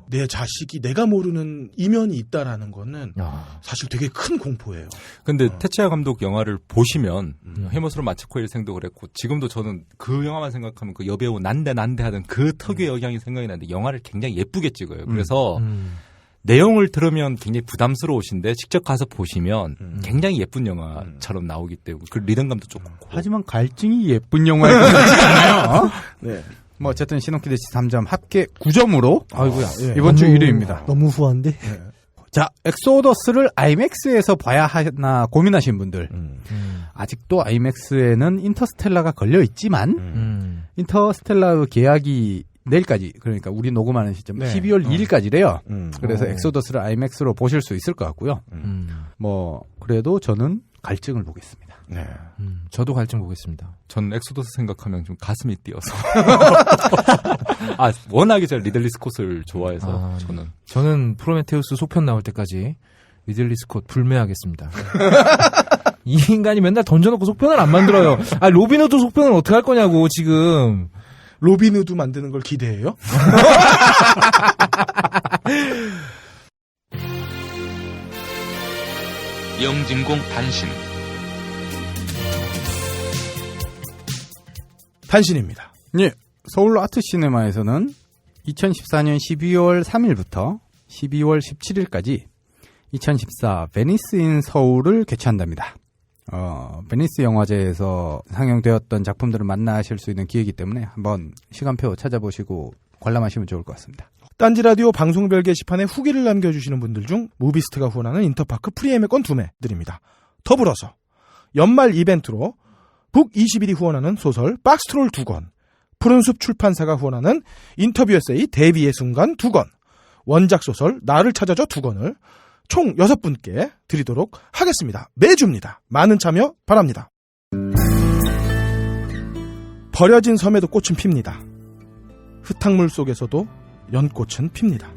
내 자식이 내가 모르는 이면이 있다라는 거는 사실 되게 큰 공포예요. 근데 테츠야 감독 영화를 보시면 혐오스러운 마츠코 일생도 그랬고 지금도 저는 그 영화만 생각하면 그 여배우 난데 하던 그 특유의 영향이 생각이 나는데 영화를 굉장히 예쁘게 찍어요. 그래서 내용을 들으면 굉장히 부담스러우신데 직접 가서 보시면 굉장히 예쁜 영화처럼 나오기 때문에 그 리듬감도 좋고. 하지만 갈증이 예쁜 영화에 그렇잖아요. 네. 뭐 어쨌든 신혼기대치 3점 합계 9점으로 아이고야 이번 주 1위입니다. 너무 후한데. 네. 자, 엑소더스를 IMAX에서 봐야 하나 고민하신 분들 아직도 IMAX에는 인터스텔라가 걸려 있지만 인터스텔라 계약이 내일까지 그러니까 우리 녹음하는 시점 12월 2일까지래요. 그래서 엑소더스를 IMAX로 보실 수 있을 것 같고요. 뭐 그래도 저는 갈증을 보겠습니다. 네. 저도 갈증 보겠습니다. 전 엑소더스 생각하면 좀 가슴이 뛰어서. 워낙에 제가 리들리 스콧을 좋아해서 저는 프로메테우스 속편 나올 때까지 리들리 스콧 불매하겠습니다. 이 인간이 맨날 던져놓고 속편을 안 만들어요. 로빈후드 속편은 어떻게 할 거냐고 지금. 로빈후드 만드는 걸 기대해요? 영진공 단신 단신입니다. 예, 서울 아트시네마에서는 2014년 12월 3일부터 12월 17일까지 2014 베니스 인 서울을 개최한답니다. 베니스 영화제에서 상영되었던 작품들을 만나실 수 있는 기회이기 때문에 한번 시간표 찾아보시고 관람하시면 좋을 것 같습니다. 딴지라디오 방송별 게시판에 후기를 남겨주시는 분들 중 무비스트가 후원하는 인터파크 프리엠의권 2매 드립니다. 더불어서 연말 이벤트로 북21이 후원하는 소설 박스트롤 2권, 푸른숲 출판사가 후원하는 인터뷰 에세이 데뷔의 순간 2권, 원작 소설 나를 찾아줘 2권을 총 6분께 드리도록 하겠습니다. 매주입니다. 많은 참여 바랍니다. 버려진 섬에도 꽃은 핍니다. 흙탕물 속에서도 연꽃은 핍니다.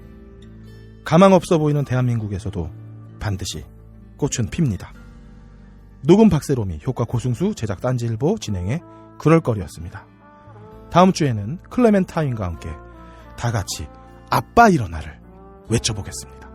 가망 없어 보이는 대한민국에서도 반드시 꽃은 핍니다. 녹음 박세롬이, 효과 고승수, 제작 딴지일보, 진행의 그럴거리였습니다. 다음 주에는 클레멘타인과 함께 다 같이 아빠 일어나를 외쳐보겠습니다.